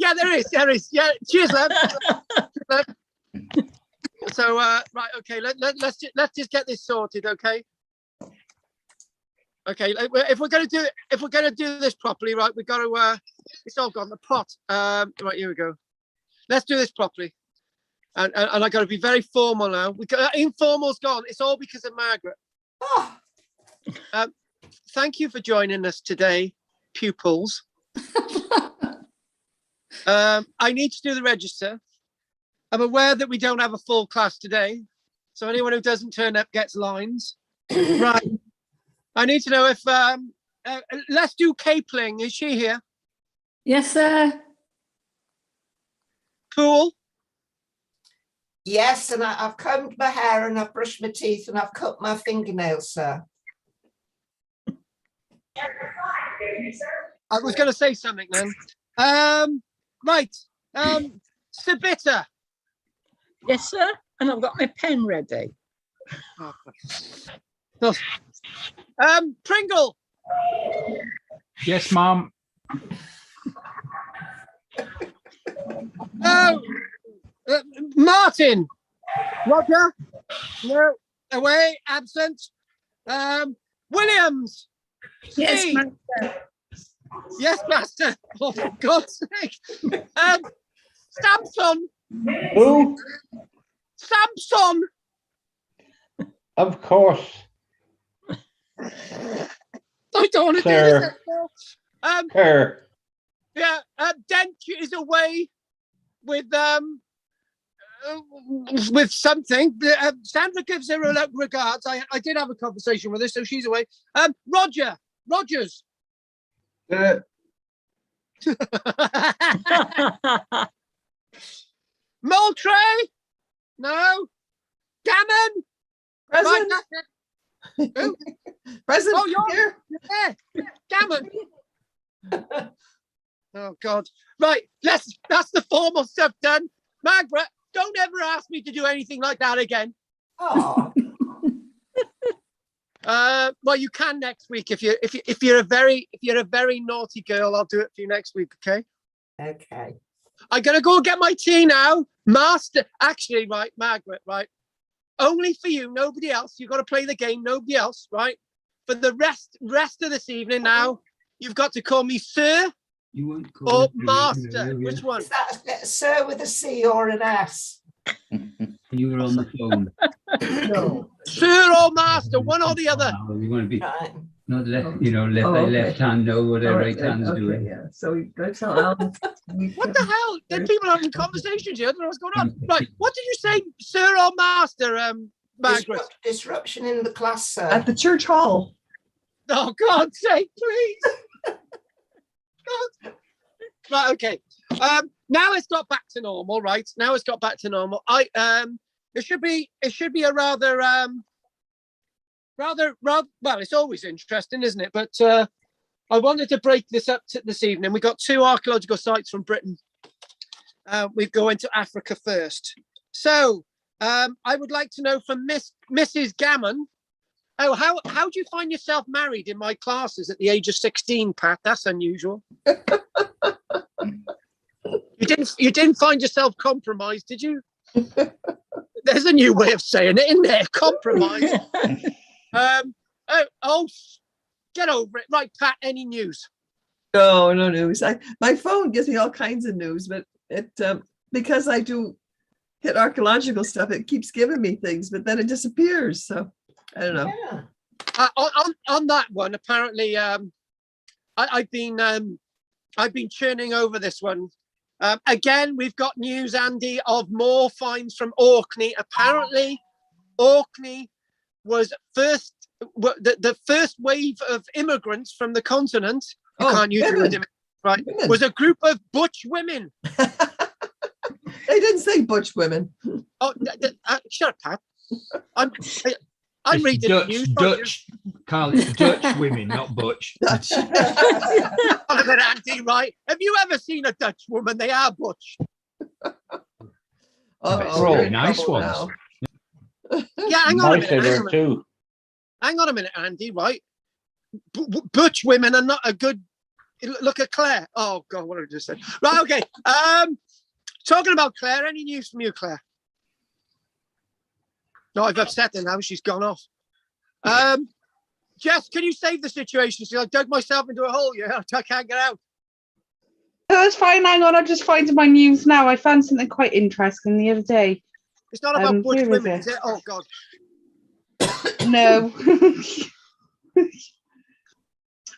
Yeah, there is. Yeah, cheers, lad. So, right, okay, let's just get this sorted, okay? Okay, if we're gonna do this properly, right? We've got to. It's all gone the pot. Right, here we go. Let's do this properly, and I got to be very formal now. Informal's gone. It's all because of Margaret. Oh. Thank you for joining us today, pupils. I need to do the register. I'm aware that we don't have a full class today, so anyone who doesn't turn up gets lines. Right. I need to know if let's do Capling. Is she here? Yes, sir. Cool. Yes, and I've combed my hair and I've brushed my teeth and I've cut my fingernails, sir. I was going to say something then. Right. Stabita. Yes, sir. And I've got my pen ready. Oh. Pringle. Yes, Mum. Oh. Martin. Roger. No. Away. Absent. Williams. Yes, Steve. master. Yes, master. Oh, for God's sake. Samson. Who? Samson. Of course. I don't want to do Sir. this anymore. Her. Yeah, Dent is away with something. Sandra gives her regards. I did have a conversation with her, so she's away. Rogers. Moultrie? No. Gammon? Present. Right, who? Present. Oh, you're here. Yeah. Gammon. Oh, God. Right, that's the formal stuff done. Margaret, don't ever ask me to do anything like that again. Oh. Well, you can next week if you're a very naughty girl. I'll do it for you next week. Okay. Okay. I gotta go get my tea now, Master. Actually, right, Margaret, right. Only for you, nobody else. You've got to play the game, nobody else, right? For the rest of this evening now, you've got to call me Sir or Master. Which one? Is that sir with a C or an S? You were on the phone. No. Sir or Master, one or the other. You want to be Right. not left, let Oh, the okay. left hand know what their All right hand's okay, doing. Yeah. So we go tell Alan. What the hell? There's people having conversations here. I don't know what's going on. Right, what did you say, Sir or Master, Margaret? Disruption in the class, sir. At the church hall. Oh, God's sake, please. God. Right, okay. Now it's got back to normal, right? Now it's got back to normal. It should be a rather well, it's always interesting, isn't it? But I wanted to break this up this evening. We got 2 archaeological sites from Britain. We go into Africa first. So I would like to know from Mrs. Gammon. Oh, how do you find yourself married in my classes at the age of 16, Pat? That's unusual. You didn't find yourself compromised, did you? There's a new way of saying it in there. Compromised. Get over it. Right, Pat, any news? No news. My phone gives me all kinds of news, but it because I do hit archaeological stuff, it keeps giving me things, but then it disappears. So I don't know. Yeah. On that one, apparently, I've been churning over this one. Again, we've got news, Andy, of more finds from Orkney. Apparently, Orkney was the first wave of immigrants from the continent. You can't use the word immigrant, right? Women. Was a group of butch women. They didn't say butch women. Oh, shut up, Pat. I'm reading the news. Dutch, Carl, it's Dutch women, not butch. Dutch. Oliver, Andy, right? Have you ever seen a Dutch woman? They are butch. Really nice ones. Now. Yeah, hang on a minute. Nicer too. Hang on a minute, Andy, right? Butch women are not a good Look at Claire. Oh God, what did I just say? Right, okay. Talking about Claire, any news from you, Claire? No, I've upset her now. She's gone off. Jess, can you save the situation? See, I dug myself into a hole. Yeah, I can't get out. That's fine. Hang on, I'm just finding my news now. I found something quite interesting the other day. It's not about butch where is women, it? is it? Oh God. No.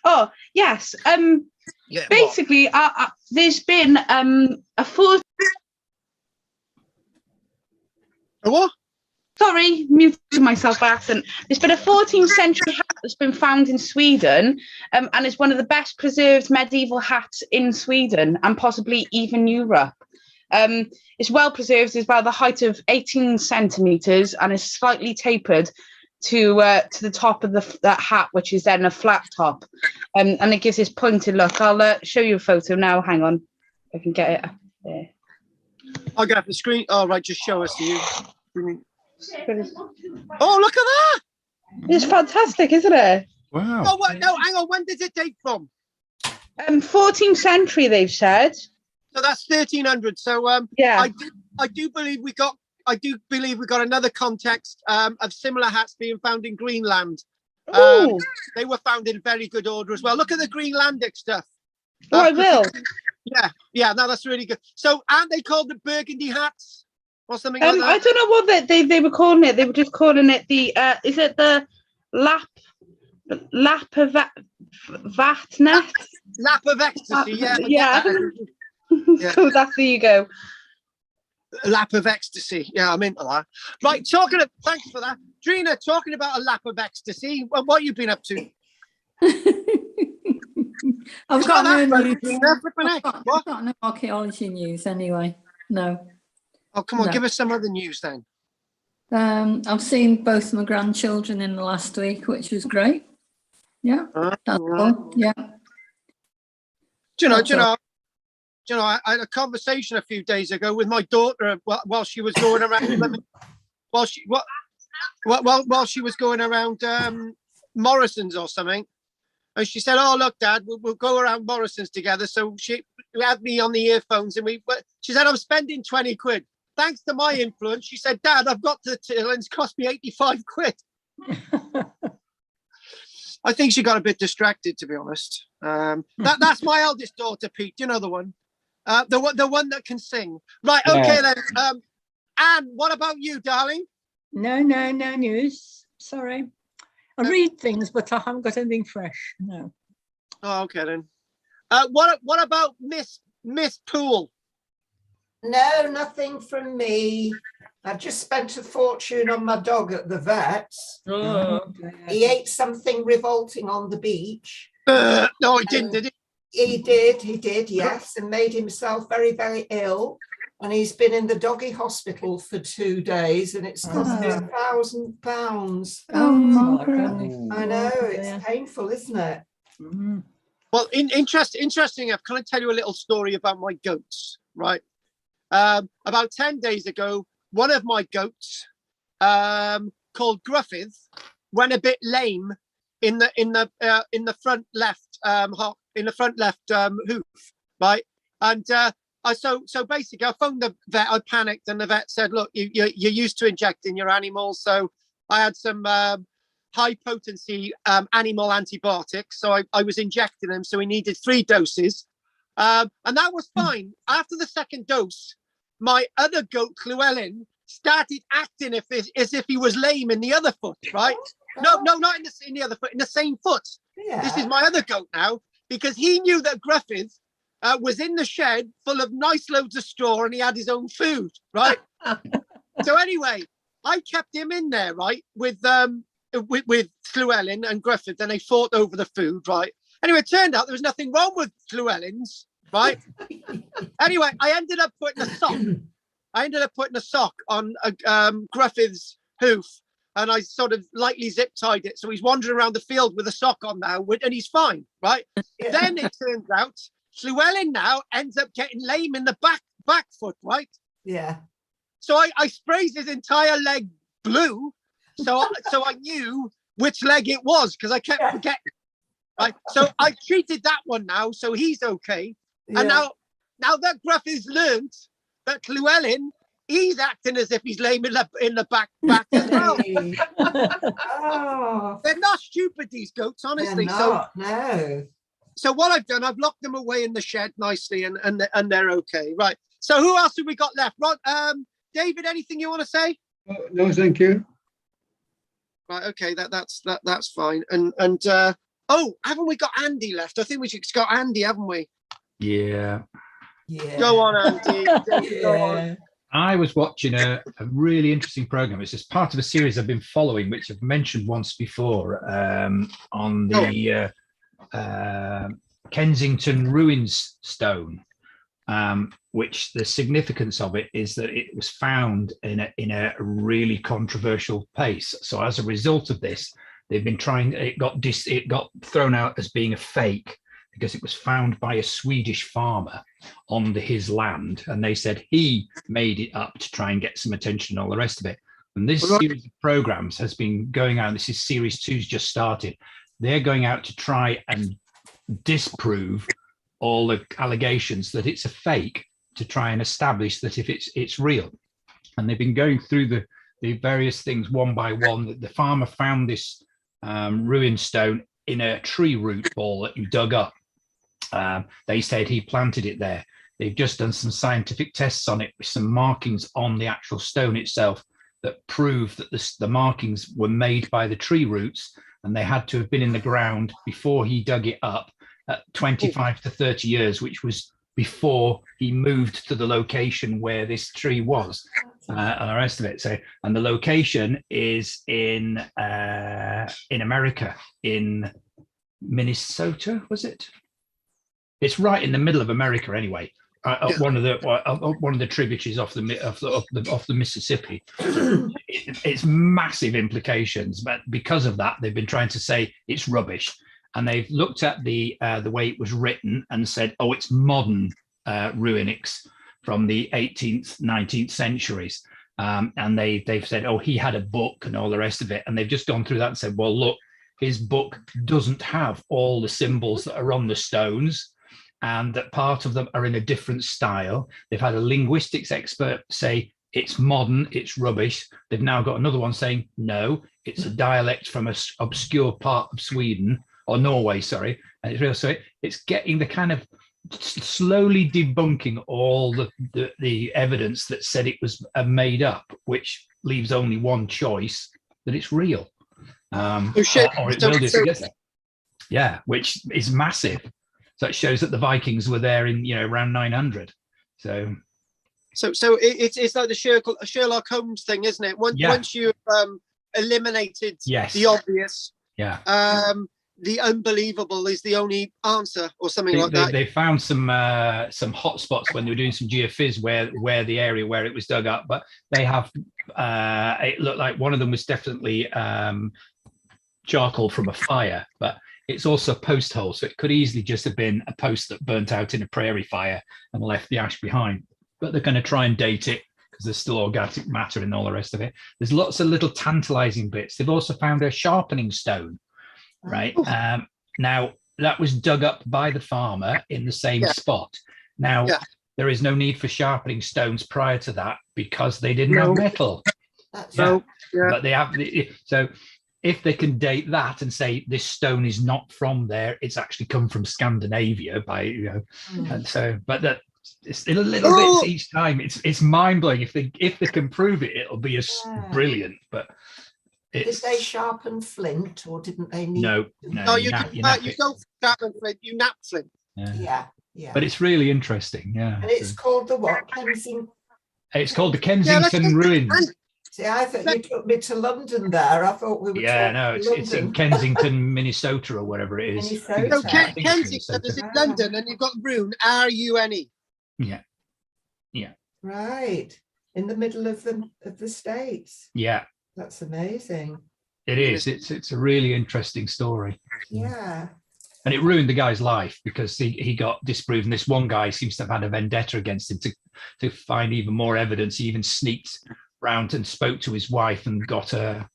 Oh yes. Yeah. Basically, there's been a full. A what? Sorry, muted myself by accident. There's been a 14th century hat that's been found in Sweden, and it's one of the best preserved medieval hats in Sweden and possibly even Europe. It's well preserved. It's about the height of 18 centimeters and is slightly tapered to the top of that hat, which is then a flat top, and it gives this pointed look. I'll show you a photo now. Hang on, if I can get it up there. I'll get off the screen. Oh, right, just show us to you. Oh, look at that! It's fantastic, isn't it? Wow. Oh, what? No, hang on. When does it date from? 14th century, they've said. So that's 1300. So Yeah. I do believe we got another context of similar hats being found in Greenland. Ooh. They were found in very good order as well. Look at the Greenlandic stuff. Oh, I will. Yeah. No, that's really good. So aren't they called the burgundy hats or something like that? I don't know what they were calling it. They were just calling it the is it the lap of vatnet? Lap of ecstasy. Yeah. Yeah. Yeah. So there you go. Lap of ecstasy. Yeah, I'm into that. Right, thanks for that. Drina, talking about a lap of ecstasy, what you been up to? I've got no news. What? I've got no archaeology news anyway. No. Oh, come on, No. give us some other news then. I've seen both my grandchildren in the last week, which was great. Yeah. That's all. Yeah. Do you know, I had a conversation a few days ago with my daughter while she was going around while she was going around Morrison's or something. And she said, "Oh, look, Dad, we'll go around Morrison's together." So she had me on the earphones, and she said, "I'm spending 20 quid." Thanks to my influence, she said, "Dad, I've got to the till and it's cost me 85 quid." I think she got a bit distracted, to be honest. That's my eldest daughter, Pete. You know the one, the one that can sing. Right? Okay, then. Anne, what about you, darling? No news. Sorry. I read things, but I haven't got anything fresh. No. Oh, okay then. What about Miss Poole? No, nothing from me. I just spent a fortune on my dog at the vet's. Oh, He ate something revolting on the beach. No, he didn't, did he? He did, yes, and made himself very, very ill. And he's been in the doggy hospital for 2 days, and it's cost me £1,000. Oh, Margaret. I know, it's painful, isn't it? Mhm. Well, interesting. Can I tell you a little story about my goats? Right. About 10 days ago, one of my goats, called Gruffydd, went a bit lame in the front left hoof, right? And so basically, I phoned the vet. I panicked, and the vet said, "Look, you're used to injecting your animals, so I had some high potency animal antibiotics. So I was injecting him. So he needed 3 doses, and that was fine. After the second dose, my other goat, Llewellyn, started acting as if he was lame in the other foot. Right? No, not in the other foot, in the same foot. Yeah. This is my other goat now, because he knew that Gruffydd was in the shed full of nice loads of straw, and he had his own food, right? So anyway, I kept him in there, right, with Llewellyn and Gruffydd, and they fought over the food, right? Anyway, it turned out there was nothing wrong with Llewellyn's, right? Anyway, I ended up putting a sock on Gruffydd's hoof, and I sort of lightly zip tied it, so he's wandering around the field with a sock on now, and he's fine, right? Yeah. Then it turns out Llewellyn now ends up getting lame in the back foot, right? Yeah. So I sprayed his entire leg blue, so I knew which leg it was, because I kept forgetting. Right. So I treated that one now, so he's okay. And Yeah. now that Gruff has learnt that Llewellyn, he's acting as if he's laying in the back as well. Hey. Oh, They're not stupid, these goats, they're honestly. not, no. So what I've done, I've locked them away in the shed nicely, and they're okay. Right. So who else have we got left? Rod, David, anything you want to say? No, thank you. Right. Okay. That's fine. And oh, haven't we got Andy left? I think we should got Andy, haven't we? Yeah. Yeah. Go on, Andy. Go on. Yeah. I was watching a really interesting program. It's just part of a series I've been following, which I've mentioned once before, on the Kensington Ruins stone, which the significance of it is that it was found in a really controversial place. So as a result of this, they've been trying. It got thrown out as being a fake because it was found by a Swedish farmer on his land, and they said he made it up to try and get some attention and all the rest of it. And this series of programs has been going out. This is series 2's just started. They're going out to try and disprove all the allegations that it's a fake, to try and establish that if it's real. And they've been going through the various things one by one. The farmer found this ruined stone in a tree root ball that you dug up. They said he planted it there. They've just done some scientific tests on it with some markings on the actual stone itself that prove that the markings were made by the tree roots, and they had to have been in the ground before he dug it up at 25 to 30 years, which was before he moved to the location where this tree was, and the rest of it. So, and the location is in America, in Minnesota, was it? It's right in the middle of America, anyway. One of the tributaries off the Mississippi. It's massive implications, but because of that, they've been trying to say it's rubbish, and they've looked at the way it was written and said, oh, it's modern ruinics from the 18th, 19th centuries, and they've said, oh, he had a book and all the rest of it, and they've just gone through that and said, well, look, his book doesn't have all the symbols that are on the stones, and that part of them are in a different style. They've had a linguistics expert say it's modern, it's rubbish. They've now got another one saying, no, it's a dialect from an obscure part of Sweden, or Norway, sorry. And it's real, so it's getting the kind of slowly debunking all the evidence that said it was made up, which leaves only one choice, that it's real. Or it will disappear. Yeah, which is massive. So it shows that the Vikings were there in, around 900. So it's like the Sherlock Holmes thing, isn't it? Once you've eliminated the obvious, the unbelievable is the only answer, or something like that. They found some hot spots when they were doing some geophys where the area where it was dug up, but they have it looked like one of them was definitely charcoal from a fire, but it's also a post hole, so it could easily just have been a post that burnt out in a prairie fire and left the ash behind. But they're going to try and date it because there's still organic matter and all the rest of it. There's lots of little tantalizing bits. They've also found a sharpening stone, right? Now, that was dug up by the farmer in the same spot. Now, there is no need for sharpening stones prior to that because they didn't have metal. But they have, so if they can date that and say this stone is not from there, it's actually come from Scandinavia by, and so, but that it's in a little bits each time. It's mind blowing. If they can prove it, it'll be brilliant. But did they sharpen flint, or didn't they need? No, you don't sharpen flint. You nap flint. Yeah. But it's really interesting. Yeah. And it's called the what? Kensington. It's called the Kensington Ruins. See, I thought you took me to London there. I thought we were. Yeah, no, it's in Kensington, Minnesota, or whatever it is. So Kensington is in London, and you've got Rune, R-U-N-E. Yeah. Right, in the middle of the States. Yeah. That's amazing. It is. It's a really interesting story. Yeah. And it ruined the guy's life because he got disproven. This one guy seems to have had a vendetta against him to find even more evidence. He even sneaked round and spoke to his wife and got a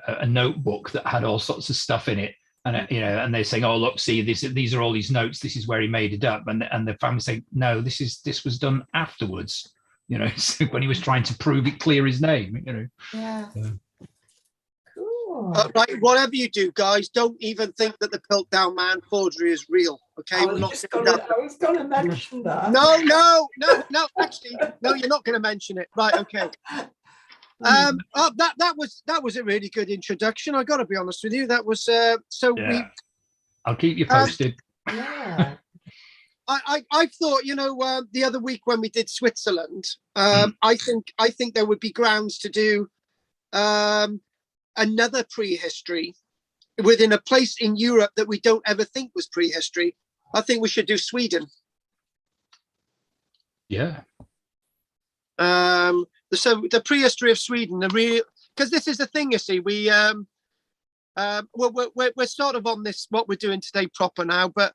a notebook that had all sorts of stuff in it. And and they're saying, "Oh, look, see, these are all these notes. This is where he made it up." And the family saying, "No, this was done afterwards. When he was trying to prove it clear his name." Yeah. Cool. Right, whatever you do, guys, don't even think that the Piltdown Man forgery is real. Okay, I was going to mention that. No, actually, no, you're not going to mention it. Right, okay. That was a really good introduction. I got to be honest with you. That was I'll keep you posted. Yeah. I thought, the other week when we did Switzerland, I think there would be grounds to do another prehistory within a place in Europe that we don't ever think was prehistory. I think we should do Sweden. Yeah. So the prehistory of Sweden, because this is the thing, you see, we're sort of on this, what we're doing today proper now, but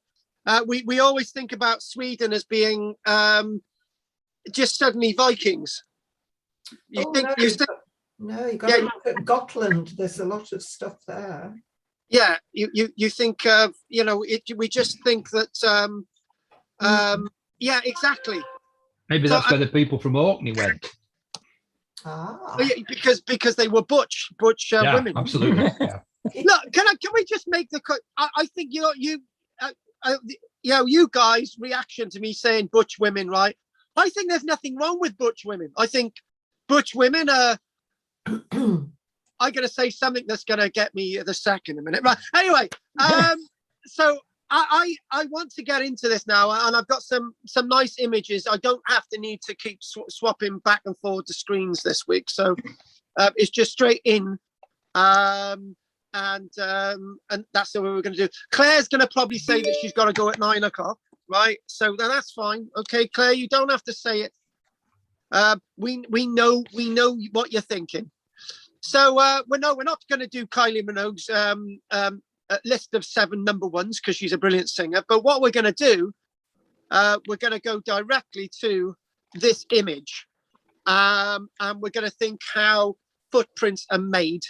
we always think about Sweden as being just suddenly Vikings. You think you got to look at Gotland. There's a lot of stuff there. Yeah, you think of, we just think that yeah, exactly. Maybe that's where the people from Orkney went. Because they were butch women. Absolutely. Yeah. Look, can we just make the I think you guys' reaction to me saying butch women, right? I think there's nothing wrong with butch women. I think butch women are I'm going to say something that's going to get me the sack in a minute. Right. Anyway, so I want to get into this now, and I've got some nice images. I don't have to need to keep swapping back and forward the screens this week. So it's just straight in. And that's the way we're going to do. Claire's going to probably say that she's got to go at 9 o'clock, right? So then that's fine. Okay, Claire, you don't have to say it. We know what you're thinking. So we're not going to do Kylie Minogue's list of 7 number ones because she's a brilliant singer. But what we're going to do, we're going to go directly to this image, and we're going to think how footprints are made.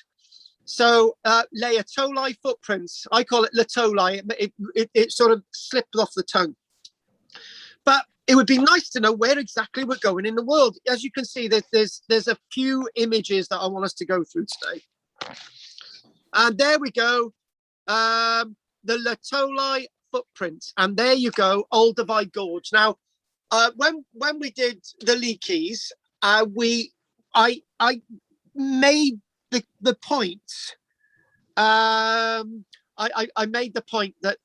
So Laetoli footprints, I call it Latoli. It sort of slipped off the tongue. But it would be nice to know where exactly we're going in the world. As you can see, there's a few images that I want us to go through today. And there we go. The Latoli footprints. And there you go, Olduvai Gorge. Now, when we did the Leakeys, I made the point. I made the point that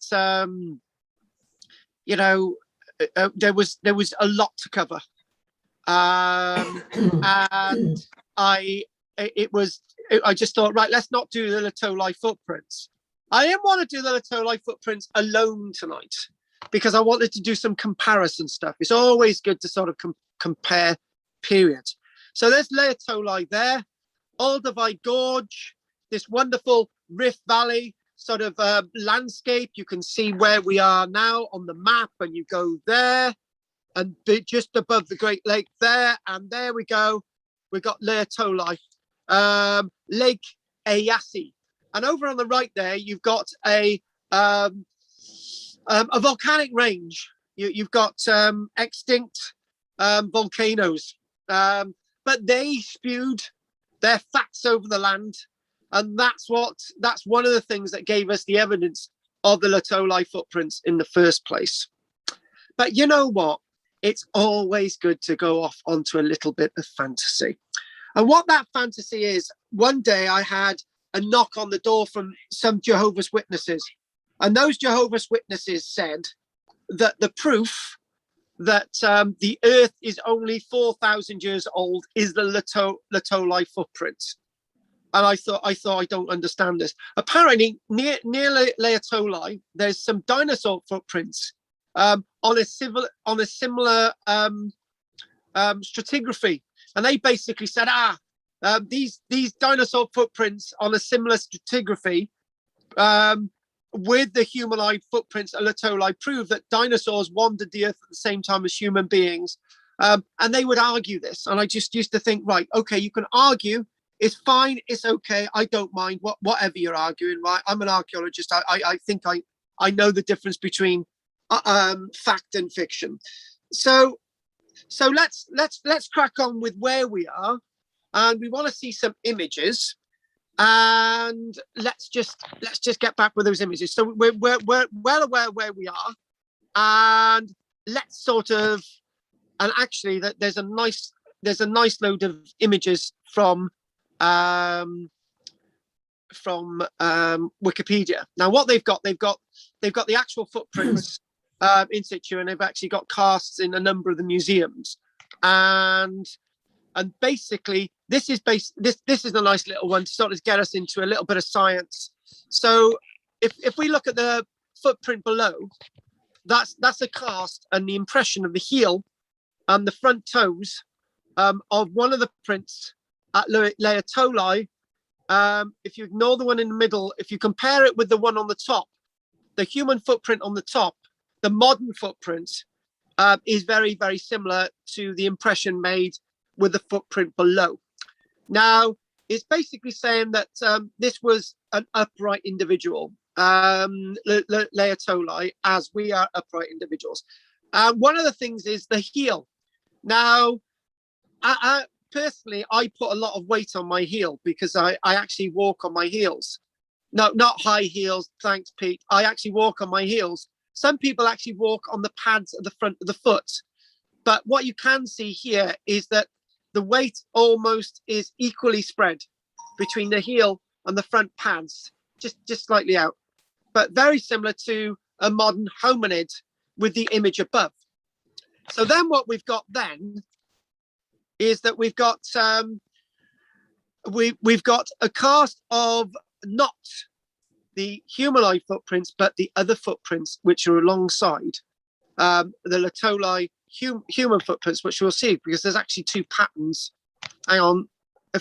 there was a lot to cover, and I just thought, right, let's not do the Latoli footprints. I didn't want to do the Latoli footprints alone tonight because I wanted to do some comparison stuff. It's always good to sort of compare periods. So there's Laetoli there, Olduvai Gorge, this wonderful Rift Valley sort of landscape. You can see where we are now on the map, and you go there and just above the Great Lake there, and there we go. We've got Laetoli, Lake Eyasi, and over on the right there you've got a volcanic range. You've got extinct volcanoes, but they spewed their fats over the land. And that's one of the things that gave us the evidence of the Latoli footprints in the first place. But you know what? It's always good to go off onto a little bit of fantasy. And what that fantasy is, one day I had a knock on the door from some Jehovah's Witnesses. And those Jehovah's Witnesses said that the proof that the earth is only 4,000 years old is the Latoli footprints. And I thought, I don't understand this. Apparently, near Laetoli, there's some dinosaur footprints on a similar stratigraphy. And they basically said, these dinosaur footprints on a similar stratigraphy with the humanoid footprints at Latoli prove that dinosaurs wandered the earth at the same time as human beings. And they would argue this. And I just used to think, right, okay, you can argue It's fine. It's okay. I don't mind whatever you're arguing, right? I'm an archaeologist. I think I know the difference between fact and fiction. So let's crack on with where we are, and we want to see some images, and let's just get back with those images. So we're well aware where we are, and let's sort of, and actually that there's a nice load of images from Wikipedia. Now what they've got the actual footprints in situ, and they've actually got casts in a number of the museums, and basically this is a nice little one to sort of get us into a little bit of science. So if we look at the footprint below, that's a cast and the impression of the heel and the front toes of one of the prints at Laetoli. If you ignore the one in the middle, if you compare it with the one on the top, the human footprint on the top, the modern footprint is very, very similar to the impression made with the footprint below. Now, it's basically saying that this was an upright individual, Laetoli, as we are upright individuals. One of the things is the heel. Now, I personally, I put a lot of weight on my heel because I actually walk on my heels. No, not high heels, thanks, Pete. I actually walk on my heels. Some people actually walk on the pads at the front of the foot. But what you can see here is that the weight almost is equally spread between the heel and the front pads, just slightly out. But very similar to a modern hominid with the image above. So then what we've got then is that we've got we've got a cast of not the humanoid footprints, but the other footprints which are alongside the Laetoli human footprints, which we'll see because there's actually two patterns. Hang on a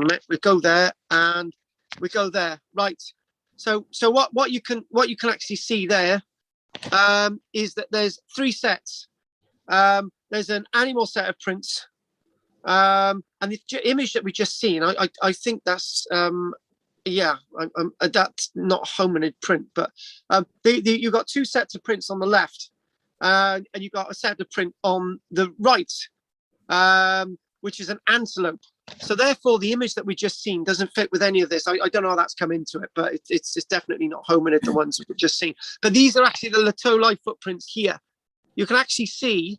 minute, we go there and we go there, right? So what you can actually see there is that there's three sets. There's an animal set of prints, and the image that we just seen, I think that's that's not hominid print, but you've got two sets of prints on the left, and you've got a set of print on the right, which is an antelope. So therefore, the image that we just seen doesn't fit with any of this. I don't know how that's come into it, but it's definitely not hominid, the ones we've just seen. But these are actually the Laetoli footprints here. You can actually see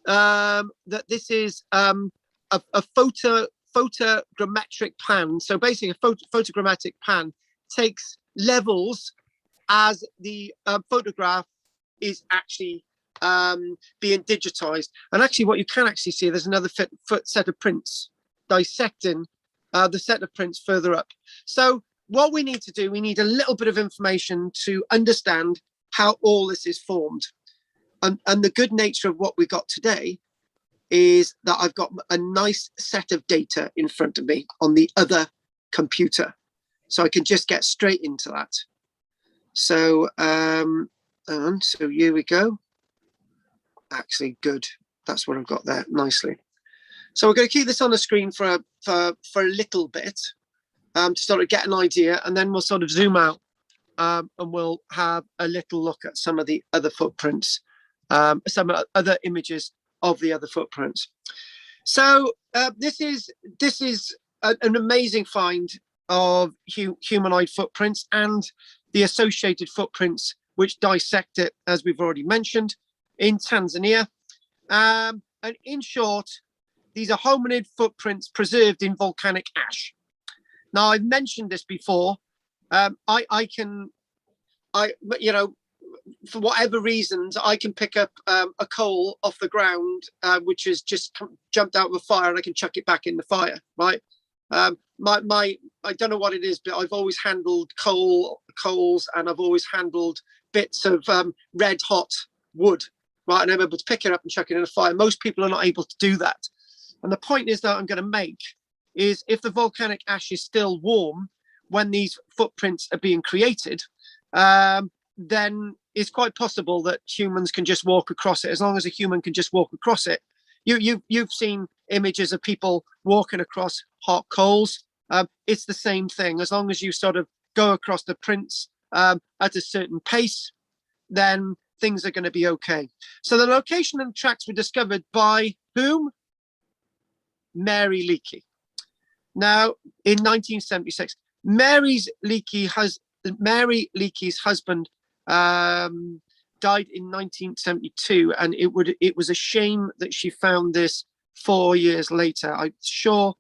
that this is a photogrammetric pan. So basically, a photogrammetric pan takes levels as the photograph is actually being digitized. And actually, what you can actually see, there's another set of prints dissecting the set of prints further up. So what we need to do, we need a little bit of information to understand how all this is formed. And the good nature of what we got today is that I've got a nice set of data in front of me on the other computer. So I can just get straight into that. So, so here we go. Actually, good. That's what I've got there nicely. So we're going to keep this on the screen for a little bit to sort of get an idea, and then we'll sort of zoom out and we'll have a little look at some of the other footprints, some other images of the other footprints. So this is an amazing find of humanoid footprints and the associated footprints which dissect it, as we've already mentioned, in Tanzania. And in short, these are hominid footprints preserved in volcanic ash. Now, I've mentioned this before. You know, for whatever reasons, I can pick up a coal off the ground, which has just jumped out of a fire, and I can chuck it back in the fire, right? I don't know what it is, but I've always handled coals, and I've always handled bits of red hot wood, right? And I'm able to pick it up and chuck it in a fire. Most people are not able to do that. And the point is that I'm going to make is if the volcanic ash is still warm when these footprints are being created, then it's quite possible that humans can just walk across it. As long as a human can just walk across it. You've seen images of people walking across hot coals. it's the same thing. As long as you sort of go across the prints at a certain pace, then things are going to be okay. So the location and tracks were discovered by whom? Mary Leakey. Now, in 1976, Mary Leakey's husband died in 1972, and it was a shame that she found this 4 years later. I'm sure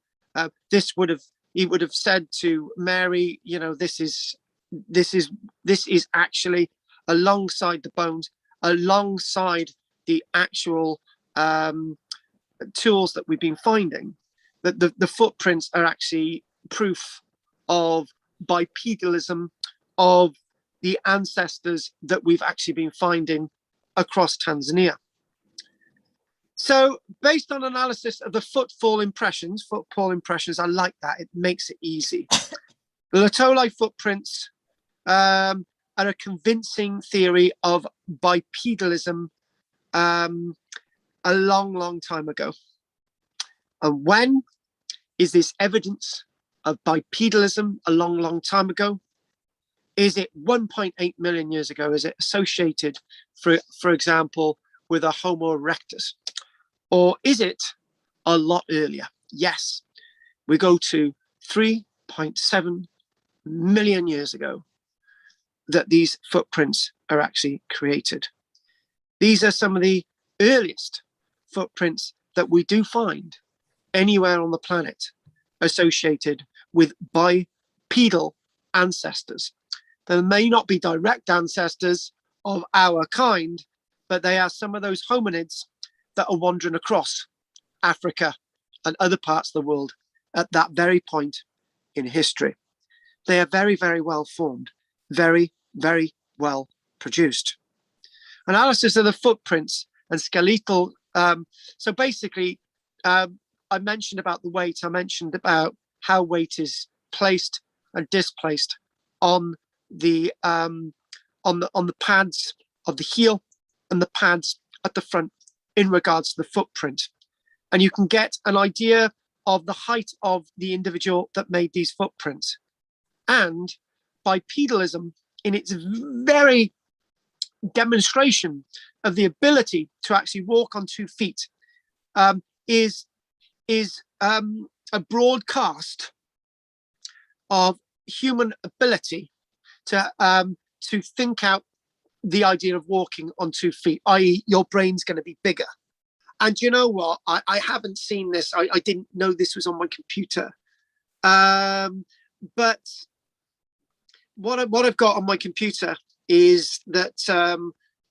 he would have said to Mary, you know, this is actually alongside the bones, alongside the actual tools that we've been finding, that the footprints are actually proof of bipedalism of the ancestors that we've actually been finding across Tanzania. So based on analysis of the footfall impressions, I like that, it makes it easy. The Lotolai footprints are a convincing theory of bipedalism a long time ago. And when is this evidence of bipedalism a long time ago? Is it 1.8 million years ago? Is it associated, for example, with a Homo erectus? Or is it a lot earlier? Yes, we go to 3.7 million years ago that these footprints are actually created. These are some of the earliest footprints that we do find anywhere on the planet associated with bipedal ancestors. They may not be direct ancestors of our kind, but they are some of those hominids that are wandering across Africa and other parts of the world at that very point in history. They are very well formed, very well produced. Analysis of the footprints and skeletal. So basically, I mentioned about the weight. I mentioned about how weight is placed and displaced on the pads of the heel and the pads at the front in regards to the footprint. And you can get an idea of the height of the individual that made these footprints. And bipedalism, in its very demonstration of the ability to actually walk on 2 feet, is a broadcast of human ability to think out the idea of walking on 2 feet, i.e. your brain's going to be bigger. And you know what? I haven't seen this. I didn't know this was on my computer. But what I've got on my computer is that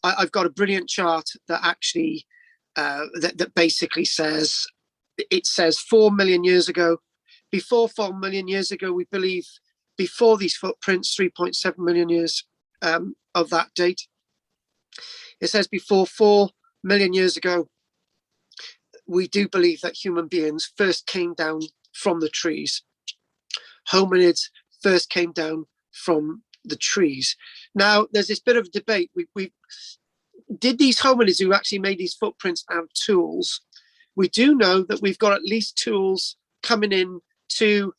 I've got a brilliant chart that actually that basically says, it says 4 million years ago. Before 4 million years ago, we believe before these footprints, 3.7 million years of that date. It says before 4 million years ago, we do believe that human beings first came down from the trees. Hominids first came down from the trees. Now, there's this bit of debate. We did these hominids who actually made these footprints have tools? We do know that we've got at least tools coming in to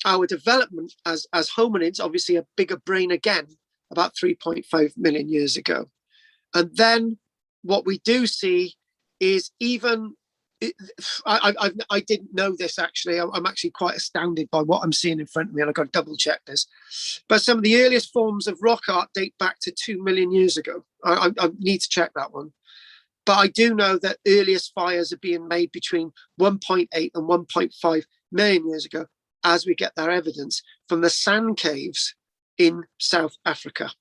our development as hominids, obviously a bigger brain again, about 3.5 million years ago. And then what we do see is even, I didn't know this actually, I'm actually quite astounded by what I'm seeing in front of me, and I've got to double check this. But some of the earliest forms of rock art date back to 2 million years ago. I need to check that one. But I do know that earliest fires are being made between 1.8 and 1.5 million years ago, as we get that evidence from the sand caves in South Africa,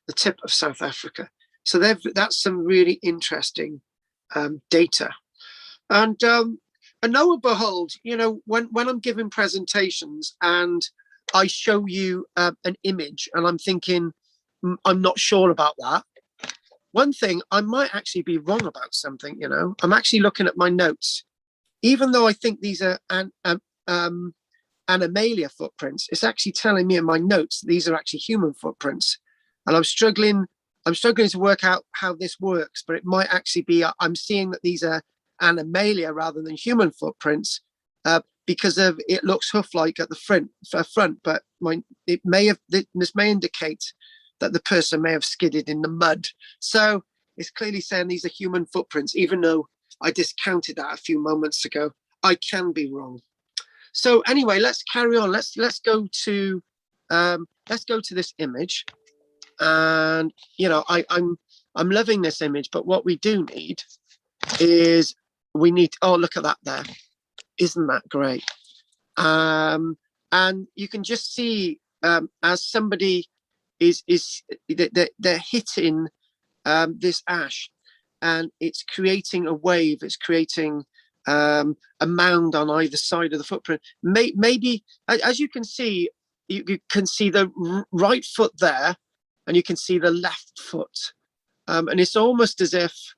the tip of South Africa. So that's some really interesting data. And lo and behold, you know, when I'm giving presentations and I show you an image and I'm thinking, I'm not sure about that. One thing, I might actually be wrong about something, you know. I'm actually looking at my notes. Even though I think these are animalia footprints, it's actually telling me in my notes these are actually human footprints. And I'm struggling to work out how this works, but it might actually be, I'm seeing that these are animalia rather than human footprints, because of it looks hoof-like at the front, but this may indicate that the person may have skidded in the mud. So it's clearly saying these are human footprints, even though I discounted that a few moments ago. I can be wrong. So anyway, let's carry on. Let's go to this image, and I'm loving this image. But what we do need is oh, look at that there. Isn't that great? And you can just see as somebody they're hitting this ash, and it's creating a wave. It's creating a mound on either side of the footprint. Maybe, as you can see the right foot there, and you can see the left foot, and it's almost as if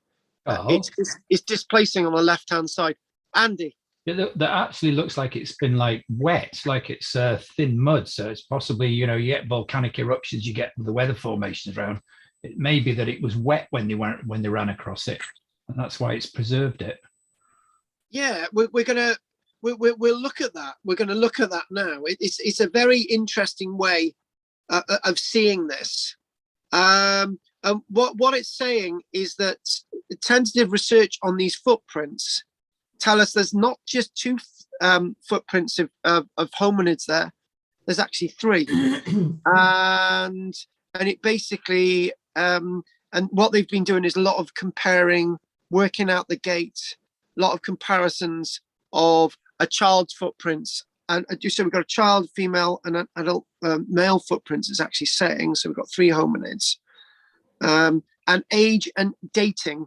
it's displacing on the left hand side. Andy. That actually looks like it's been like wet, like it's thin mud. So it's possibly, you get volcanic eruptions, you get the weather formations around. It may be that it was wet when they ran across it, and that's why it's preserved it. Yeah, we'll look at that. We're going to look at that now. It's a very interesting way of seeing this. And what it's saying is that tentative research on these footprints tell us there's not just two footprints of hominids there. There's actually three, and it basically and what they've been doing is a lot of comparing, working out the gait, a lot of comparisons of a child's footprints, and so we've got a child, female, and an adult male footprints is actually saying. So we've got three hominids, and age and dating.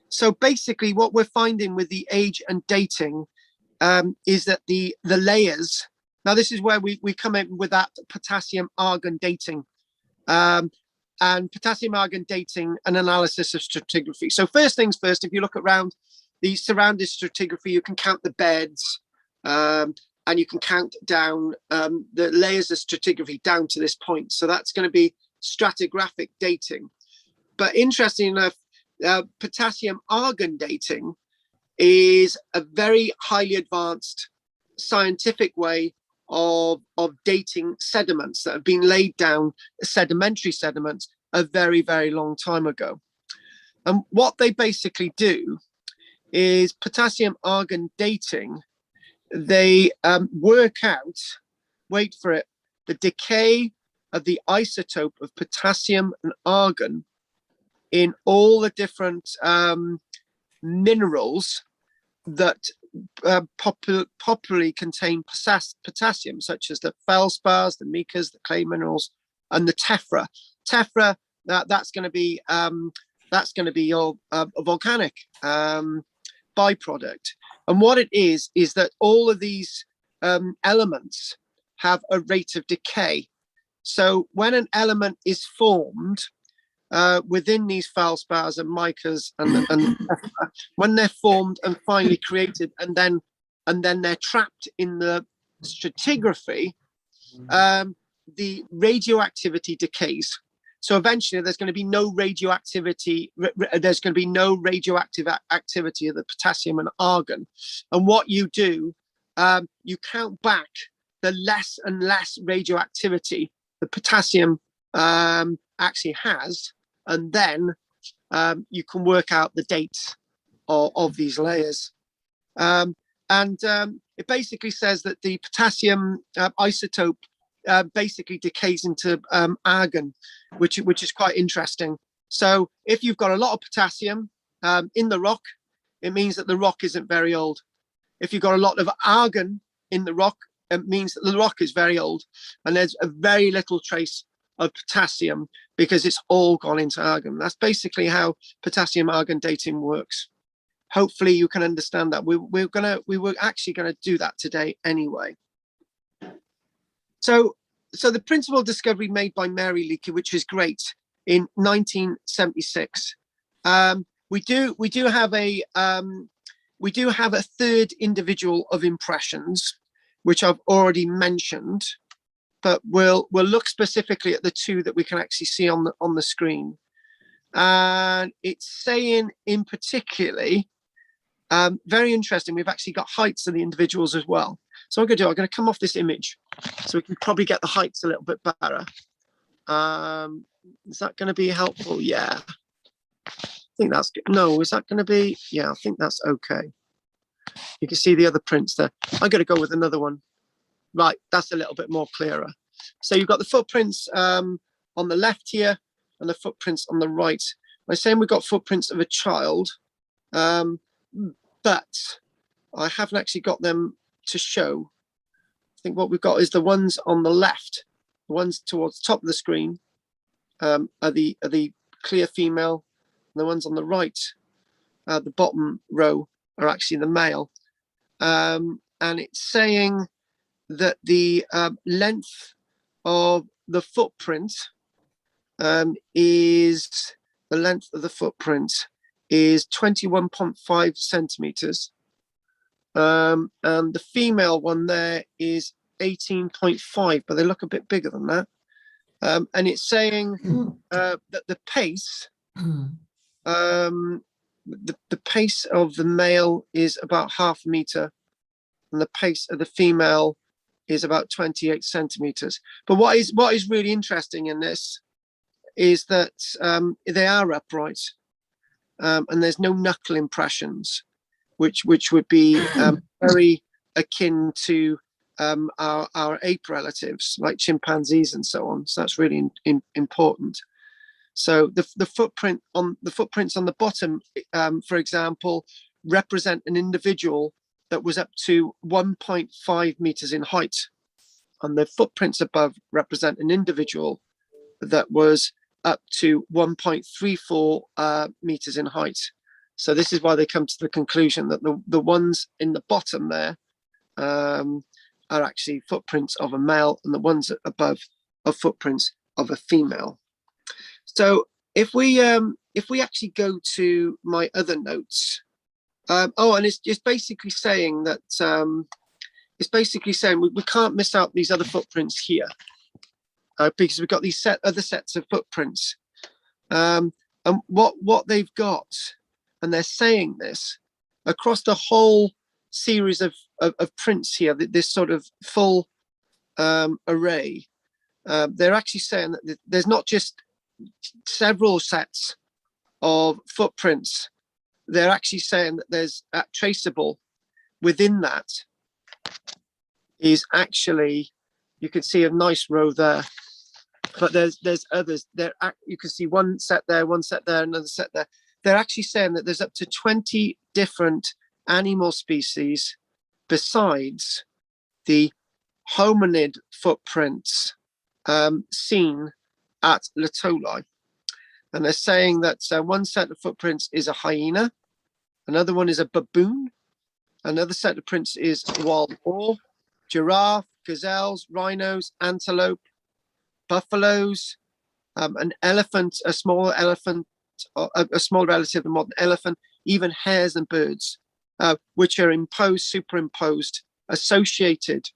So basically what we're finding with the age and dating is that the layers, now this is where we come in with that potassium argon dating, and potassium argon dating and analysis of stratigraphy. So first things first, if you look around the surrounding stratigraphy, you can count the beds, and you can count down the layers of stratigraphy down to this point. So that's going to be stratigraphic dating. But interesting enough, potassium argon dating is a very highly advanced scientific way of dating sediments that have been laid down, sedimentary sediments, a very, very long time ago. And what they basically do is potassium argon dating. They work out, wait for it, the decay of the isotope of potassium and argon in all the different minerals that popularly contain potassium, such as the feldspars, the micas, the clay minerals, and the tephra. Tephra, that's going to be your volcanic byproduct. And what it is that all of these elements have a rate of decay. So when an element is formed within these feldspars and micas, and when they're formed and finally created, and then they're trapped in the stratigraphy, the radioactivity decays. So eventually there's going to be no radioactivity, there's going to be no radioactive activity of the potassium and argon. And what you do, you count back the less and less radioactivity the potassium actually has, and then you can work out the dates of these layers. It basically says that the potassium isotope basically decays into argon, which is quite interesting. So if you've got a lot of potassium in the rock, it means that the rock isn't very old. If you've got a lot of argon in the rock, it means that the rock is very old, and there's a very little trace of potassium because it's all gone into argon. That's basically how potassium argon dating works. Hopefully you can understand that. We were actually gonna do that today anyway. So the principal discovery made by Mary Leakey, which is great, in 1976. We do have a third individual of impressions, which I've already mentioned, but we'll look specifically at the two that we can actually see on the screen. And it's saying in particularly Very interesting. We've actually got heights of the individuals as well. So I'm going to come off this image so we can probably get the heights a little bit better. Is that going to be helpful? Yeah. I think that's good. No, is that going to be? Yeah, I think that's okay. You can see the other prints there. I'm going to go with another one. Right, that's a little bit more clearer. So you've got the footprints on the left here and the footprints on the right. I'm saying we've got footprints of a child, but I haven't actually got them to show. I think what we've got is the ones on the left, the ones towards the top of the screen are the clear female. And the ones on the right, the bottom row, are actually the male. And it's saying that the length of the footprint is 21.5 centimeters. And the female one there is 18.5, but they look a bit bigger than that. And it's saying that the pace, the pace of the male is about 0.5 meter, and the pace of the female is about 28 centimeters. But what is really interesting in this is that they are upright, and there's no knuckle impressions, which would be very akin to our ape relatives like chimpanzees and so on. So that's really important. So the footprints on the bottom, for example, represent an individual that was up to 1.5 meters in height, and the footprints above represent an individual that was up to 1.34 meters in height. So this is why they come to the conclusion that the ones in the bottom there are actually footprints of a male, and the ones above are footprints of a female. So if we actually go to my other notes, and it's basically saying that we can't miss out these other footprints here, because we've got these other sets of footprints, and what they've got, and they're saying this across the whole series of prints here, this sort of full array. They're actually saying that there's not just several sets of footprints. They're actually saying that there's traceable within that is actually, you can see a nice row there, but there's others there. You can see one set there, another set there. They're actually saying that there's up to 20 different animal species besides the hominid footprints seen at Latoli. And they're saying that one set of footprints is a hyena, another one is a baboon, another set of prints is wild boar, giraffe, gazelles, rhinos, antelope, buffaloes, an elephant, a small elephant, a small relative of the modern elephant, even hares and birds, which are superimposed, associated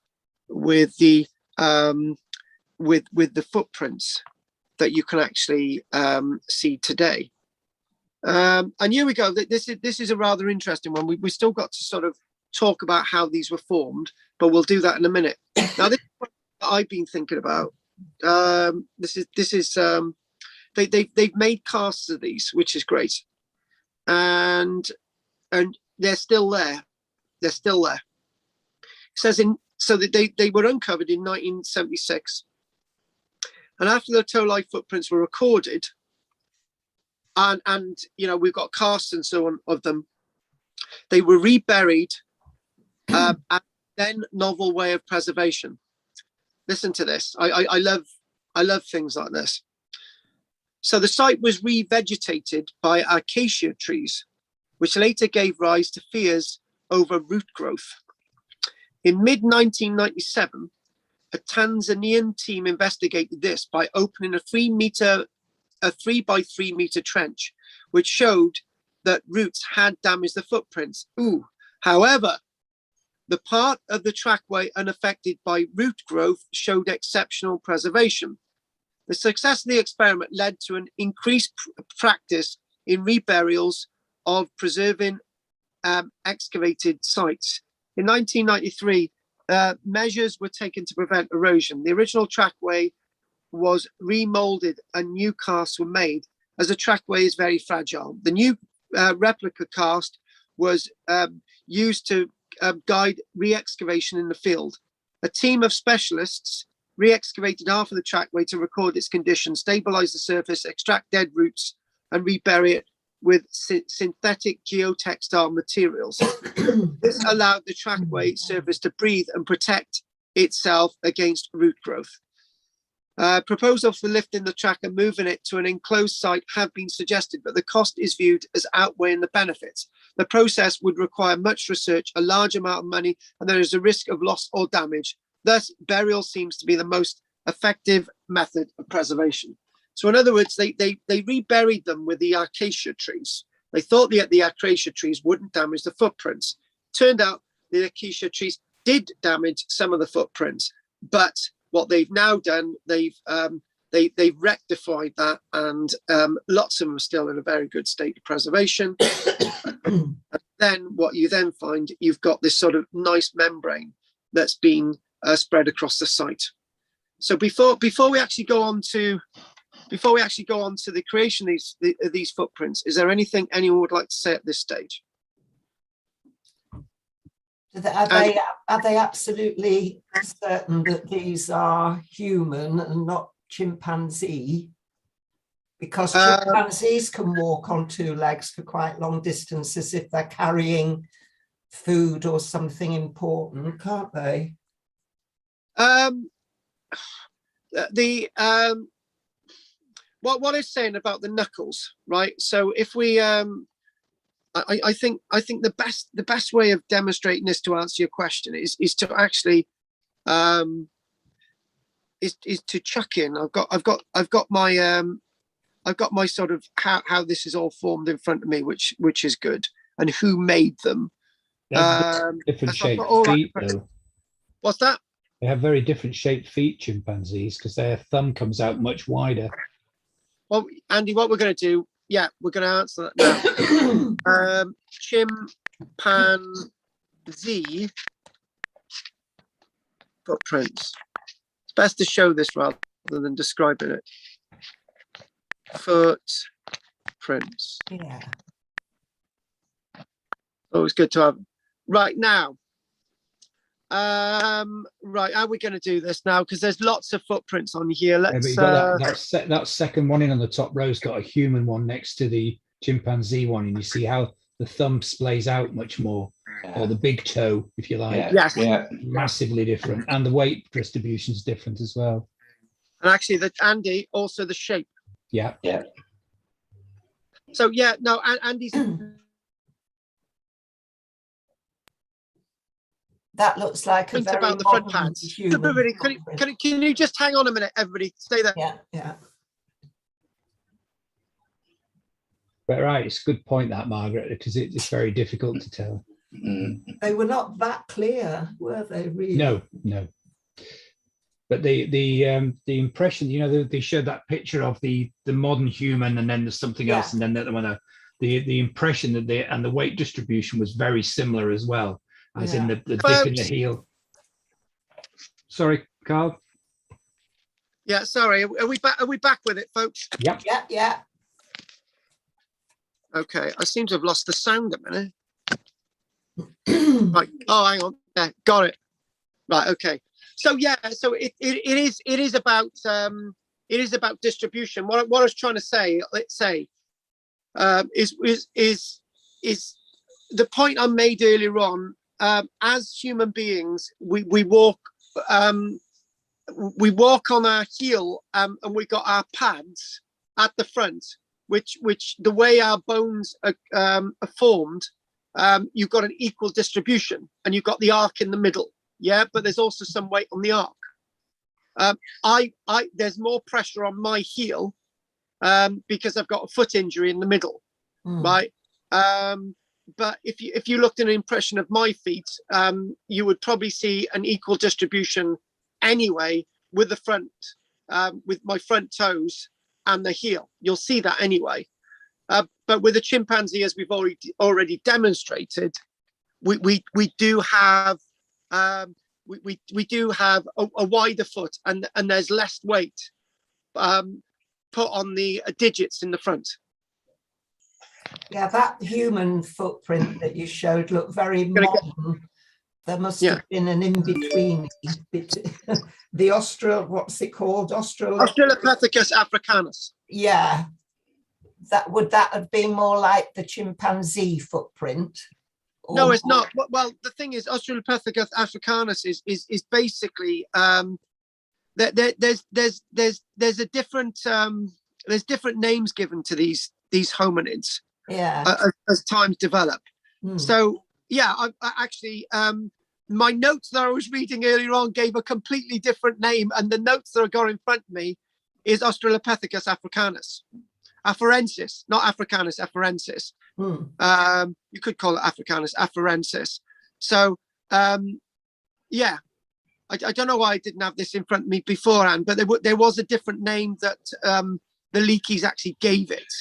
with the footprints that you can actually see today. And here we go. This is a rather interesting one. We still got to sort of talk about how these were formed, but we'll do that in a minute. Now, this is what I've been thinking about. They've made casts of these, which is great, and they're still there. They're still there. It says so that they were uncovered in 1976. And after the Latoli footprints were recorded, and we've got casts and so on of them, they were reburied, and then novel way of preservation. Listen to this. I love things like this. So the site was revegetated by acacia trees, which later gave rise to fears over root growth. In mid-1997, a Tanzanian team investigated this by opening a 3 by 3 meter trench, which showed that roots had damaged the footprints. However, the part of the trackway unaffected by root growth showed exceptional preservation. The success of the experiment led to an increased practice in reburials of preserving excavated sites. In 1993, measures were taken to prevent erosion. The original trackway was remolded and new casts were made, as a trackway is very fragile. The new replica cast was used to guide re-excavation in the field. A team of specialists re-excavated half of the trackway to record its condition, stabilize the surface, extract dead roots, and rebury it with synthetic geotextile materials. This allowed the trackway surface to breathe and protect itself against root growth. Proposals for lifting the track and moving it to an enclosed site have been suggested, but the cost is viewed as outweighing the benefits. The process would require much research, a large amount of money, and there is a risk of loss or damage. Thus, burial seems to be the most effective method of preservation. So in other words, they reburied them with the acacia trees. They thought the acacia trees wouldn't damage the footprints. Turned out the acacia trees did damage some of the footprints, but what they've now done, they've rectified that, and lots of them are still in a very good state of preservation. And then what you then find, you've got this sort of nice membrane that's been spread across the site. So before we actually go on to the creation of these footprints, is there anything anyone would like to say at this stage? Are they absolutely certain that these are human and not chimpanzee? Because chimpanzees can walk on two legs for quite long distances if they're carrying food or something important, can't they? What it's saying about the knuckles, right? So if we I think the best way of demonstrating this, to answer your question, is to actually is to chuck in. I've got my sort of how this is all formed in front of me, which is good, and who made them. Different so shaped feet, though. What's that? They have very different shaped feet, chimpanzees, because their thumb comes out much wider. Well, Andy, what we're going to do, yeah, we're going to answer that now. Chimpanzee footprints. It's best to show this rather than describing it. Footprints. Yeah. Always good to have. Right now. Right, how are we going to do this now? Because there's lots of footprints on here. Let's. Yeah, but you got that second one in on the top row's got a human one next to the chimpanzee one, and you see how the thumb splays out much more, or the big toe, if you like. Yes. Yeah. Massively different, and the weight distribution is different as well. And actually, Andy, also the shape. Yeah. Yeah. So yeah, no, Andy's. That looks like a very about the front modern pads. human Everybody, footprint. can you just hang on a minute, everybody? Stay there. Yeah. But right, it's a good point, that, Margaret, because it's very difficult to tell. They were not that clear, were they? Really? No. But the impression, they showed that picture of the modern human, and then there's something else, and then the impression that the weight distribution was very similar as well, as in the dip in the heel. Sorry, Carl. Yeah, sorry. Are we back? Are we back with it, folks? Yep. Yeah. Okay, I seem to have lost the sound a minute. Right. Oh, hang on. Yeah, got it. Right. Okay. So yeah. So it is about distribution. What I was trying to say, let's say, is the point I made earlier on. As human beings, we walk on our heel, and we got our pads at the front, which the way our bones are formed, you've got an equal distribution, and you've got the arc in the middle. Yeah, but there's also some weight on the arc. There's more pressure on my heel because I've got a foot injury in the middle, right? But if you looked at an impression of my feet, you would probably see an equal distribution anyway with the front, with my front toes and the heel. You'll see that anyway. But with a chimpanzee, as we've already demonstrated, we do have we do have a wider foot, and there's less weight put on the digits in the front. Yeah, that human footprint that you showed looked very modern. There must have been an in-between. The what's it called? Australopithecus africanus. Yeah. Would that have been more like the chimpanzee footprint? No, it's not. Well, the thing is, Australopithecus africanus is basically there's a different there's different names given to these hominids. Yeah. As times develop. So yeah, I actually my notes that I was reading earlier on gave a completely different name, and the notes that I got in front of me is Australopithecus africanus. Afarensis, not Africanus, Afarensis. You could call it Africanus, Afarensis. So, yeah, I don't know why I didn't have this in front of me beforehand, but there was a different name that the Leakeys actually gave it.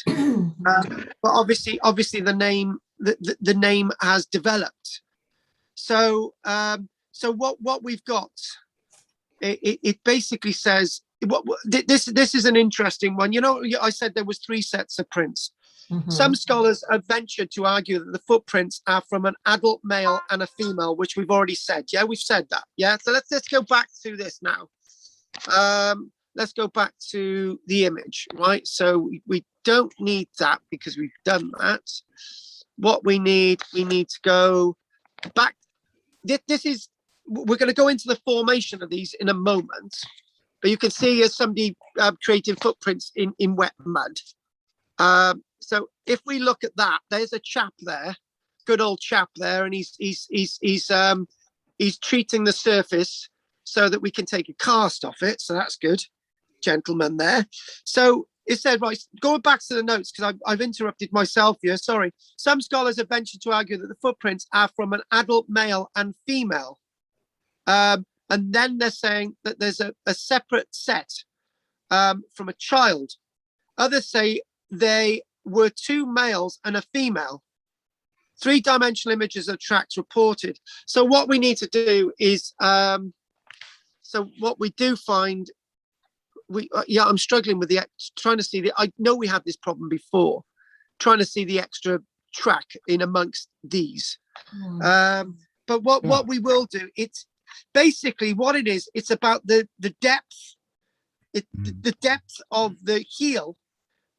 But obviously the name the name has developed. So, so what we've got, it basically says. This is an interesting one. You know, I said there was 3 sets of prints. Some scholars have ventured to argue that the footprints are from an adult male and a female, which we've already said. Yeah, we've said that. Yeah, so let's go back to this now. Let's go back to the image, right? So we don't need that because we've done that. What we need to go back. This is, we're going to go into the formation of these in a moment. But you can see as somebody creating footprints in wet mud. So if we look at that, there's a chap there, good old chap there, and he's treating the surface so that we can take a cast off it. So that's good, gentleman there. So it said, right, going back to the notes, because I've interrupted myself here, sorry. Some scholars have ventured to argue that the footprints are from an adult male and female. And then they're saying that there's a separate set from a child. Others say they were 2 males and a female. 3-dimensional images of tracks reported. So what we need to do is, so what we do find, I'm struggling with trying to see I know we had this problem before, trying to see the extra track in amongst these. But what we will do, it's basically what it is. It's about the depth, the depth of the heel,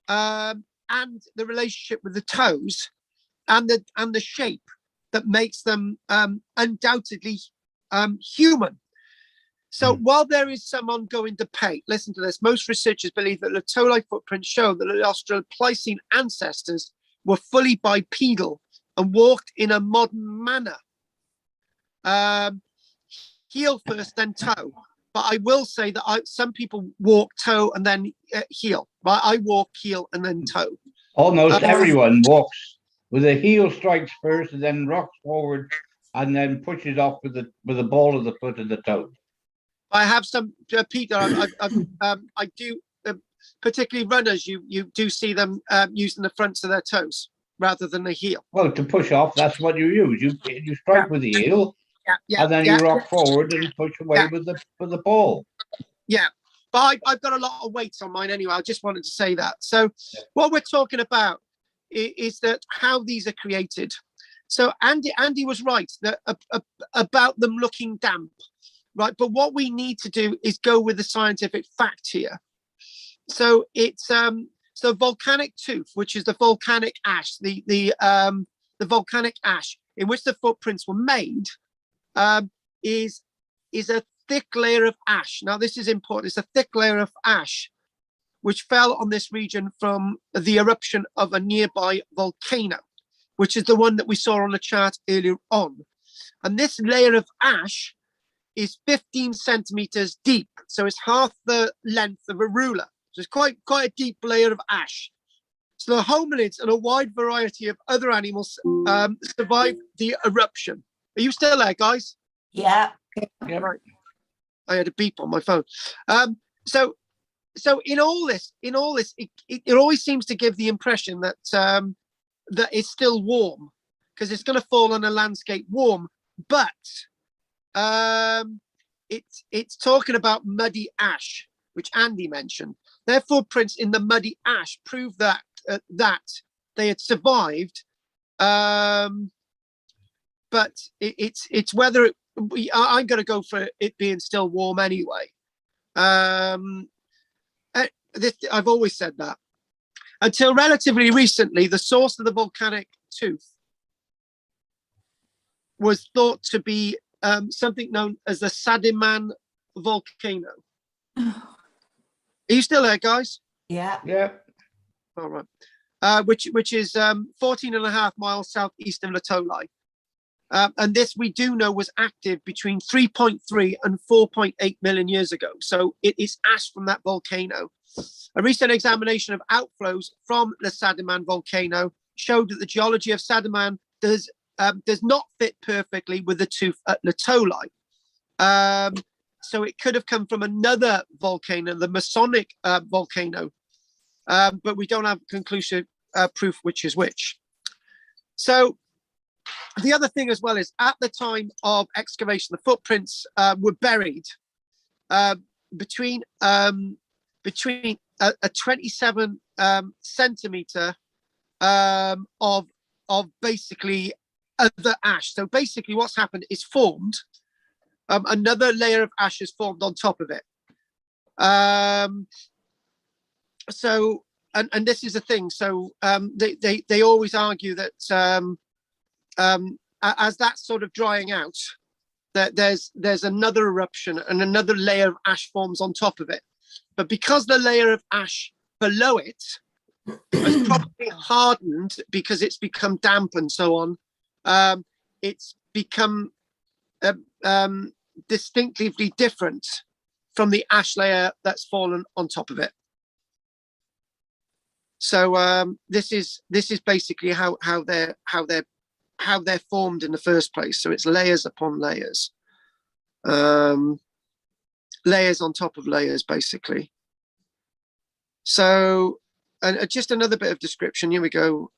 and the relationship with the toes, and the shape that makes them undoubtedly human. So while there is some ongoing debate, listen to this. Most researchers believe that the toe-like footprints show that the Australopithecine ancestors were fully bipedal and walked in a modern manner. Heel first, then toe. But I will say that some people walk toe and then heel. But I walk heel and then toe. Almost everyone walks with the heel strikes first and then rocks forward and then pushes off with the ball of the foot and the toe. I have some, Peter, I do, particularly runners, you do see them using the fronts of their toes rather than the heel. Well, to push off, that's what you use. You strike with the heel, and then you rock forward and push away with the ball. Yeah, but I've got a lot of weight on mine anyway. I just wanted to say that. So what we're talking about is that how these are created. So Andy was right that about them looking damp. Right, but what we need to do is go with the scientific fact here. So it's so volcanic tooth, which is the volcanic ash, the volcanic ash in which the footprints were made, is a thick layer of ash. Now this is important. It's a thick layer of ash which fell on this region from the eruption of a nearby volcano, which is the one that we saw on the chart earlier on. And this layer of ash is 15 centimeters deep, so it's half the length of a ruler. So it's quite a deep layer of ash. So the hominids and a wide variety of other animals survived the eruption. Are you still there, guys? Yeah. Yeah, right. I had a beep on my phone. So so in all this, it always seems to give the impression that that it's still warm because it's going to fall on a landscape warm, but it's talking about muddy ash, which Andy mentioned. Their footprints in the muddy ash prove that that they had survived, but it's whether I'm going to go for it being still warm anyway. I've always said that. Until relatively recently, the source of the volcanic tooth was thought to be something known as the Sadiman volcano. Are you still there, guys? Yeah. Yeah. All right. Which is 14.5 miles southeast of Latolai. And this we do know was active between 3.3 and 4.8 million years ago. So it is ash from that volcano. A recent examination of outflows from the Sadiman volcano showed that the geology of Sadiman does not fit perfectly with the tooth at Latolai. So it could have come from another volcano, the Masonic volcano, but we don't have conclusive proof which is which. So the other thing as well is at the time of excavation, the footprints were buried between a 27 centimeter of basically other ash. So basically what's happened is formed, another layer of ash is formed on top of it. So, and this is the thing. So they always argue that as that's sort of drying out, that there's another eruption and another layer of ash forms on top of it. But because the layer of ash below it has probably hardened because it's become damp and so on, it's become distinctively different from the ash layer that's fallen on top of it. So this is basically how they're formed in the first place. So it's layers upon layers, layers on top of layers, basically. So, and just another bit of description. Here we go.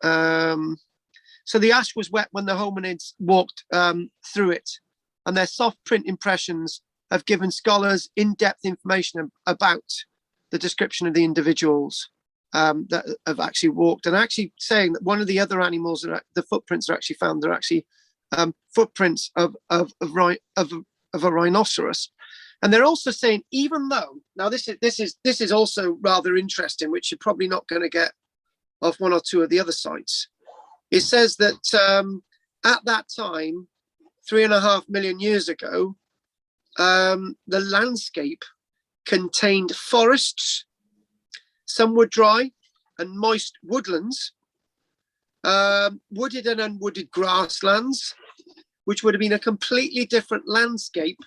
So the ash was wet when the hominids walked through it, and their soft print impressions have given scholars in-depth information about the description of the individuals that have actually walked, and actually saying that one of the other animals that the footprints are actually found, they're actually footprints of a rhinoceros. And they're also saying, even though, now this is also rather interesting, which you're probably not going to get off one or two of the other sites. It says that at that time, 3.5 million years ago, the landscape contained forests, some were dry and moist woodlands, wooded and unwooded grasslands, which would have been a completely different landscape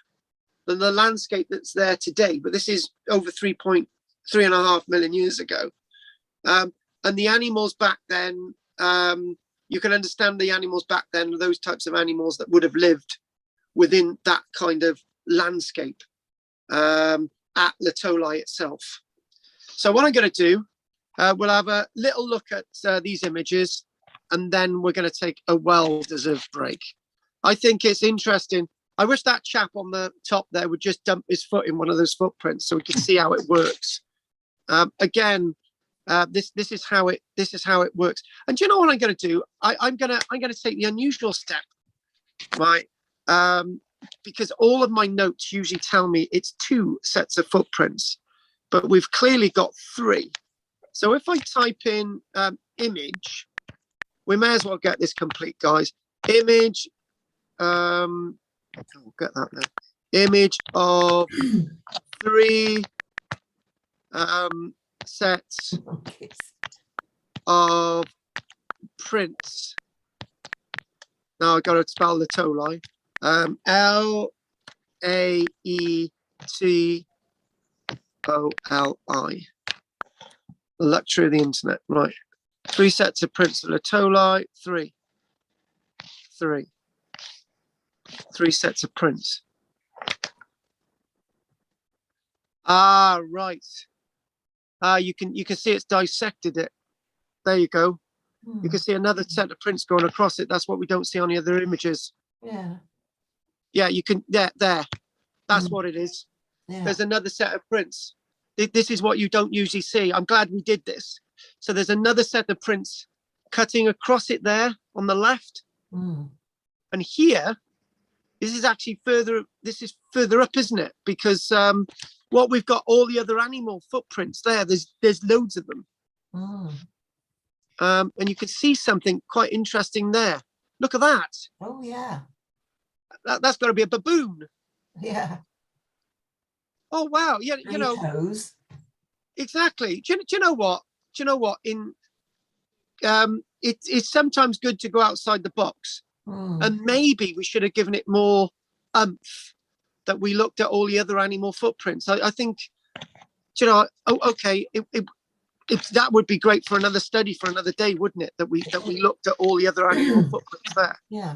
than the landscape that's there today. But this is over 3.5 million years ago. And the animals back then, you can understand the animals back then, those types of animals that would have lived within that kind of landscape at Latolai itself. So what I'm going to do, we'll have a little look at these images, and then we're going to take a well-deserved break. I think it's interesting. I wish that chap on the top there would just dump his foot in one of those footprints so we can see how it works. Again, this is how it works. And do you know what I'm going to do? I'm going to take the unusual step, right? Because all of my notes usually tell me it's 2 sets of footprints, but we've clearly got 3. So if I type in image, we may as well get this complete, guys. Image, I'll get that now. Image of 3 sets of prints. Now I got to spell the toe line. Laetoli. The luxury of the internet, right? 3 sets of prints of Latolai. 3 sets of prints. Ah, right. you can see it's dissected it. There you go. You can see another set of prints going across it. That's what we don't see on the other images. Yeah. Yeah, you can, there. That's what it is. Yeah. There's another set of prints. This is what you don't usually see. I'm glad we did this. So there's another set of prints cutting across it there on the left. And here, this is actually further up, isn't it? Because what we've got, all the other animal footprints there, there's loads of them. And you can see something quite interesting there. Look at that. Oh, yeah. That's got to be a baboon. Yeah. Oh, wow. Yeah, you know. Toes. Exactly. Do you know what? It's sometimes good to go outside the box. And maybe we should have given it more oomph, that we looked at all the other animal footprints. I think, you know, okay, that would be great for another study for another day, wouldn't it? That we looked at all the other animal footprints there. Yeah.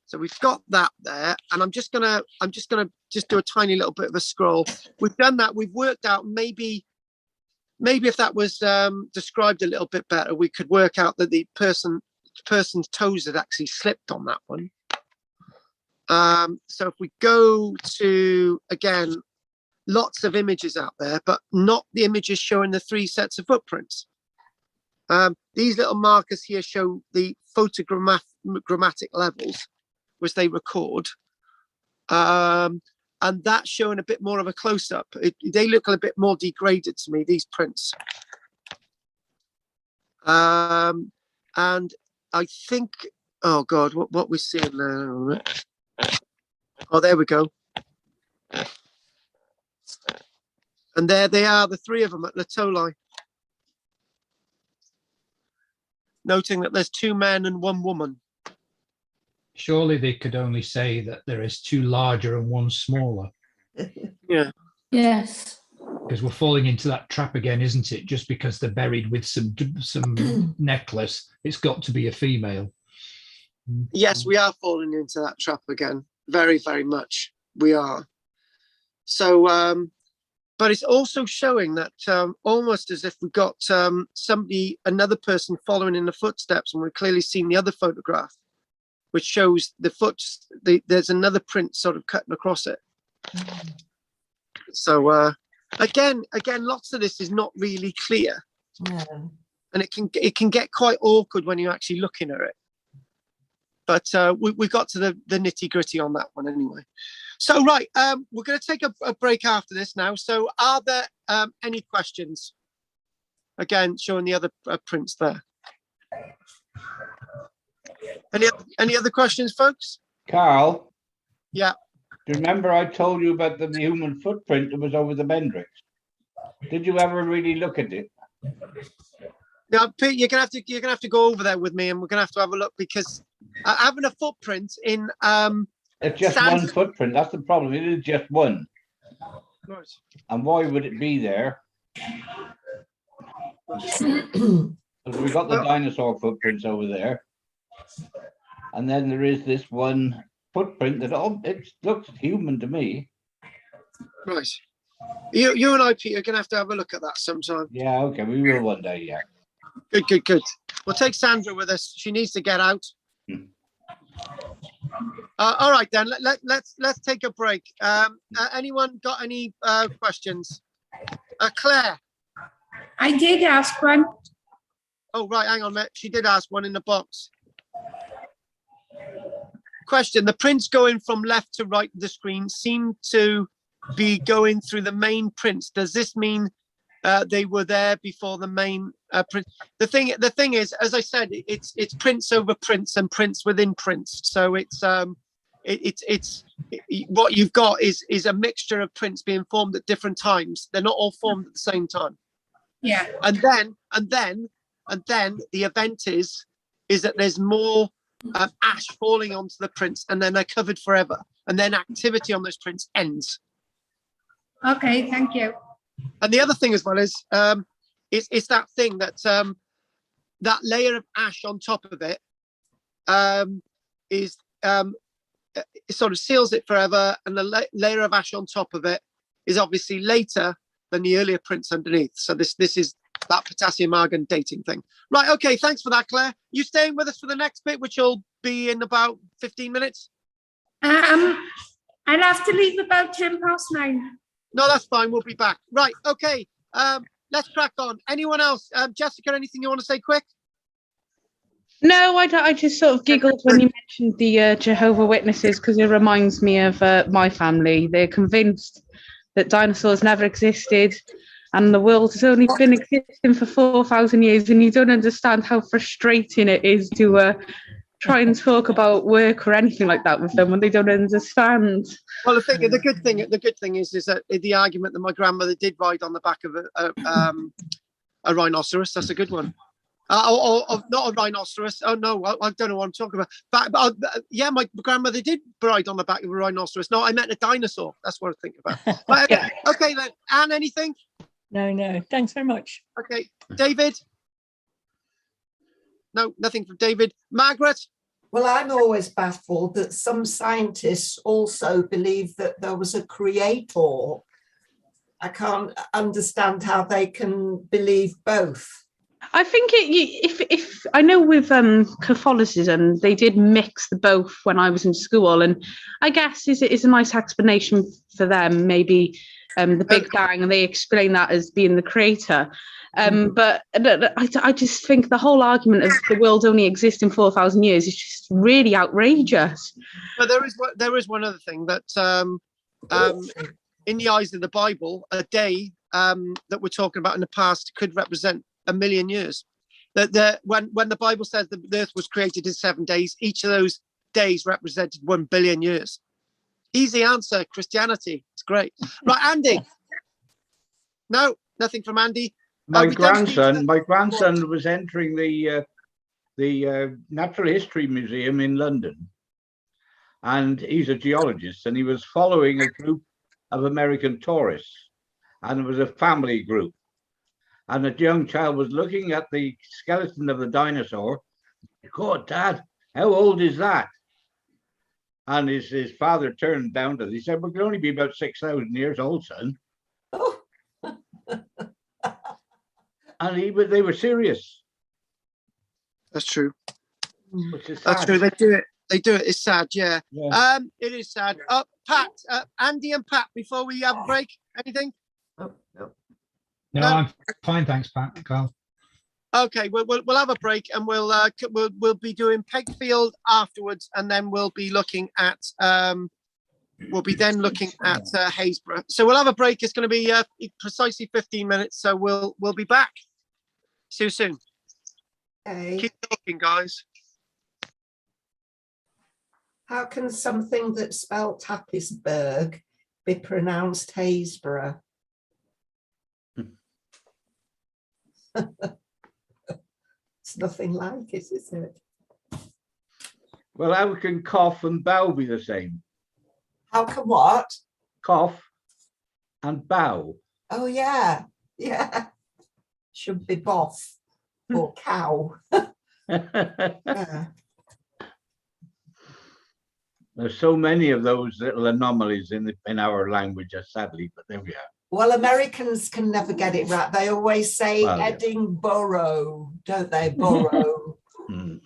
So we've got that there, and I'm just gonna do a tiny little bit of a scroll. We've done that. We've worked out maybe if that was described a little bit better, we could work out that the person's toes had actually slipped on that one. So if we go to, again, lots of images out there, but not the images showing the 3 sets of footprints. These little markers here show the photogrammatic levels, which they record. And that's showing a bit more of a close-up. They look a bit more degraded to me, these prints. And I think, oh God, what we're seeing there. Oh, there we go. And there they are, the 3 of them at the toe line. Noting that there's 2 men and 1 woman. Surely they could only say that there is 2 larger and 1 smaller. Yeah. Yes. Because we're falling into that trap again, isn't it? Just because they're buried with some necklace, it's got to be a female. Yes, we are falling into that trap again. Very, very much. We are. So, but it's also showing that almost as if we've got another person following in the footsteps, and we've clearly seen the other photograph, which shows there's another print sort of cutting across it. So again, lots of this is not really clear. No. And it can get quite awkward when you're actually looking at it. But we got to the nitty gritty on that one anyway. So, right, we're going to take a break after this now. So are there any questions? Again, showing the other prints there. Any other questions, folks? Carl? Yeah. Do you remember I told you about the human footprint that was over the Bendrix? Did you ever really look at it? Now, Pete, you're gonna have to go over there with me, and we're gonna have a look, because having a footprint in it's just one footprint. That's the problem. It is just one. Right. And why would it be there? Because we got the dinosaur footprints over there, and then there is this one footprint that it looks human to me. Right. You and I, Pete, are gonna have a look at that sometime. Yeah. Okay. We will one day. Yeah. Good. We'll take Sandra with us. She needs to get out. All right then. Let's take a break. Anyone got any questions? Claire. I did ask one. Oh right, hang on a minute. She did ask one in the box. Question: the prints going from left to right of the screen seem to be going through the main prints. Does this mean they were there before the main print? The thing is, as I said, it's prints over prints and prints within prints. So it's what you've got is a mixture of prints being formed at different times. They're not all formed at the same time. Yeah. And then the event is that there's more ash falling onto the prints, and then they're covered forever, and then activity on those prints ends. Okay, thank you. And the other thing as well is it's that thing that that layer of ash on top of it is it sort of seals it forever, and the layer of ash on top of it is obviously later, than the earlier prints underneath. So this is that potassium argon dating thing. Right, okay, thanks for that, Claire. You staying with us for the next bit, which will be in about 15 minutes? I'll have to leave about 9:10. No, that's fine. We'll be back. Right, okay. Let's crack on. Anyone else? Jessica, anything you want to say quick? No, I just sort of giggled when you mentioned the Jehovah Witnesses, because it reminds me of my family. They're convinced that dinosaurs never existed and the world has only been existing for 4,000 years, and you don't understand how frustrating it is to try and talk about work or anything like that with them when they don't understand. Well, the good thing is that the argument that my grandmother did ride on the back of a rhinoceros. That's a good one. Or not a rhinoceros. Oh no, I don't know what I'm talking about. But yeah, my grandmother did ride on the back of a rhinoceros. No, I meant a dinosaur. That's what I think about. But, okay then, Anne, anything? No. Thanks very much. Okay, David. No, nothing from David. Margaret. Well, I'm always baffled that some scientists also believe that there was a creator. I can't understand how they can believe both. I think if I know with Catholicism, they did mix the both when I was in school, and I guess is a nice explanation for them. Maybe the Big Bang, and they explain that as being the creator. But I just think the whole argument of the world only exists in 4,000 years is just really outrageous. But there is one other thing that in the eyes of the Bible, a day that we're talking about in the past could represent 1,000,000 years. That when the Bible says the earth was created in 7 days, each of those days represented 1,000,000,000 years. Easy answer, Christianity. It's great. Right, Andy. No, nothing from Andy. My grandson was entering the Natural History Museum in London, and he's a geologist, and he was following a group of American tourists, and it was a family group. And a young child was looking at the skeleton of the dinosaur. God, Dad, how old is that? And his father turned down to it. He said, "Well, it could only be about 6,000 years old, son." Oh. And they were serious. That's true. Which is That's sad. true. They do it. It's sad. Yeah. Yeah. It is sad. Pat, Andy and Pat. Before we have a break, anything? No, I'm fine, thanks, Pat. Carl. Okay, we'll have a break, and we'll be doing Pakefield afterwards, and then we'll be looking at Haysborough. So we'll have a break. It's going to be precisely 15 minutes. So we'll be back. See you soon. Okay. Keep talking, guys. How can something that's spelt Happisburgh be pronounced Haysborough? It's nothing like it, is it? Well, how can cough and bow be the same? How can what? Cough and bow. Oh, yeah. Should be boff or cow. Yeah. There's so many of those little anomalies in our language, sadly, but there we are. Well, Americans can never get it right. They always say Edinburgh, don't they? Borough. Come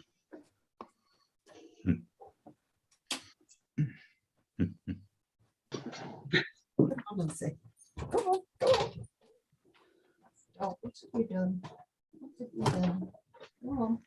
on, see. Come on. Oh, what have you done? Come on.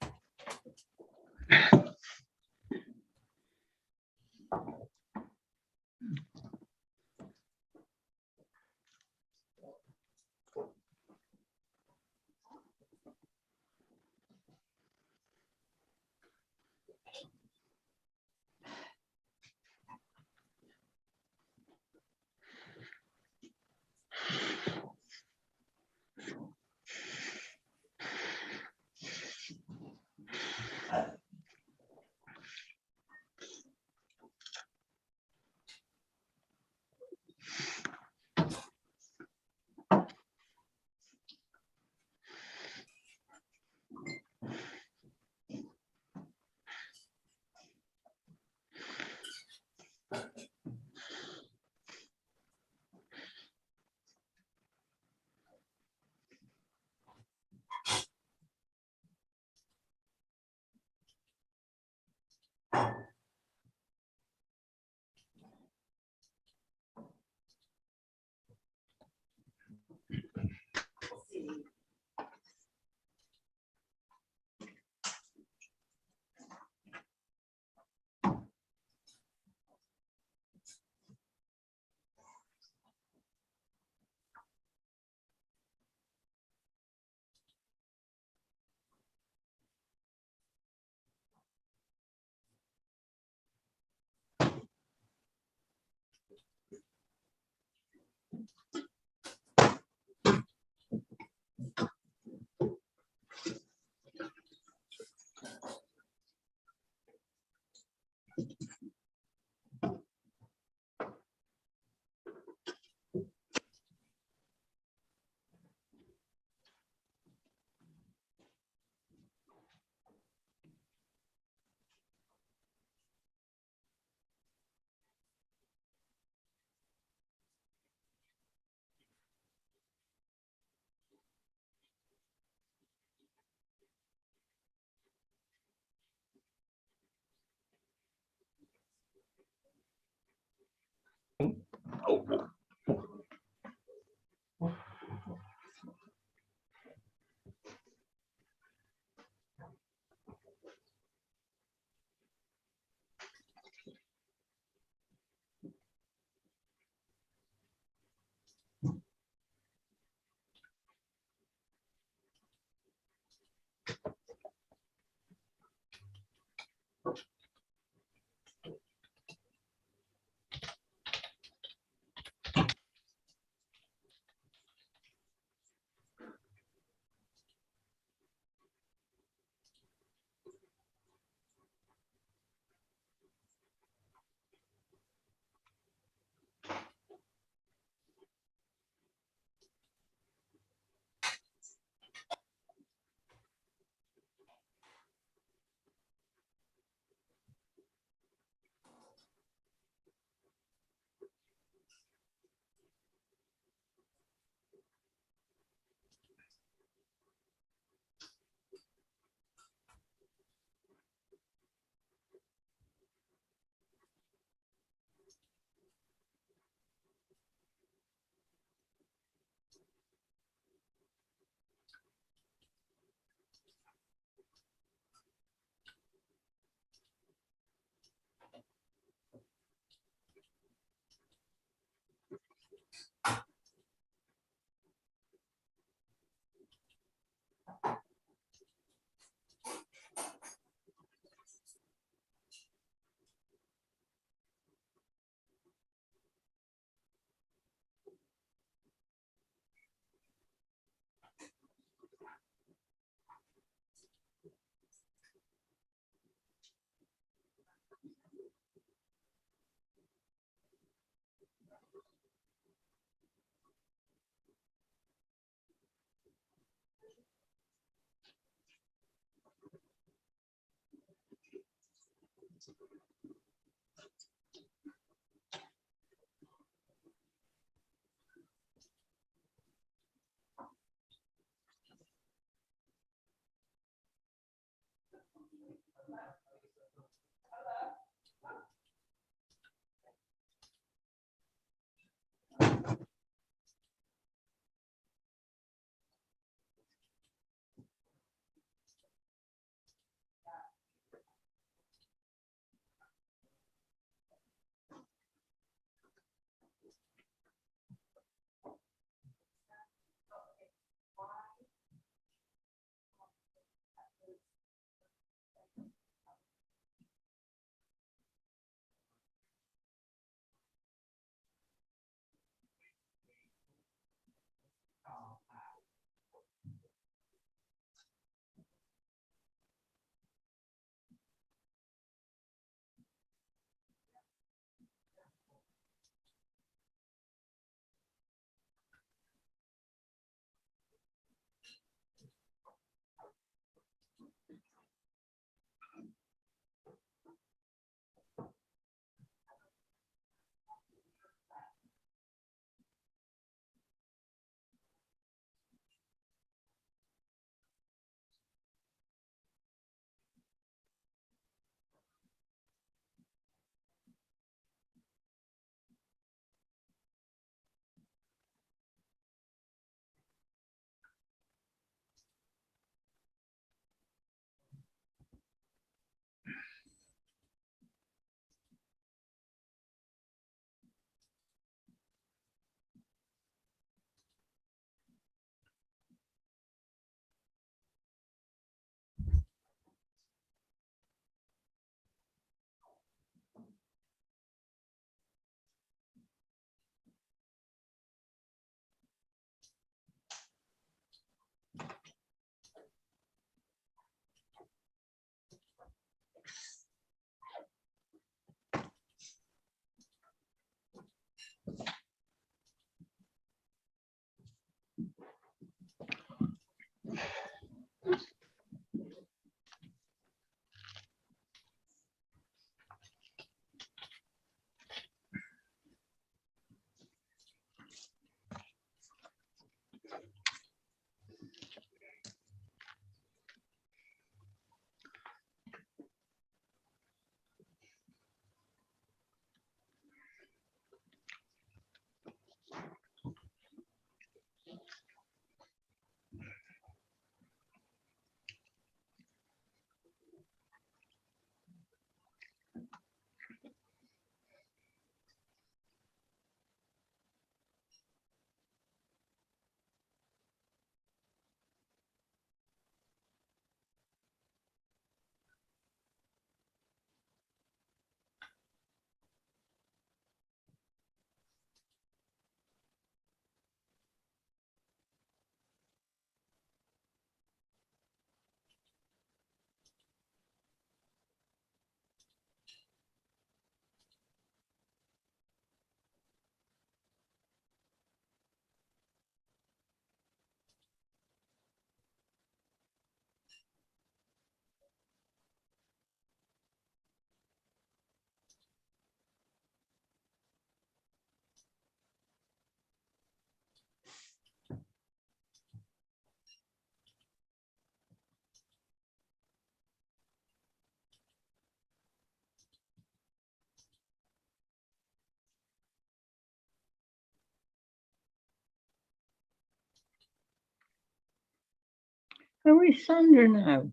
Are we Sandra now?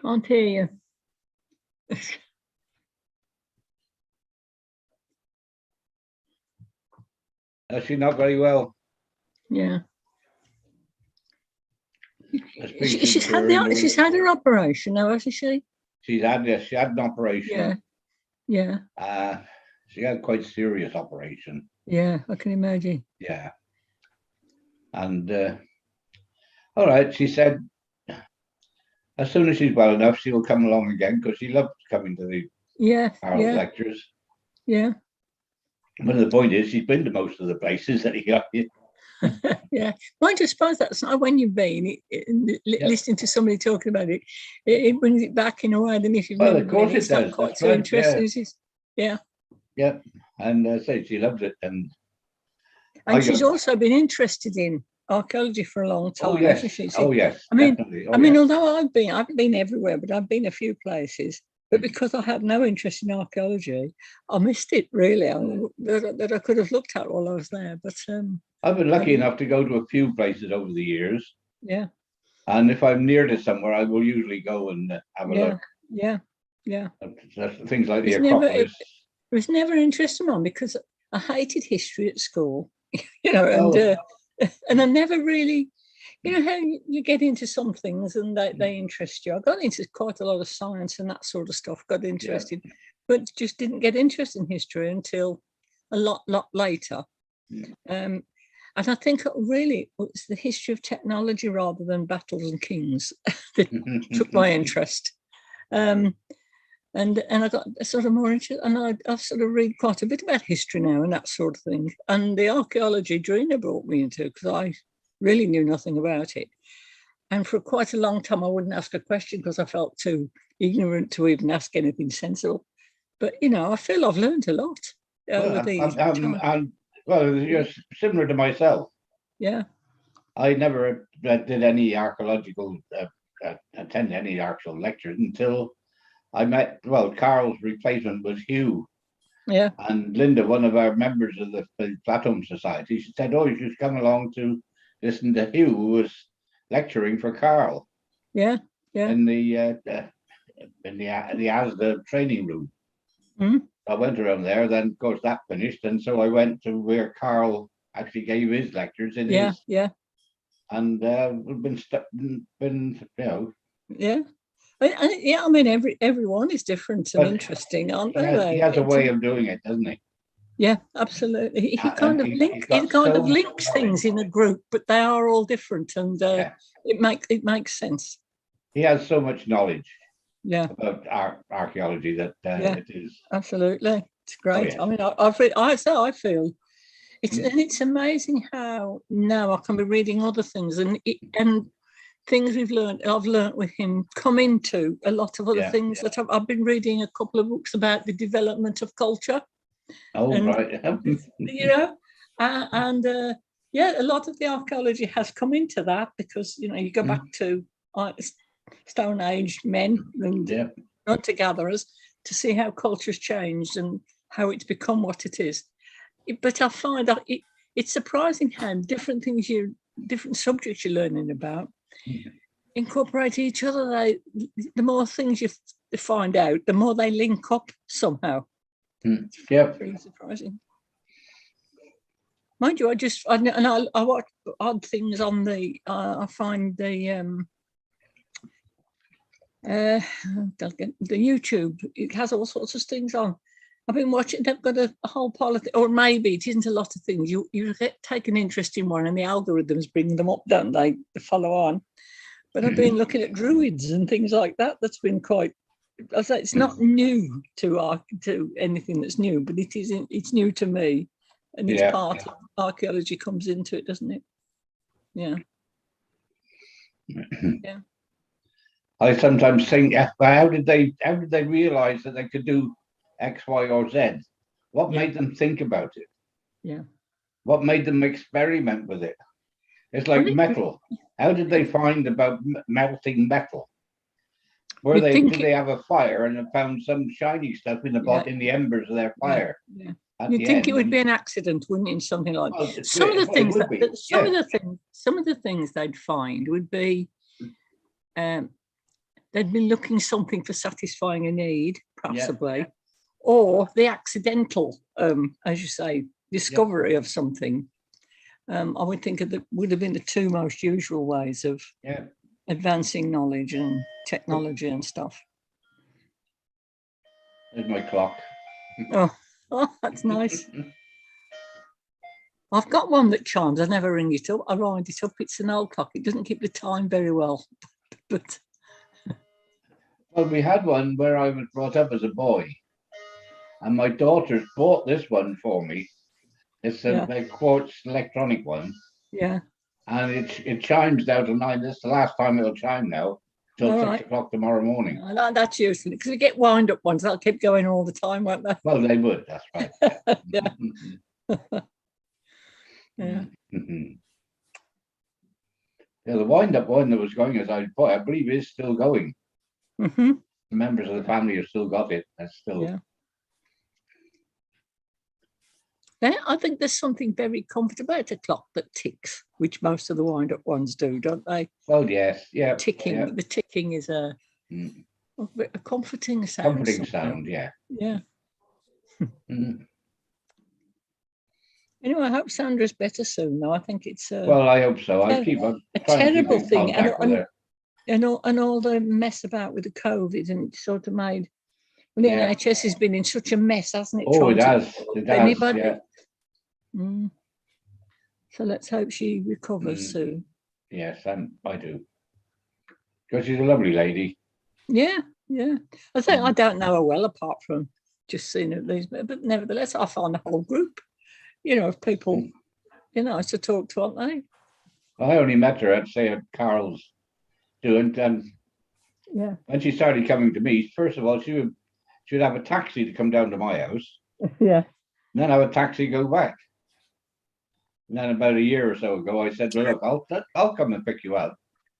Can't hear you. Actually, not very well. Yeah. She's She's had her operation now, hasn't she? She had an operation. Yeah. She had quite a serious operation. Yeah, I can imagine. Yeah. And all right, she said, as soon as she's well enough, she will come along again because she loves coming to the Karl's lectures. Yeah. But the point is, she's been to most of the places that he got. Yeah, well, I just suppose that's not when you've been listening to somebody talking about it. It brings it back in a way. Than if you've Well, never of course been. it does. Quite That's so right, interesting. yeah. Yeah, and I say she loves it, and she's also been interested in archaeology for a long time. Oh yes, hasn't she? oh yes. I mean, definitely. Although I haven't been everywhere, but I've been a few places. But because I had no interest in archaeology, I missed it really. That I could have looked at while I was there. But I've been lucky enough to go to a few places over the years. Yeah. And if I'm near to somewhere, I will usually go and have a look. Yeah. Things like the Acropolis. It was never an interesting one because I hated history at school, and I never really, how you get into some things and they interest you. I got into quite a lot of science and that sort of stuff, got interested, but just didn't get interested in history until a lot later. And I think really it was the history of technology rather than battles and kings that took my interest. And I got sort of more interested, and I sort of read quite a bit about history now and that sort of thing. And the archaeology Drina brought me into, because I really knew nothing about it. And for quite a long time, I wouldn't ask a question because I felt too ignorant to even ask anything sensible. But, I feel I've learned a lot over these times. Well, you're similar to myself. Yeah. I never did any archaeological, attend any archaeological lectures until I met, Karl's replacement was Hugh. Yeah. And Linda, one of our members of the Plateau Society, she said, "Oh, you should come along to listen to Hugh, who was lecturing for Karl." Yeah. In the ASDA training room. Mm-hmm. I went around there. Then, of course, that finished, and so I went to where Karl actually gave his lectures in his. Yeah. And we've been. Yeah. I mean, everyone is different and interesting, aren't they? He has a way of doing it, doesn't he? Yeah, absolutely. He kind of links things in a group, but they are all different, and it makes sense. He has so much knowledge. Yeah. About archaeology that it is absolutely. It's great. Oh, yes. I mean, I feel it's amazing how now I can be reading other things and things I've learned with him come into a lot of other things that I've been reading a couple of books about the development of culture. Oh, and, right. A lot of the archaeology has come into that because, you go back to Stone Age men and hunter-gatherers to see how culture's changed and how it's become what it is. But I find that it's surprising how different subjects you're learning about incorporate each other. The more things you find out, the more they link up somehow. Yeah, it's really surprising. Mind you, I watch odd things on the. I find the YouTube. It has all sorts of things on. I've been watching. They've got a whole pile of, or maybe it isn't a lot of things. You take an interest in one, and the algorithms bring them up, don't they? To follow on. But I've been looking at druids and things like that. That's been quite. I say it's not new to anything that's new, but it's new to me, and it's part of archaeology comes into it, doesn't it? Yeah. Yeah. I sometimes think, how did they realize that they could do X, Y, or Z? What made them think about it? Yeah. What made them experiment with it? It's like metal. How did they find about melting metal? Did they have a fire and have found some shiny stuff in the in the embers of their fire? Yeah. at You'd the think end. it would be an accident, wouldn't it? In something like Well, some of the well, it things would that, be, some of the things they'd find would be they'd be looking something for satisfying a need, possibly, or the accidental, as you say, discovery of something. I would think that would have been the two most usual ways of advancing knowledge and technology and stuff. There's my clock. Oh, that's nice. I've got one that chimes. I never ring it up. I wind it up. It's an old clock. It doesn't keep the time very well. But Well, we had one where I was brought up as a boy, and my daughters bought this one for me. It's a quartz electronic one. Yeah. And it chimes down to 9. This is the last time it'll chime now, till 6 o'clock tomorrow morning. That's useful because we get wind up ones. They'll keep going all the time, won't they? Well, they would. That's right. Yeah. Yeah. Yeah, the wind-up one that was going as I believe is still going. The members of the family have still got it. That's still. Yeah. I think there's something very comfortable about a clock that ticks, which most of the wind-up ones do, don't they? Well, yes, yeah. Ticking. The ticking is a comforting sound. Comforting sound, yeah. Yeah. Anyway, I hope Sandra's better soon, though. I think it's well, I hope so. I keep a terrible thing, and all the mess about with the COVID, and it sort of made. Well, the NHS has been in such a mess, hasn't it? Oh, it has. It has. Anybody? Yeah. So let's hope she recovers soon. Yes, I do. Because she's a lovely lady. Yeah, yeah. I think I don't know her well, apart from just seeing her at least, but nevertheless, I find the whole group, of people, nice to talk to, aren't they? I only met her at, say, at Carl's doing, and when she started coming to me, first of all, she would have a taxi to come down to my house. Yeah. And then have a taxi go back. And then about a year or so ago, I said, well, look, I'll come and pick you up.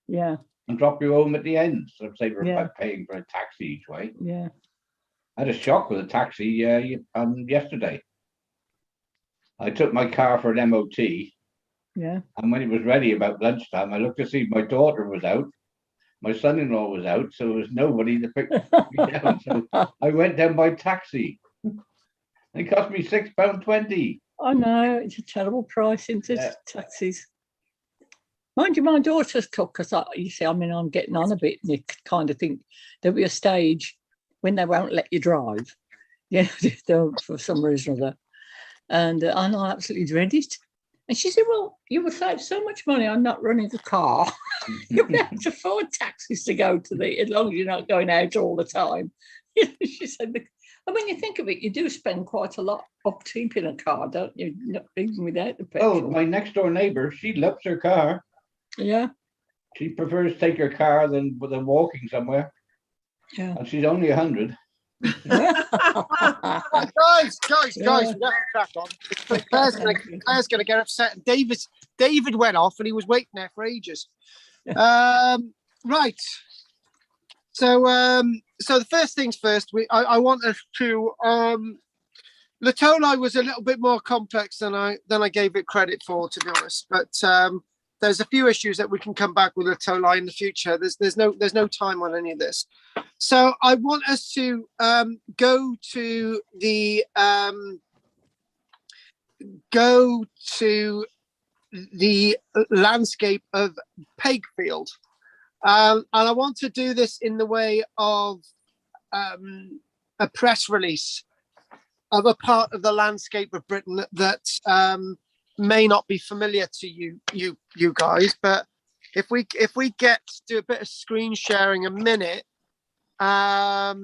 Yeah. And drop you home at the end. So say we're paying for a taxi each way. Yeah. I had a shock with a taxi yesterday. I took my car for an MOT. Yeah. And when it was ready about lunchtime, I looked to see my daughter was out. My son-in-law was out, so there was nobody to pick me down. So I went down by taxi. It cost me £6.20. I know, it's a terrible price, isn't it? Taxis. Mind you, my daughter's cook, because I'm getting on a bit, and you kind of think there'll be a stage when they won't let you drive, for some reason or other. And I absolutely dread it. And she said, well, you will save so much money on not running the car. You'll be able to afford taxis to go to as long as you're not going out all the time. She said, when you think of it, you do spend quite a lot upkeep in a car, don't you? Not even without the petrol. Oh, my next door neighbour, she loves her car. Yeah. She prefers to take her car than walking somewhere. Yeah. And she's only 100. guys, we have to crack on. Claire's going to get upset. And David went off, and he was waiting there for ages. Right. So the first things first. I want us to. Latolai was a little bit more complex than I gave it credit for, to be honest. But there's a few issues that we can come back with Latolai in the future. There's no time on any of this. So I want us to go to the landscape of Pakefield, and I want to do this in the way of a press release of a part of the landscape of Britain that may not be familiar to you guys. But if we get to do a bit of screen sharing a minute. I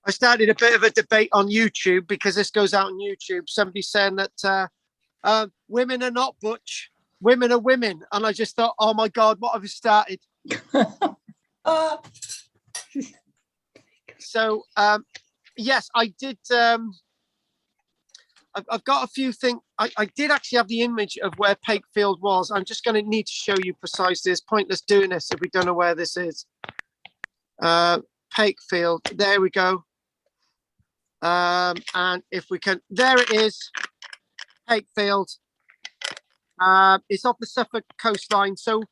started a bit of a debate on YouTube because this goes out on YouTube. Somebody saying that women are not butch, women are women, and I just thought, oh my God, what have you started? So yes, I did. I've got a few things. I did actually have the image of where Pakefield was. I'm just going to need to show you precisely. It's pointless doing this if we don't know where this is. Pakefield. There we go. And if we can, there it is, Pakefield. It's off the Suffolk coastline. So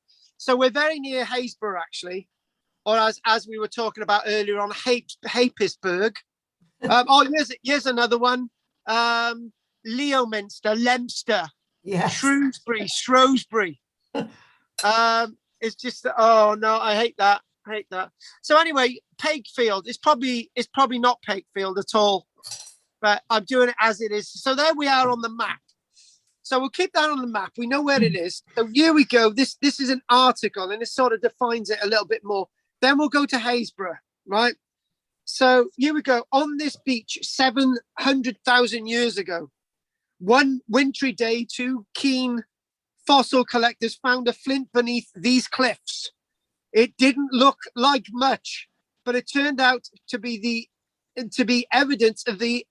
we're very near Haysborough, actually, or as we were talking about earlier on, Hapisburg. Oh, here's another one. Leominster, Yes. Shrewsbury. It's just, oh no, I hate that. So anyway, Pakefield is probably not Pakefield at all, but I'm doing it as it is. So there we are on the map. So we'll keep that on the map. We know where it is. So here we go. This is an article, and it sort of defines it a little bit more. Then we'll go to Haysborough, right? So here we go. On this beach 700,000 years ago, one wintry day, two keen fossil collectors found a flint beneath these cliffs. It didn't look like much, but it turned out to be evidence of the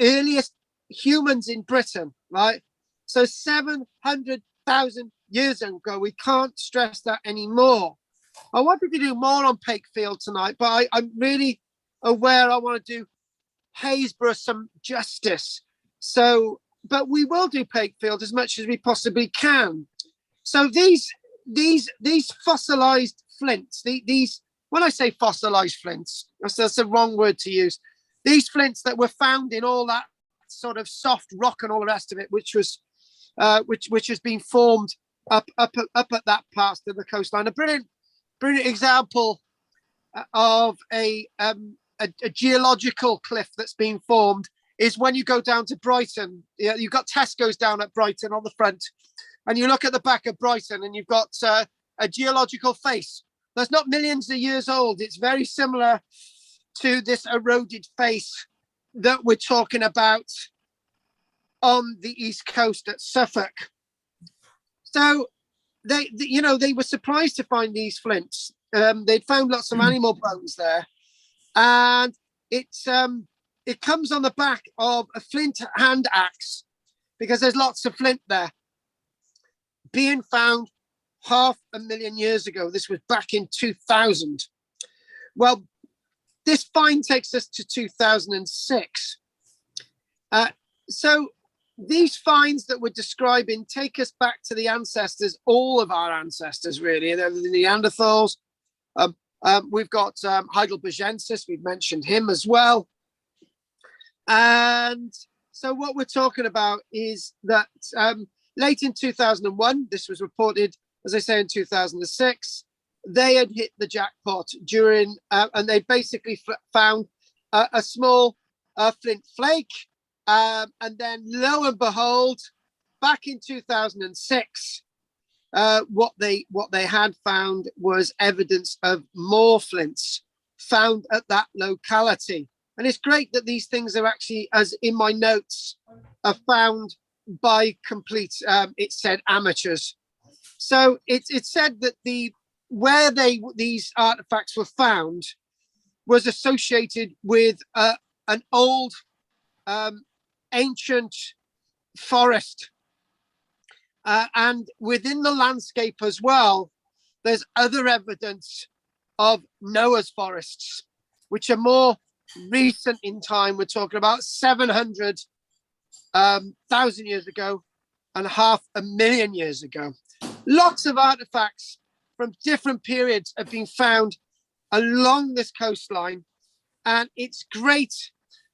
earliest humans in Britain, right? So 700,000 years ago. We can't stress that anymore. I wanted to do more on Pakefield tonight, but I'm really aware I want to do Haysborough some justice. So, but we will do Pakefield as much as we possibly can. So these fossilized flints, these when I say fossilized flints, that's the wrong word to use. These flints that were found in all that sort of soft rock and all the rest of it, which was which has been formed up at that part of the coastline. A brilliant example of a geological cliff that's been formed is when you go down to Brighton. Yeah, you've got Tesco's down at Brighton on the front, and you look at the back of Brighton, and you've got a geological face that's not millions of years old. It's very similar to this eroded face that we're talking about on the east coast at Suffolk. So they were surprised to find these flints. They'd found lots of animal bones there, and it comes on the back of a flint hand axe, because there's lots of flint there, being found 500,000 years ago. This was back in 2000. Well, this find takes us to 2006. So these finds that we're describing take us back to the ancestors, all of our ancestors, really. The Neanderthals. We've got Heidelbergensis, we've mentioned him as well. And so what we're talking about is that late in 2001, this was reported, as I say, in 2006, they had hit the jackpot during, and they basically found a small flint flake. And then lo and behold, back in 2006, what they had found was evidence of more flints found at that locality. And it's great that these things are actually, as in my notes, are found by complete, it said amateurs. So it's said that where these artifacts were found was associated with an old ancient forest, and within the landscape as well, there's other evidence of Noah's forests, which are more recent in time. We're talking about 700,000 years ago and 500,000 years ago. Lots of artifacts from different periods have been found along this coastline, and it's great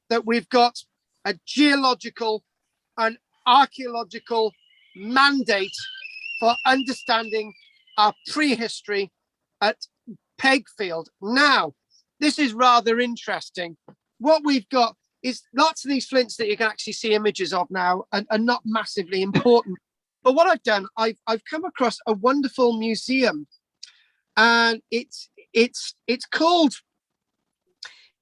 that we've got a geological and archaeological mandate for understanding our prehistory at Pakefield. Now, this is rather interesting. What we've got is lots of these flints that you can actually see images of now and are not massively important. But what I've done, I've come across a wonderful museum, and it's called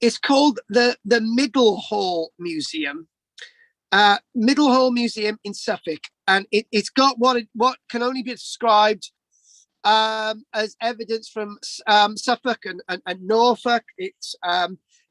the Middle Hall Museum, Middle Hall Museum in Suffolk, and it's got what can only be described as evidence from Suffolk and Norfolk. It's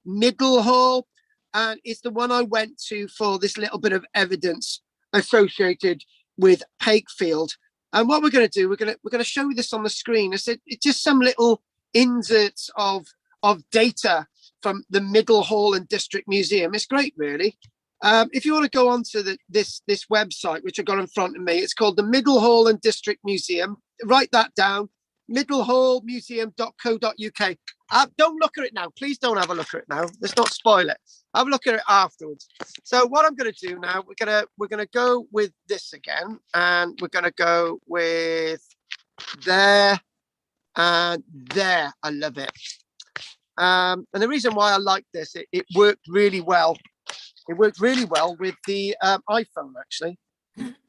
Middle Hall, and it's the one I went to for this little bit of evidence associated with Pakefield. And what we're going to do, we're going to show you this on the screen. It's just some little inserts of of data from the Middle Hall and District Museum. It's great, really. If you want to go onto this website, which I've got in front of me, it's called the Middle Hall and District Museum. Write that down, middlehallmuseum.co.uk. Don't look at it now. Please don't have a look at it now. Let's not spoil it. Have a look at it afterwards. So what I'm going to do now, we're gonna go with this again, and we're going to go with there and there. I love it. And the reason why I like this, it worked really well. It worked really well with the iPhone, actually.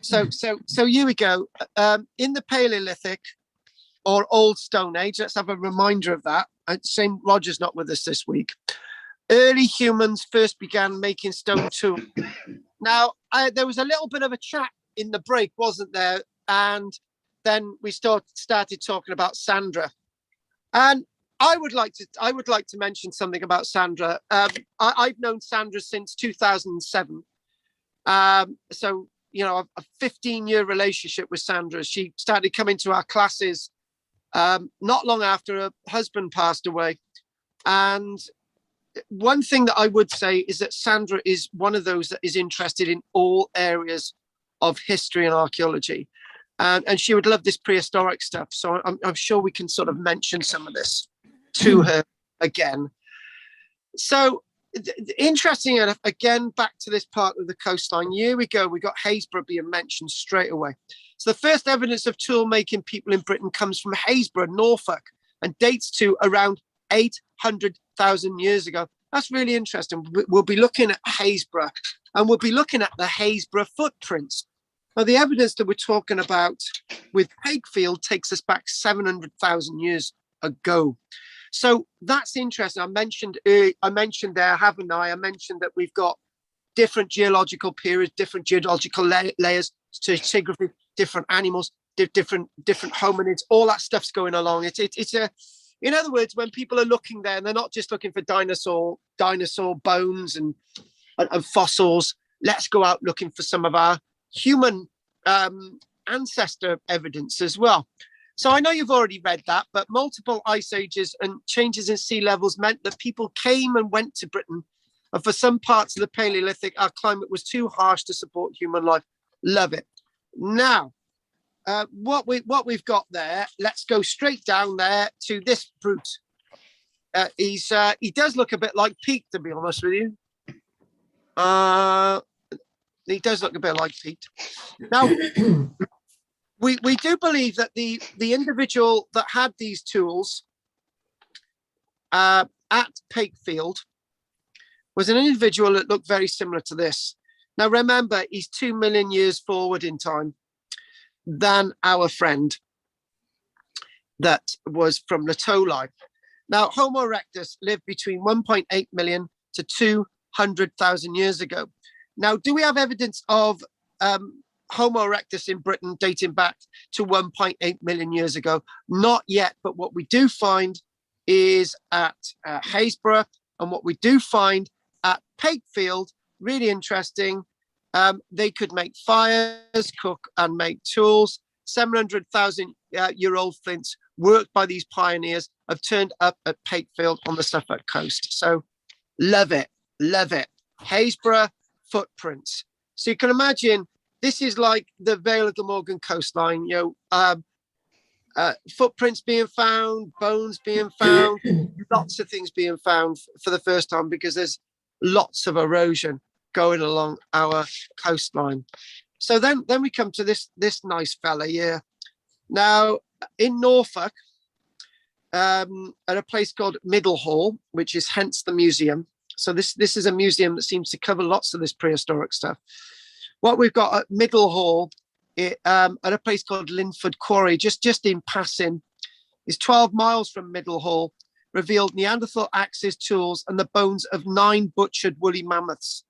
So here we go. In the Paleolithic or Old Stone Age, let's have a reminder of that. Shane Roger's not with us this week. Early humans first began making stone tools. Now, there was a little bit of a chat in the break, wasn't there? And then we started talking about Sandra. And I would like to mention something about Sandra. I've known Sandra since 2007. So, you know, a 15-year relationship with Sandra. She started coming to our classes not long after her husband passed away. And one thing that I would say is that Sandra is one of those that is interested in all areas of history and archaeology. And she would love this prehistoric stuff. So I'm sure we can sort of mention some of this to her again. So interesting enough, again, back to this part of the coastline. Here we go. We got Haysborough being mentioned straight away. So the first evidence of tool making people in Britain comes from Haysborough, Norfolk, and dates to around 800,000 years ago. That's really interesting. We'll be looking at Haysborough, and we'll be looking at the Haysborough footprints. Now, the evidence that we're talking about with Pakefield takes us back 700,000 years ago. So that's interesting. I mentioned there, haven't I? I mentioned that we've got different geological periods, different geological layers, stratigraphy, different animals, different hominids, all that stuff's going along. It's a, in other words, when people are looking there, they're not just looking for dinosaur bones and fossils. Let's go out looking for some of our human ancestor evidence as well. So I know you've already read that, but multiple ice ages and changes in sea levels meant that people came and went to Britain. And for some parts of the Paleolithic, our climate was too harsh to support human life. Love it. Now, what we've got there, let's go straight down there to this brute. He does look a bit like Pete, to be honest with you. He does look a bit like Pete. Now, we do believe that the individual that had these tools at Pakefield was an individual that looked very similar to this. Now, remember, he's 2 million years forward in time than our friend that was from Natoli. Now, Homo erectus lived between 1.8 million to 200,000 years ago. Now, do we have evidence of Homo erectus in Britain dating back to 1.8 million years ago? Not yet, but what we do find is at Haysborough, and what we do find at Pakefield, really interesting. They could make fires, cook and make tools. 700,000 year old flints worked by these pioneers have turned up at Pakefield on the Suffolk coast. So love it, love it. Haysborough footprints. So you can imagine this is like the Vale of Glamorgan coastline, you know, footprints being found, bones being found, lots of things being found for the first time because there's lots of erosion going along our coastline. So then we come to this nice fella here. Now in Norfolk, at a place called Middle Hall, which is hence the museum. So this is a museum that seems to cover lots of this prehistoric stuff. What we've got at Middle Hall, at a place called Linford Quarry, just in passing, is 12 miles from Middle Hall, revealed Neanderthal axes, tools, and the bones of 9 butchered woolly mammoths.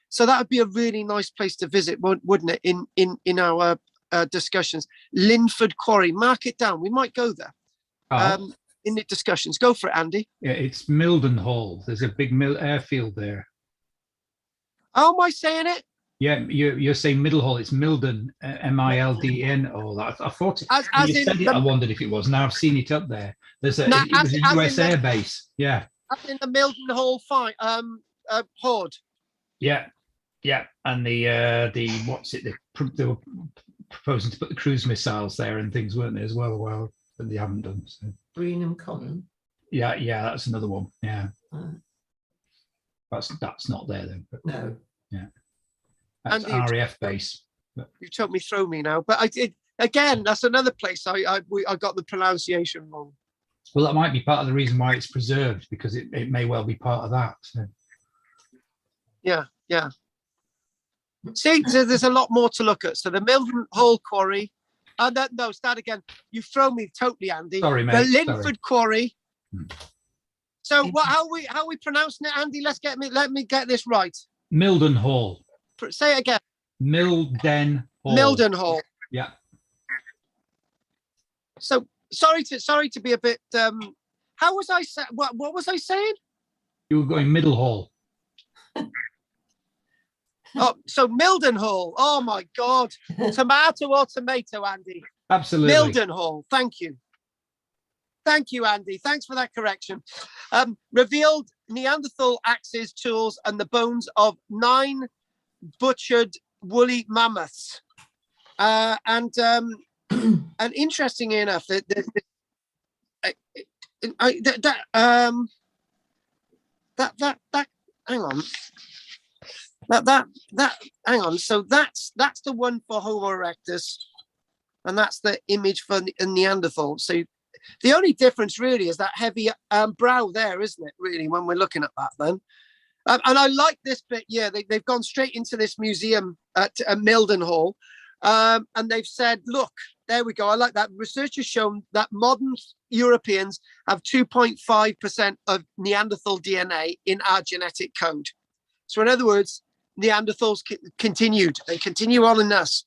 So that would be a really nice place to visit, wouldn't it? In our discussions, Linford Quarry, mark it down. We might go there. In the discussions, go for it, Andy. Yeah, it's Mildenhall. There's a big airfield there. Oh, am I saying it? Yeah, you're saying Middlehall. It's Milden, Mildn. Oh, I thought it, As when you in said it, I wondered if it was. Now I've seen it up there. There's a, Now, it was a as US in Air the- base. Yeah, Up in the Mildenhall horde. yeah, yeah. And the what's it? They were proposing to put the cruise missiles there and things, weren't they, as well? Well, but they haven't done. So. Greenham Common. Yeah, that's another one. Yeah, Uh, that's not there then. But, no. yeah, that's And RAF base. You totally throw me now, but I did again. That's another place I got the pronunciation wrong. Well, that might be part of the reason why it's preserved, because it may well be part of that. So. Yeah. See, there's a lot more to look at. So the Mildenhall Quarry, no, start again. You've thrown me totally, Andy. Sorry, mate. The Linford Quarry. Hmm. So how are we pronouncing it, Andy? Let me get this right. Mildenhall. Say it again. Mildenhall. Mildenhall. Yeah. So sorry to be a bit. How was I? What was I saying? You were going Middlehall. Oh, so Mildenhall. Oh my God. Tomato or tomato, Andy? Absolutely. Mildenhall. Thank you. Thank you, Andy. Thanks for that correction. Revealed Neanderthal axes, tools, and the bones of 9 butchered woolly mammoths. And interestingly enough, hang on. Hang on. So that's the one for Homo erectus, and that's the image for Neanderthal. So the only difference really is that heavy brow there, isn't it? Really, when we're looking at that, then. And I like this bit. Yeah, they've gone straight into this museum at Mildenhall, and they've said, "Look, there we go. I like that." Research has shown that modern Europeans have 2.5% of Neanderthal DNA in our genetic code. So, in other words, Neanderthals continued. They continue on in us.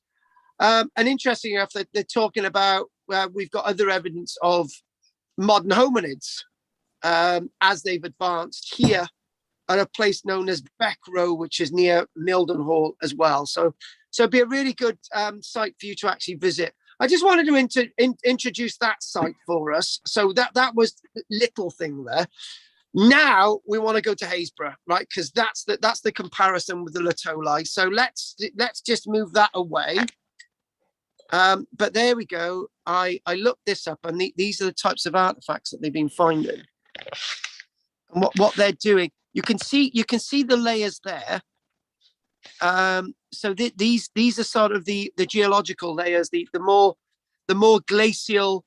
And interesting enough, they're talking about we've got other evidence of modern hominids as they've advanced here at a place known as Beck Row, which is near Mildenhall as well. So it'd be a really good site for you to actually visit. I just wanted to introduce that site for us. So that was the little thing there. Now we want to go to Haysborough, right? Because that's the comparison with the Latoli. So let's just move that away. But there we go. I looked this up, and these are the types of artifacts that they've been finding, and what they're doing. You can see the layers there. So these are sort of the geological layers, the more glacial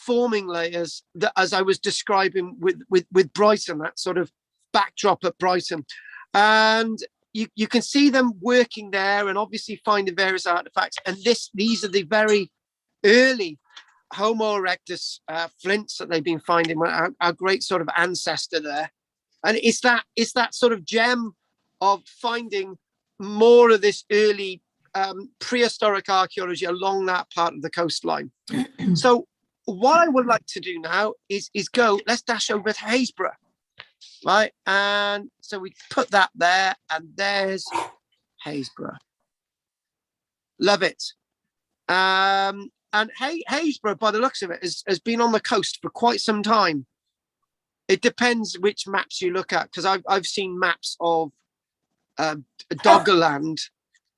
forming layers that, as I was describing with Brighton, that sort of backdrop at Brighton, and you can see them working there and obviously finding various artifacts. And these are the very early Homo erectus flints that they've been finding, our great sort of ancestor there. And it's that sort of gem of finding more of this early prehistoric archaeology along that part of the coastline. So what I would like to do now is let's dash over to Haysborough, right? And so we put that there, and there's Haysborough. Love it. And Haysborough, by the looks of it, has been on the coast for quite some time. It depends which maps you look at, because I've seen maps of Doggerland,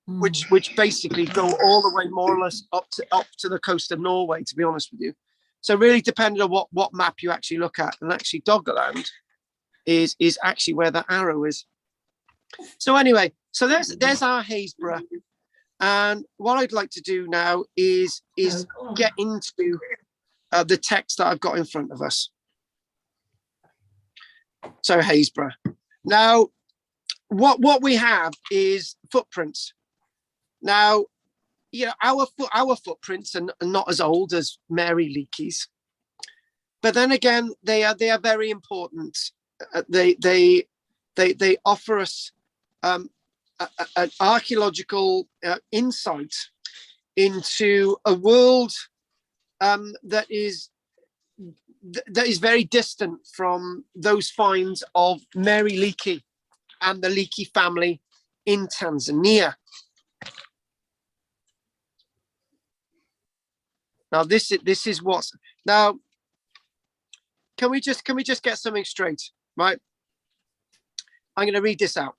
which basically go all the way more or less up to the coast of Norway, to be honest with you. So really depending on what map you actually look at. And actually Doggerland is actually where the arrow is. So anyway, so there's our Haysborough. And what I'd like to do now is get into the text that I've got in front of us. So Haysborough. Now, what we have is footprints. Now, you know, our footprints are not as old as Mary Leakey's, but then again, they are very important. They offer us an archaeological insight into a world that is very distant from those finds of Mary Leakey and the Leakey family in Tanzania. Now this is what's now. Can we just get something straight, right? I'm going to read this out.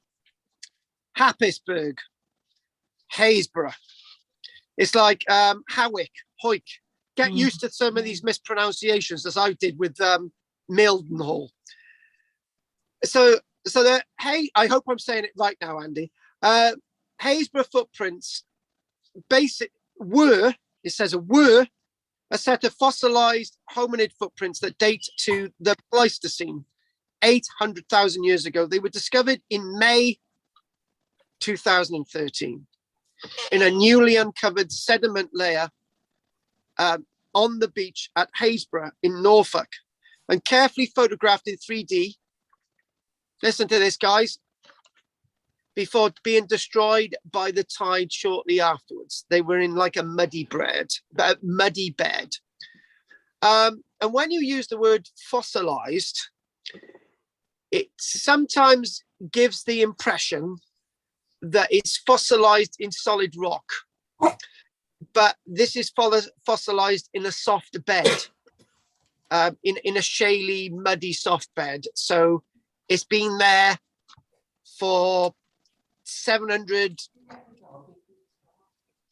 Happisburg, Haysborough. It's like Hawick, Hoyk. Get used to some of these mispronunciations, as I did with Mildenhall. So I hope I'm saying it right now, Andy. Haysborough footprints were a set of fossilized hominid footprints that date to the Pleistocene, 800,000 years ago. They were discovered in May 2013 in a newly uncovered sediment layer on the beach at Haysborough in Norfolk, and carefully photographed in 3D. Listen to this, guys. Before being destroyed by the tide shortly afterwards. They were in like a muddy bed. And when you use the word fossilized, it sometimes gives the impression that it's fossilized in solid rock. But this is fossilized in a soft bed, in a shaly, muddy, soft bed. So it's been there for 700,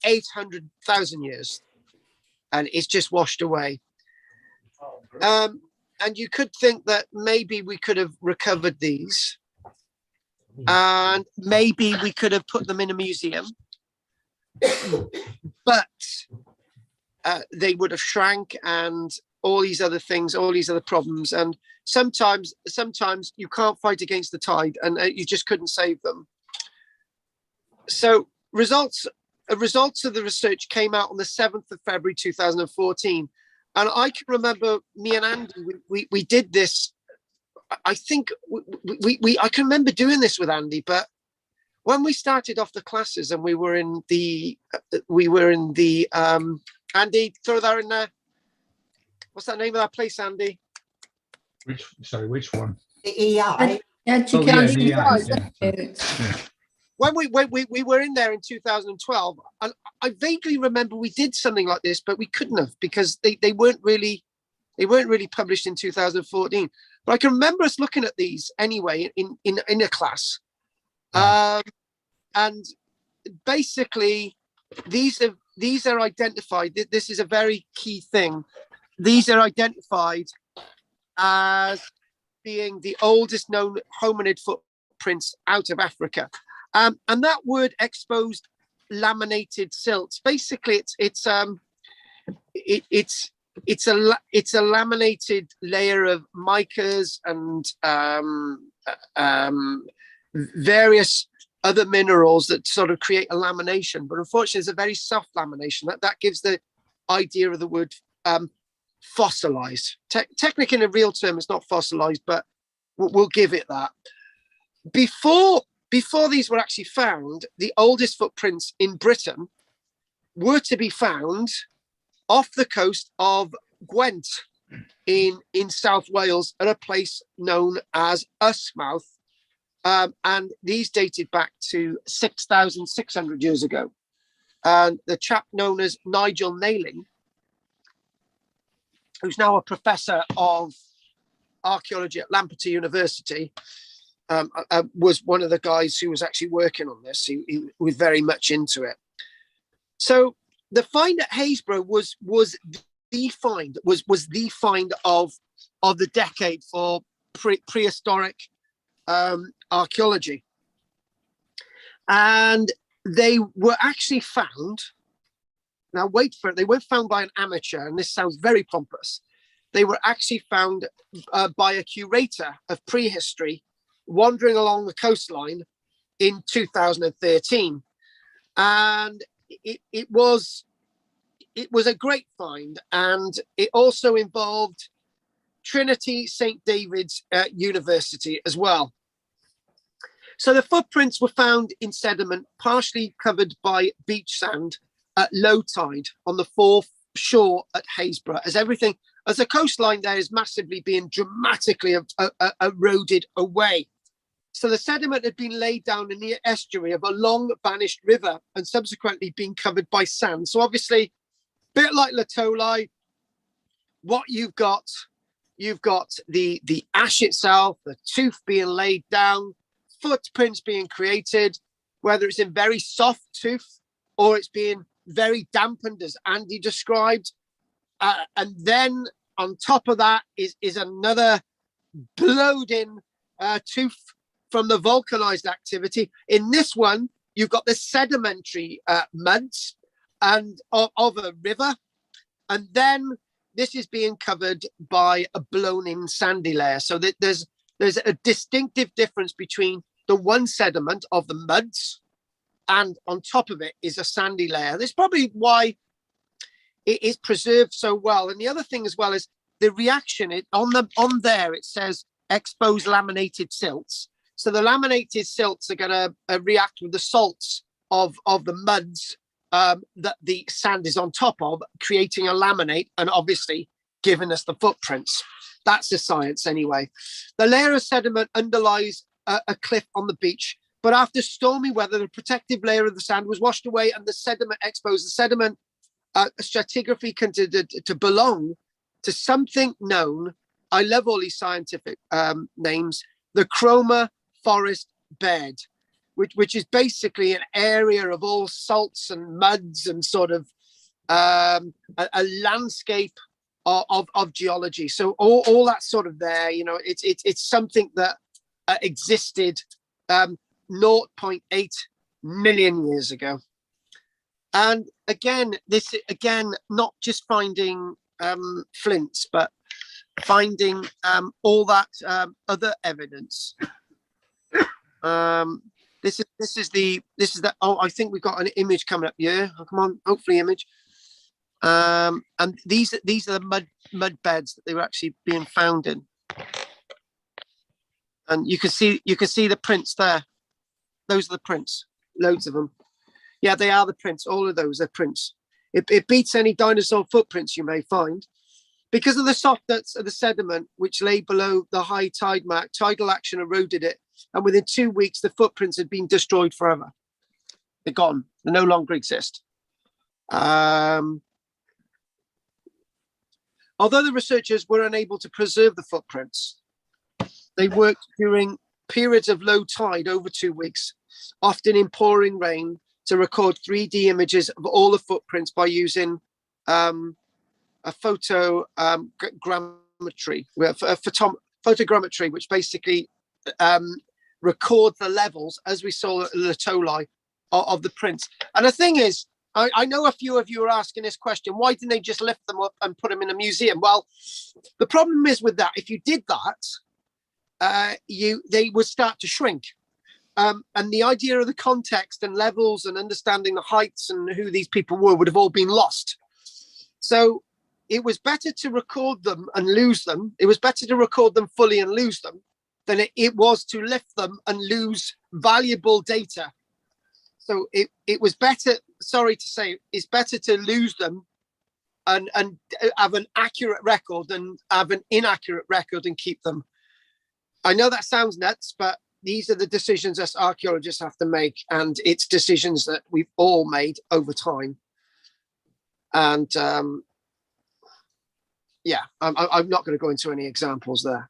800,000 years, and it's just washed away. And you could think that maybe we could have recovered these, and maybe we could have put them in a museum, but they would have shrank, and all these other things, all these other problems. And sometimes you can't fight against the tide, and you just couldn't save them. So results of the research came out on the 7th of February 2014, and I can remember me and Andy, we did this. I think I can remember doing this with Andy, but when we started off the classes and we were in the Andy, throw that in there. What's that name of that place, Andy? Which one? The EI. When we were in there in 2012, and I vaguely remember we did something like this, but we couldn't have because they weren't really published in 2014. But I can remember us looking at these anyway in a class, and basically these are identified. This is a very key thing. These are identified as being the oldest known hominid footprints out of Africa. And that word exposed laminated silts. Basically, it's a laminated layer of micas and various other minerals that sort of create a lamination. But unfortunately, it's a very soft lamination. That gives the idea of the word fossilized. Technically, in a real term, it's not fossilized, but we'll give it that. Before these were actually found, the oldest footprints in Britain were to be found off the coast of Gwent in South Wales at a place known as Uskmouth. And these dated back to 6,600 years ago. And the chap known as Nigel Nailing, who's now a professor of archaeology at Lampeter University, was one of the guys who was actually working on this. He was very much into it. So the find at Haysborough was the find of the decade for prehistoric archaeology, and they were actually found. Now wait for it. They weren't found by an amateur, and this sounds very pompous. They were actually found by a curator of prehistory wandering along the coastline in 2013, and it was a great find, and it also involved Trinity St. David's University as well. So the footprints were found in sediment, partially covered by beach sand at low tide on the foreshore at Haysborough, as the coastline there is massively being dramatically eroded away. So the sediment had been laid down in the estuary of a long vanished river and subsequently been covered by sand. So obviously, a bit like Latoli, what you've got the ash itself, the tooth being laid down, footprints being created, whether it's in very soft tooth or it's being very dampened, as Andy described. And then on top of that is another blowed-in tooth from the vulcanized activity. In this one, you've got the sedimentary muds and of a river, and then this is being covered by a blown-in sandy layer. So that there's a distinctive difference between the one sediment of the muds, and on top of it is a sandy layer. That's probably why it is preserved so well. And the other thing as well is the reaction. On there it says exposed laminated silts. So the laminated silts are going to react with the salts of the muds that the sand is on top of, creating a laminate and obviously giving us the footprints. That's the science anyway. The layer of sediment underlies a cliff on the beach, but after stormy weather, the protective layer of the sand was washed away and the sediment exposed. The sediment stratigraphy considered to belong to something known, I love all these scientific names, the chroma forest bed, which is basically an area of all salts and muds and sort of a landscape of geology. So all that sort of there, you know, it's something that existed 0.8 million years ago. And again, not just finding flints, but finding all that other evidence. This is the oh, I think we've got an image coming up. Yeah, oh, come on, hopefully image. And these are the mud beds that they were actually being found in. And you can see the prints there. Those are the prints, loads of them. Yeah, they are the prints. All of those are prints. It beats any dinosaur footprints you may find. Because of the softness of the sediment, which lay below the high tide mark, tidal action eroded it. And within 2 weeks, the footprints had been destroyed forever. They're gone. They no longer exist. Although the researchers were unable to preserve the footprints, they worked during periods of low tide over 2 weeks, often in pouring rain, to record 3D images of all the footprints by using a photogrammetry, which basically record the levels, as we saw at Latoli, of the prints. And the thing is, I know a few of you are asking this question, why didn't they just lift them up and put them in a museum? Well, the problem is with that, if you did that, they would start to shrink. And the idea of the context and levels and understanding the heights and who these people were would have all been lost. So it was better to record them and lose them. It was better to record them fully and lose them than it was to lift them and lose valuable data. So it was better, sorry to say, it's better to lose them and have an accurate record than have an inaccurate record and keep them. I know that sounds nuts, but these are the decisions us archaeologists have to make, and it's decisions that we've all made over time. And yeah, I'm not going to go into any examples there.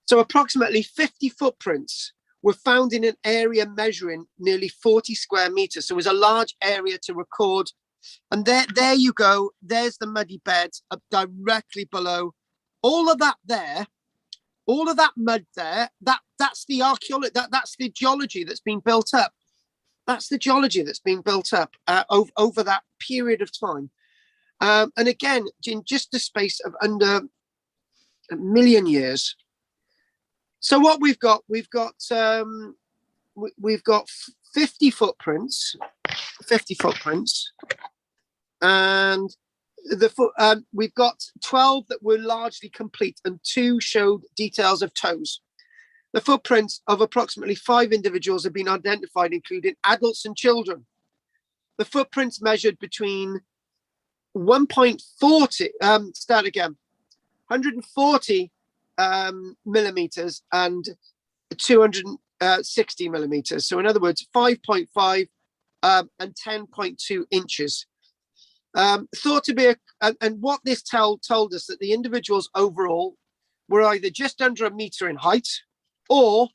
So approximately 50 footprints were found in an area measuring nearly 40 square meters. So it was a large area to record. And there you go. There's the muddy bed up directly below. All of that there, all of that mud there, that's the archaeology, that's the geology that's been built up. That's the geology that's been built up over that period of time. And again, in just the space of under a million years. So what we've got 50 footprints, and we've got 12 that were largely complete and 2 showed details of toes. The footprints of approximately 5 individuals have been identified, including adults and children. The footprints measured between 140 millimeters and 260 millimeters. So in other words, 5.5 and 10.2 inches. Thought to be and what this told us that the individuals overall were either just under 1 meter in height or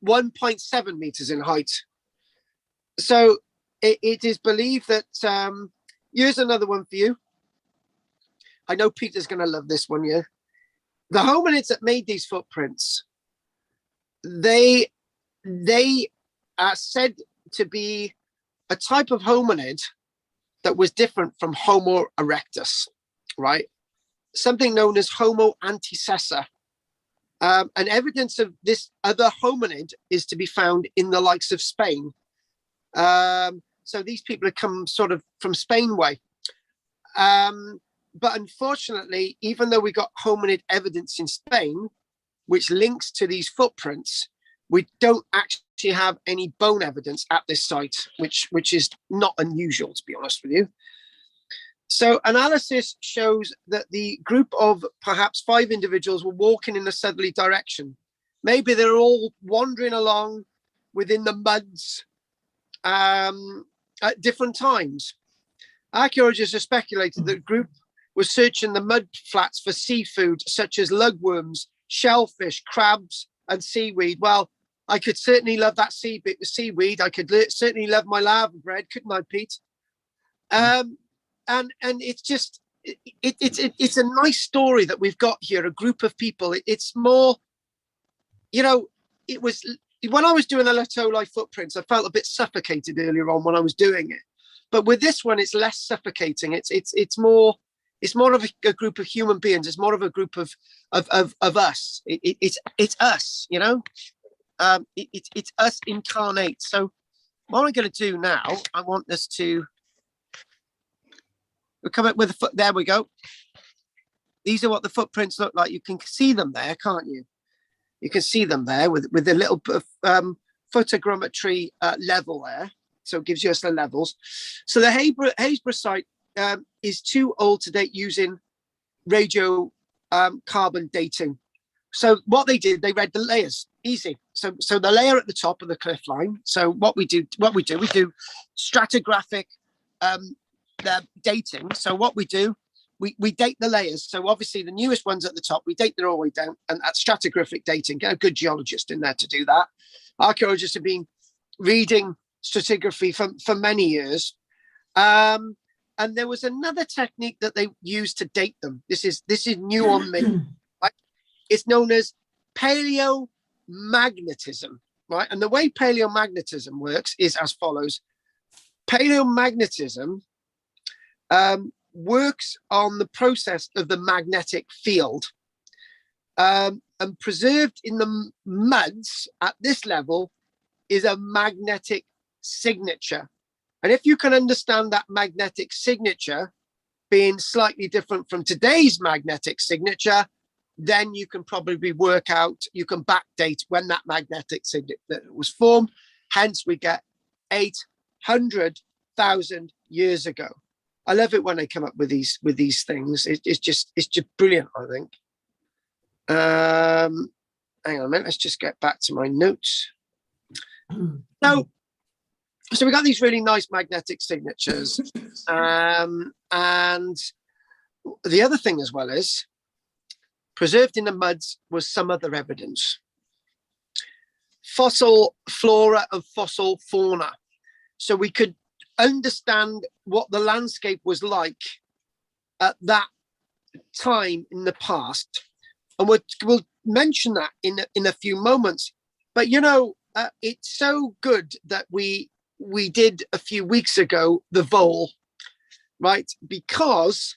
1.7 meters in height. So it is believed that, here's another one for you. I know Peter's going to love this one, yeah. The hominids that made these footprints, they are said to be a type of hominid that was different from Homo erectus, right? Something known as Homo antecessor. And evidence of this other hominid is to be found in the likes of Spain. So these people have come sort of from Spain way. But unfortunately, even though we got hominid evidence in Spain, which links to these footprints, we don't actually have any bone evidence at this site, which is not unusual, to be honest with you. So analysis shows that the group of perhaps 5 individuals were walking in a southerly direction. Maybe they're all wandering along within the muds at different times. Archaeologists have speculated that the group was searching the mud flats for seafood such as lugworms, shellfish, crabs, and seaweed. Well, I could certainly love that seaweed. I could certainly love my lava bread, couldn't I, Pete? And it's just it's a nice story that we've got here. A group of people. It's more, you know, it was when I was doing the Latolai footprints, I felt a bit suffocated earlier on when I was doing it. But with this one, it's less suffocating. It's more of a group of human beings. It's more of a group of us. It's us, you know. It's us incarnate. So what I'm going to do now, I want us to come up with a foot. There we go. These are what the footprints look like. You can see them there, can't you? You can see them there with a little bit of photogrammetry level there. So it gives you us the levels. So the Haysborough site is too old to date using radio carbon dating. So what they did, they read the layers. Easy. So the layer at the top of the cliff line. So what we do stratigraphic dating. So what we do, we date the layers. So obviously the newest ones at the top, we date them all the way down, and that's stratigraphic dating. Get a good geologist in there to do that. Archaeologists have been reading stratigraphy for many years. And there was another technique that they used to date them. This is new on me. Right? It's known as paleomagnetism, right? And the way paleomagnetism works is as follows. Paleomagnetism works on the process of the magnetic field, and preserved in the muds at this level is a magnetic signature. And if you can understand that magnetic signature being slightly different from today's magnetic signature, then you can probably work out, you can backdate when that magnetic signature was formed. Hence we get 800,000 years ago. I love it when they come up with these things. It's just brilliant, I think. Hang on a minute, let's just get back to my notes. So we got these really nice magnetic signatures. And the other thing as well is preserved in the muds was some other evidence. Fossil flora and fossil fauna. So we could understand what the landscape was like at that time in the past. And we'll mention that in a few moments. But, you know, it's so good that we did a few weeks ago, the vole, right? Because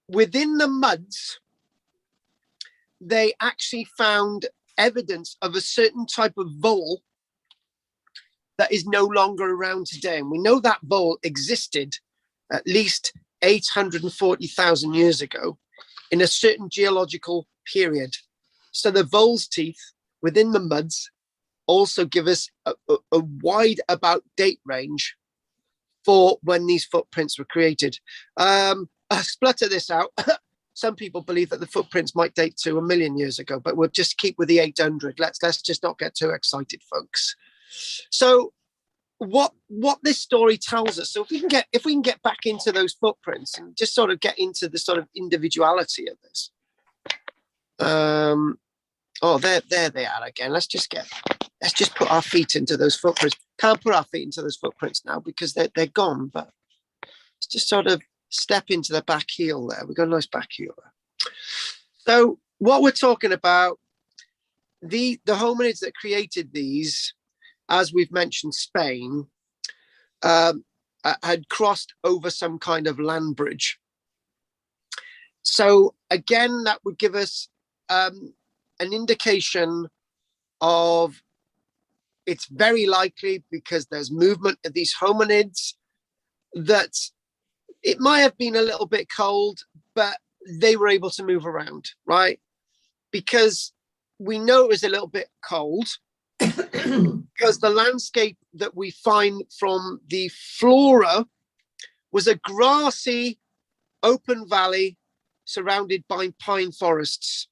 within the muds, they actually found evidence of a certain type of vole that is no longer around today. And we know that vole existed at least 840,000 years ago in a certain geological period. So the vole's teeth within the muds also give us a wide about date range for when these footprints were created. I'll splutter this out. some people believe that the footprints might date to 1 million years ago, but we'll just keep with the 800. Let's just not get too excited, folks. So what this story tells us, so if we can get back into those footprints and just sort of get into the sort of individuality of this. Oh, there they are again. Let's just put our feet into those footprints. Can't put our feet into those footprints now because they're gone, but let's just sort of step into the back heel there. We've got a nice back heel there. So what we're talking about, the hominids that created these, as we've mentioned, Spain, had crossed over some kind of land bridge. So again, that would give us an indication of, it's very likely, because there's movement of these hominids, that it might have been a little bit cold, but they were able to move around, right? Because we know it was a little bit cold because the landscape that we find from the flora was a grassy, open valley surrounded by pine forests.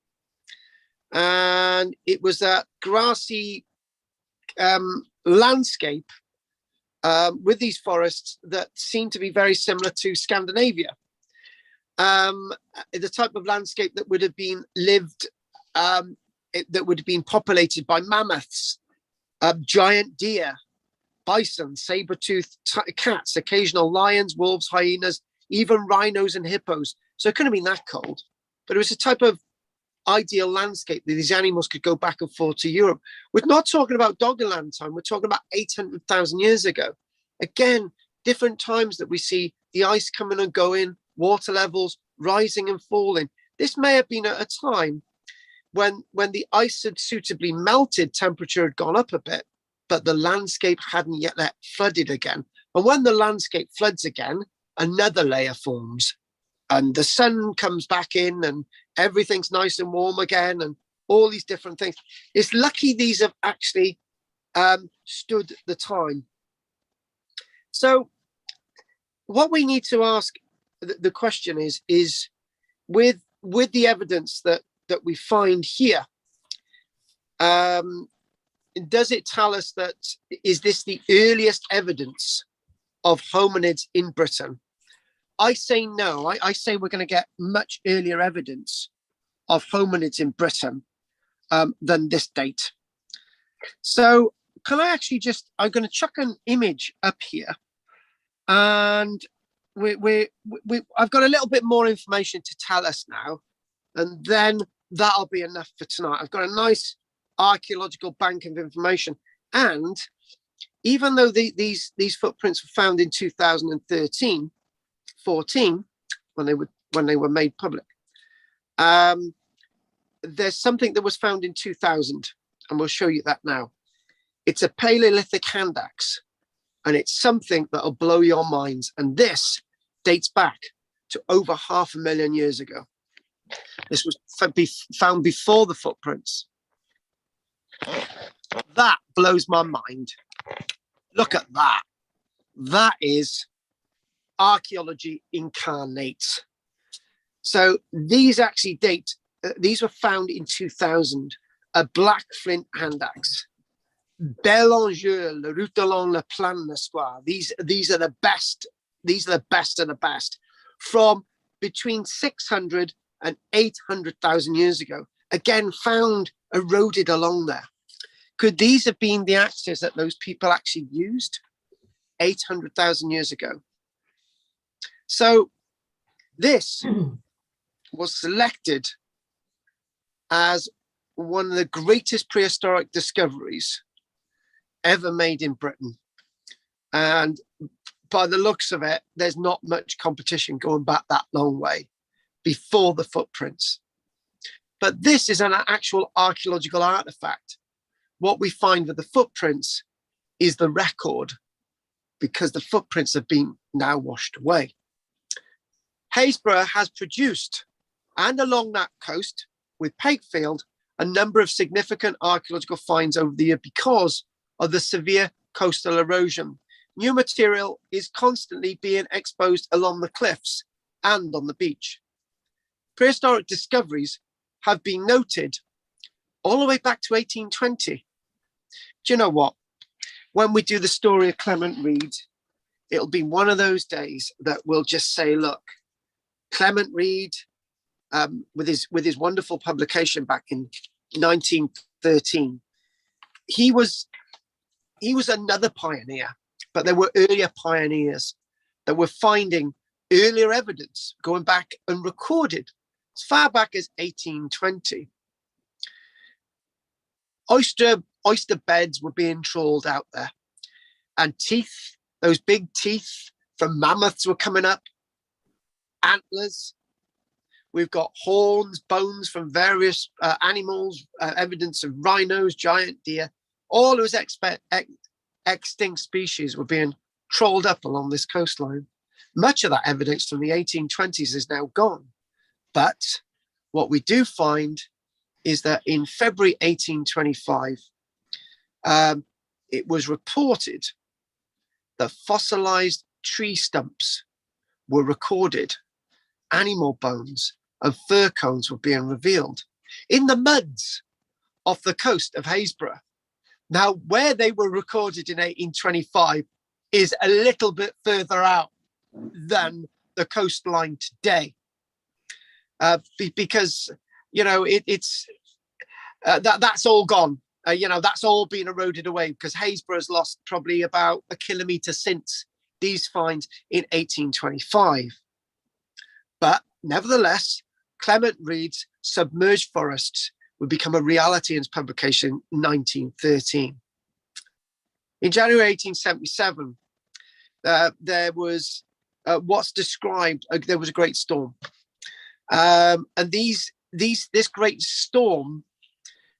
And it was a grassy landscape with these forests that seem to be very similar to Scandinavia. The type of landscape that would have been lived, that would have been populated by mammoths, giant deer, bison, saber-toothed cats, occasional lions, wolves, hyenas, even rhinos and hippos. So it couldn't have been that cold, but it was a type of ideal landscape that these animals could go back and forth to Europe. We're not talking about Doggerland time. We're talking about 800,000 years ago. Again, different times that we see the ice coming and going, water levels rising and falling. This may have been at a time when the ice had suitably melted, temperature had gone up a bit, but the landscape hadn't yet flooded again. And when the landscape floods again, another layer forms and the sun comes back in and everything's nice and warm again and all these different things. It's lucky these have actually stood the time. So what we need to ask the question is with the evidence that we find here, does it tell us that, is this the earliest evidence of hominids in Britain? I say no. I say we're going to get much earlier evidence of hominids in Britain than this date. So can I actually I'm going to chuck an image up here, and I've got a little bit more information to tell us now, and then that'll be enough for tonight. I've got a nice archaeological bank of information, and even though these footprints were found in 2013, 14, when they were made public, there's something that was found in 2000, and we'll show you that now. It's a Paleolithic hand axe, and it's something that'll blow your minds. And this dates back to over 500,000 years ago. This was found before the footprints. That blows my mind. Look at that. That is archaeology incarnate. So these actually date, these were found in 2000, a black flint hand axe. Bellangeur, Le Routelon, Le Plan, Le Square. These are the best. These are the best of the best, from between 600 and 800,000 years ago. Again, found eroded along there. Could these have been the axes that those people actually used 800,000 years ago? So this was selected as one of the greatest prehistoric discoveries ever made in Britain. And by the looks of it, there's not much competition going back that long way before the footprints. But this is an actual archaeological artifact. What we find with the footprints is the record, because the footprints have been now washed away. Haysborough has produced, and along that coast with Pakefield, a number of significant archaeological finds over the year because of the severe coastal erosion. New material is constantly being exposed along the cliffs and on the beach. prehistoric discoveries have been noted all the way back to 1820. Do you know what? When we do the story of Clement Reed, it'll be one of those days that we'll just say, look, Clement Reed, with his wonderful publication back in 1913, he was another pioneer, but there were earlier pioneers that were finding earlier evidence going back and recorded as far back as 1820. Oyster beds were being trawled out there, and teeth, those big teeth from mammoths were coming up, antlers. We've got horns, bones from various animals, evidence of rhinos, giant deer. All those extinct species were being trawled up along this coastline. Much of that evidence from the 1820s is now gone. But what we do find is that in February 1825, it was reported that fossilized tree stumps were recorded, animal bones and fir cones were being revealed in the muds off the coast of Haysborough. Now, where they were recorded in 1825 is a little bit further out than the coastline today, because that's all gone. That's all been eroded away because Haysborough's lost probably about a kilometre since these finds in 1825. But nevertheless, Clement Reed's Submerged Forests would become a reality in his publication in 1913. In January 1877, there was what's described, there was a great storm. And this great storm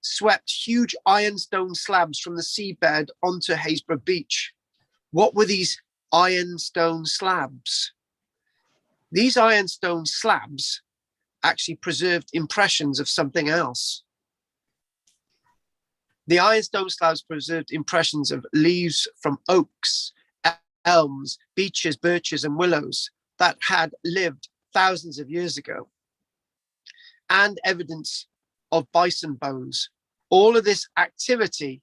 swept huge ironstone slabs from the seabed onto Haysborough Beach. What were these ironstone slabs? These ironstone slabs actually preserved impressions of something else. The ironstone slabs preserved impressions of leaves from oaks, elms, beeches, birches, and willows that had lived thousands of years ago, and evidence of bison bones. All of this activity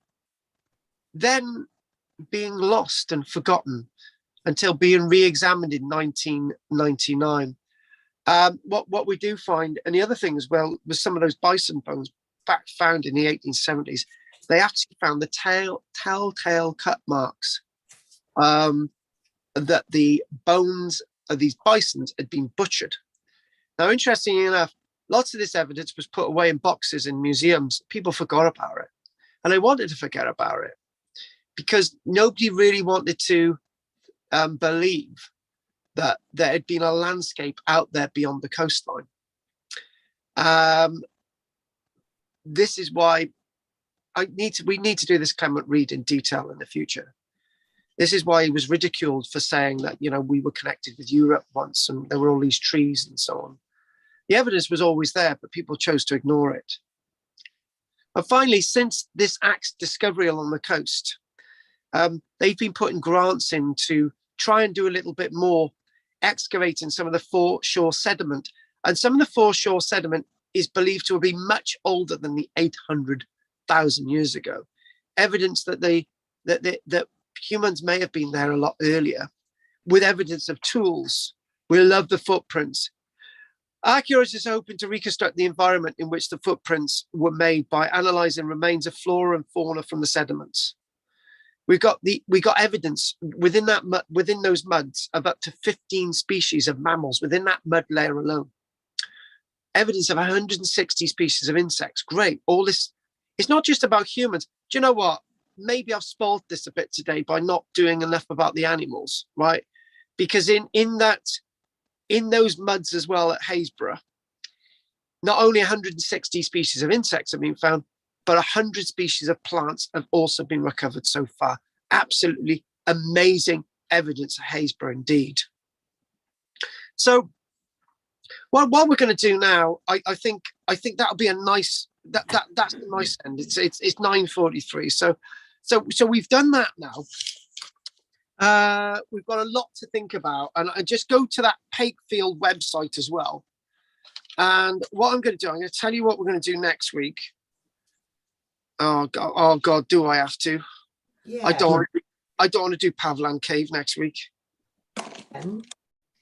then being lost and forgotten until being re-examined in 1999. What we do find, and the other thing as well, was some of those bison bones found in the 1870s. They actually found the telltale cut marks that the bones of these bisons had been butchered. Now, interestingly enough, lots of this evidence was put away in boxes in museums. People forgot about it. And they wanted to forget about it because nobody really wanted to believe that there had been a landscape out there beyond the coastline. This is why we need to do this Clement Reed in detail in the future. This is why he was ridiculed for saying that, we were connected with Europe once and there were all these trees and so on. The evidence was always there, but people chose to ignore it. And finally, since this axe discovery along the coast, they've been putting grants in to try and do a little bit more excavating some of the foreshore sediment. And some of the foreshore sediment is believed to have been much older than the 800,000 years ago. Evidence that that humans may have been there a lot earlier, with evidence of tools. We love the footprints. Archaeologists are hoping to reconstruct the environment in which the footprints were made by analysing remains of flora and fauna from the sediments. We got evidence within those muds of up to 15 species of mammals within that mud layer alone. Evidence of 160 species of insects. Great. All this, it's not just about humans. Do you know what? Maybe I've spoiled this a bit today by not doing enough about the animals, right? Because in those muds as well at Haysborough, not only 160 species of insects have been found, but 100 species of plants have also been recovered so far. Absolutely amazing evidence at Haysborough indeed. So what we're going to do now, I think that'll be a nice, that's a nice end. It's 9:43. So we've done that now. We've got a lot to think about, and I just go to that Pakefield website as well. And what I'm going to do, I'm going to tell you what we're going to do next week. Oh God, do I have to? Yeah. I don't want to do Pavlan Cave next week. And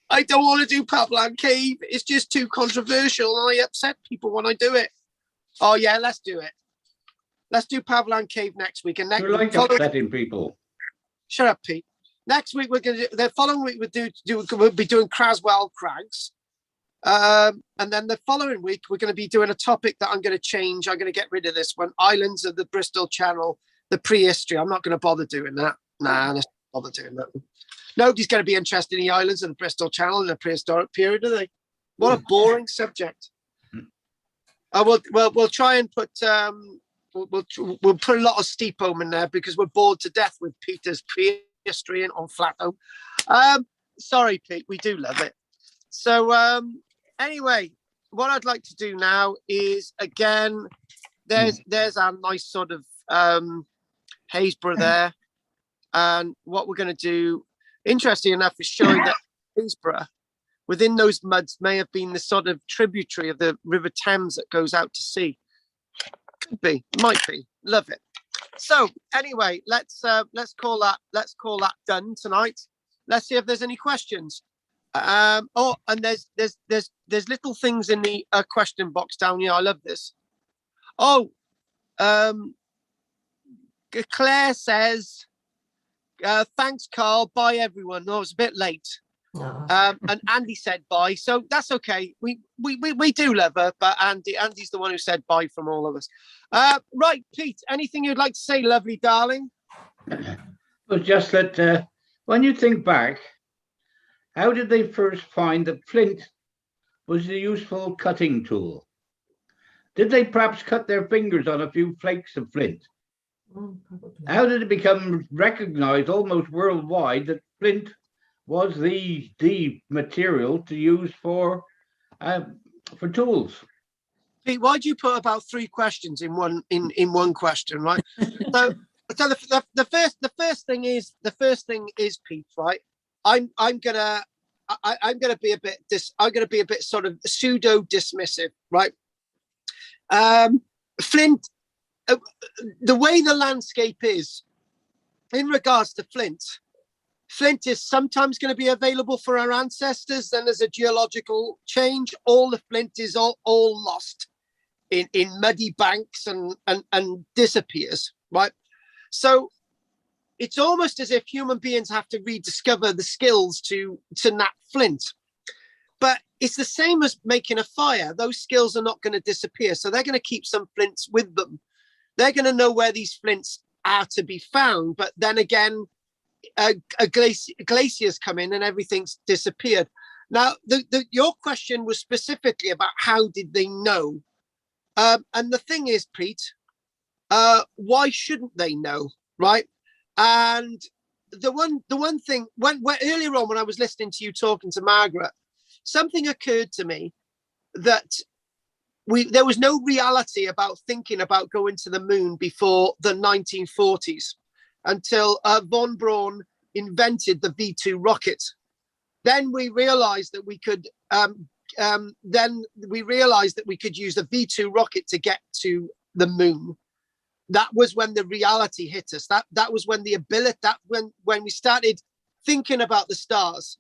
I don't want to do Pavlan Cave. It's just too controversial, and I upset people when I do it. Oh yeah, let's do it. Let's do Pavlan Cave next week. And next You like upsetting people. Shut up, Pete. Next week we're going to do. The following week we'll be doing Craswell Crags, and then the following week we're going to be doing a topic that I'm going to change. I'm going to get rid of this one: Islands of the Bristol Channel, the prehistory. I'm not going to bother doing that. Nah, let's not bother doing that. Nobody's going to be interested in the islands of the Bristol Channel in the prehistoric period, are they? What a boring subject. We'll try and put we'll put a lot of Steepholm in there because we're bored to death with Peter's prehistory and on Flatholm. Sorry, Pete, we do love it. So anyway, what I'd like to do now is again, there's our nice sort of Haysborough there, and what we're going to do, interesting enough, is showing that Haysborough within those muds may have been the sort of tributary of the River Thames that goes out to sea. Could be, might be. Love it. So anyway, let's call that done tonight. Let's see if there's any questions. And there's little things in the question box down here. I love this. Oh, Claire says, thanks, Carl. Bye, everyone. No, I was a bit late. And Andy said bye, so that's okay. We do love her, but Andy's the one who said bye from all of us. Right, Pete, anything you'd like to say, lovely darling? Well, just that when you think back, how did they first find that flint was a useful cutting tool? Did they perhaps cut their fingers on a few flakes of flint? How did it become recognized almost worldwide that flint was the material to use for tools? Pete, why'd you put about 3 questions in one question, right? so the first thing is Pete, right? I'm gonna be a bit sort of pseudo dismissive, right? Flint, the way the landscape is in regards to flint is sometimes going to be available for our ancestors. Then there's a geological change. All the flint is all lost in muddy banks and disappears, right? So it's almost as if human beings have to rediscover the skills to knap flint. But it's the same as making a fire. Those skills are not going to disappear. So they're going to keep some flints with them. They're going to know where these flints are to be found. But then again, glaciers come in and everything's disappeared. Now, your question was specifically about how did they know? And the thing is, Pete, why shouldn't they know, right? And the one thing, when earlier on when I was listening to you talking to Margaret, something occurred to me that there was no reality about thinking about going to the moon before the 1940s. Until von Braun invented the V2 rocket. Then we realized that we could use the V2 rocket to get to the moon. That was when the reality hit us. That was when the ability, when we started thinking about the stars.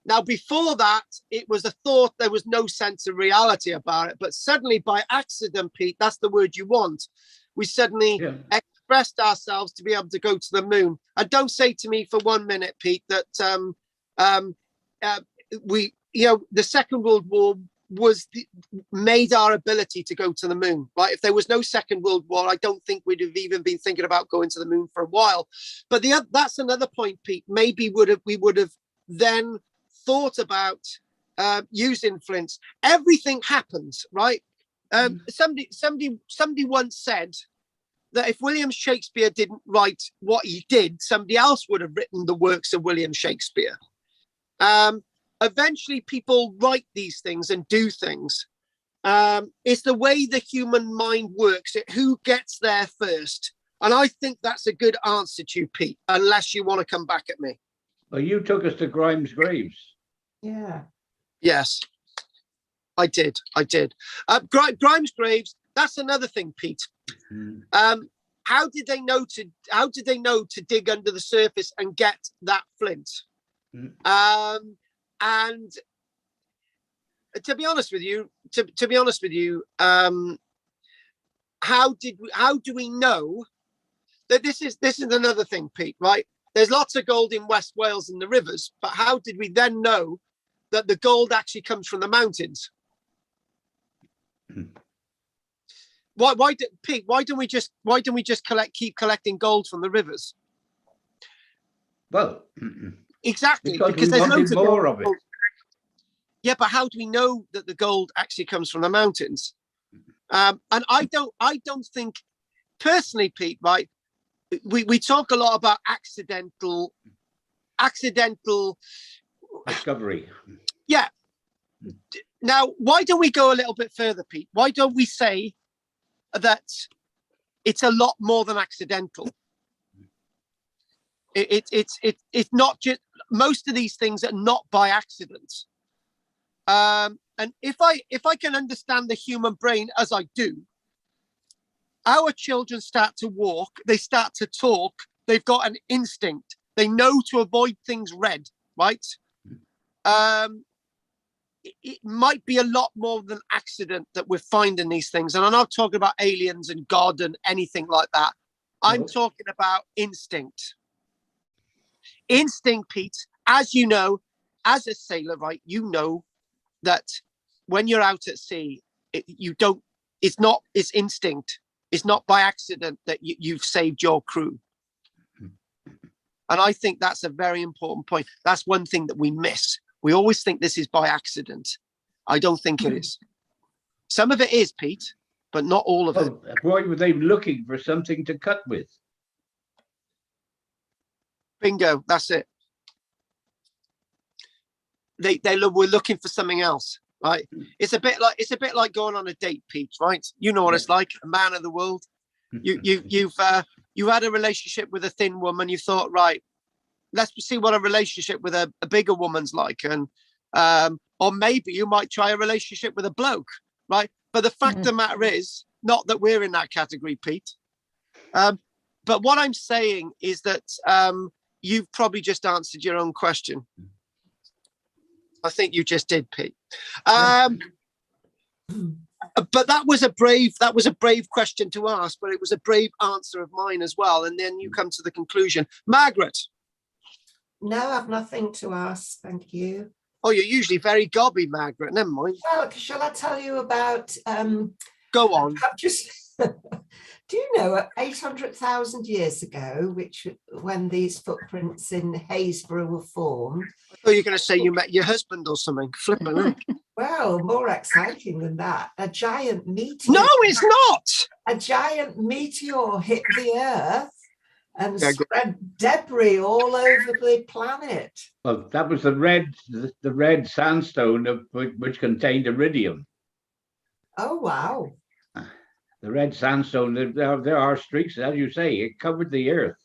Now, before that, it was a thought. There was no sense of reality about it. But suddenly, by accident, Pete, that's the word you want. We suddenly expressed ourselves to be able to go to the moon. And don't say to me for 1 minute, Pete, that the Second World War made our ability to go to the moon, right? If there was no Second World War, I don't think we'd have even been thinking about going to the moon for a while. But that's another point, Pete. Maybe we would have then thought about using flints. Everything happens, right? Somebody once said that if William Shakespeare didn't write what he did, somebody else would have written the works of William Shakespeare. Eventually, people write these things and do things. It's the way the human mind works. Who gets there first? And I think that's a good answer to you, Pete, unless you want to come back at me. Well, you took us to Grimes' graves. Yeah. Yes. I did. Grimes graves. That's another thing, Pete. How did they know to dig under the surface and get that flint? And to be honest with you, how do we know that this is another thing, Pete, right? There's lots of gold in West Wales in the rivers, but how did we then know that the gold actually comes from the mountains? Pete, why don't we just keep collecting gold from the rivers? Well, exactly, because there's loads more of it. Yeah, but how do we know that the gold actually comes from the mountains? And I don't think, personally, Pete, right? We talk a lot about accidental discovery. Yeah. Now, why don't we go a little bit further, Pete? Why don't we say that it's a lot more than accidental? It's not just, most of these things are not by accident. And if I can understand the human brain as I do, our children start to walk, they start to talk, they've got an instinct, they know to avoid things red, right? It might be a lot more than accident that we're finding these things. And I'm not talking about aliens and God and anything like that. I'm talking about instinct. Instinct, Pete, as you know, as a sailor, right, you know that when you're out at sea, it's instinct. It's not by accident that you've saved your crew. And I think that's a very important point. That's one thing that we miss. We always think this is by accident. I don't think it is. Some of it is, Pete, but not all of it. Why were they looking for something to cut with? Bingo, that's it. They were looking for something else, right? It's a bit like going on a date, Pete, right? You know what it's like, a man of the world. You've had a relationship with a thin woman. You thought, right, let's see what a relationship with a bigger woman's like, and or maybe you might try a relationship with a bloke, right? But the fact of the matter is, not that we're in that category, Pete. But what I'm saying is that you've probably just answered your own question. I think you just did, Pete. But that was a brave question to ask, but it was a brave answer of mine as well. And then you come to the conclusion. Margaret. No, I've nothing to ask. Thank you. Oh, you're usually very gobby, Margaret. Never mind. Well, shall I tell you about... Go on. Do you know, 800,000 years ago, when these footprints in Haysborough were formed... I thought you were going to say you met your husband or something. Flipping out. Well, more exciting than that. A giant meteor... No, it's not! A giant meteor hit the Earth and spread debris all over the planet. Well, that was the red sandstone which contained iridium. Oh, wow. The red sandstone, there are streaks, as you say, it covered the Earth.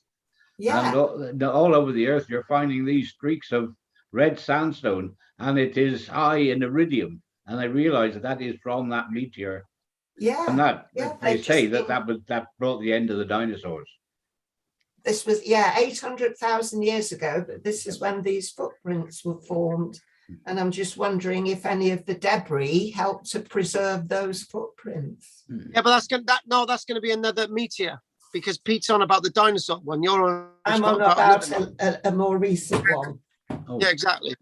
Yeah. And all over the Earth, you're finding these streaks of red sandstone, and it is high in iridium. And I realize that is from that meteor. Yeah. And they say that brought the end of the dinosaurs. This was, 800,000 years ago, but this is when these footprints were formed. And I'm just wondering if any of the debris helped to preserve those footprints. Yeah, but that's going to be another meteor, because Pete's on about the dinosaur one. I'm on about a more recent one. Oh. Yeah, exactly.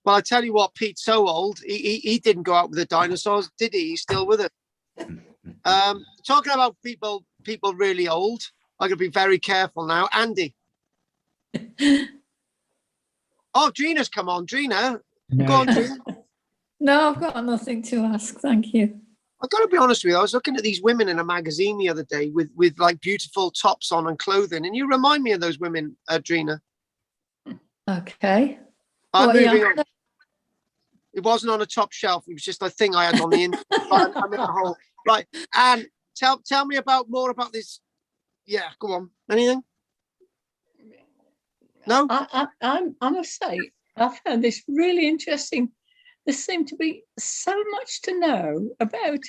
Well, I tell you what, Pete's so old, he didn't go out with the dinosaurs, did he? He's still with it. Talking about people really old, I'm going to be very careful now. Andy. Oh, Drina's come on. Drina. No. Go on, Drina. No, I've got nothing to ask. Thank you. I've got to be honest with you. I was looking at these women in a magazine the other day with like beautiful tops on and clothing. And you remind me of those women, Drina. Okay. I'm moving on. It wasn't on a top shelf. It was just a thing I had on the inside. I'm in a hole. Right. And tell me more about this. Yeah, go on. Anything? No? I must say, I found this really interesting there seemed to be so much to know about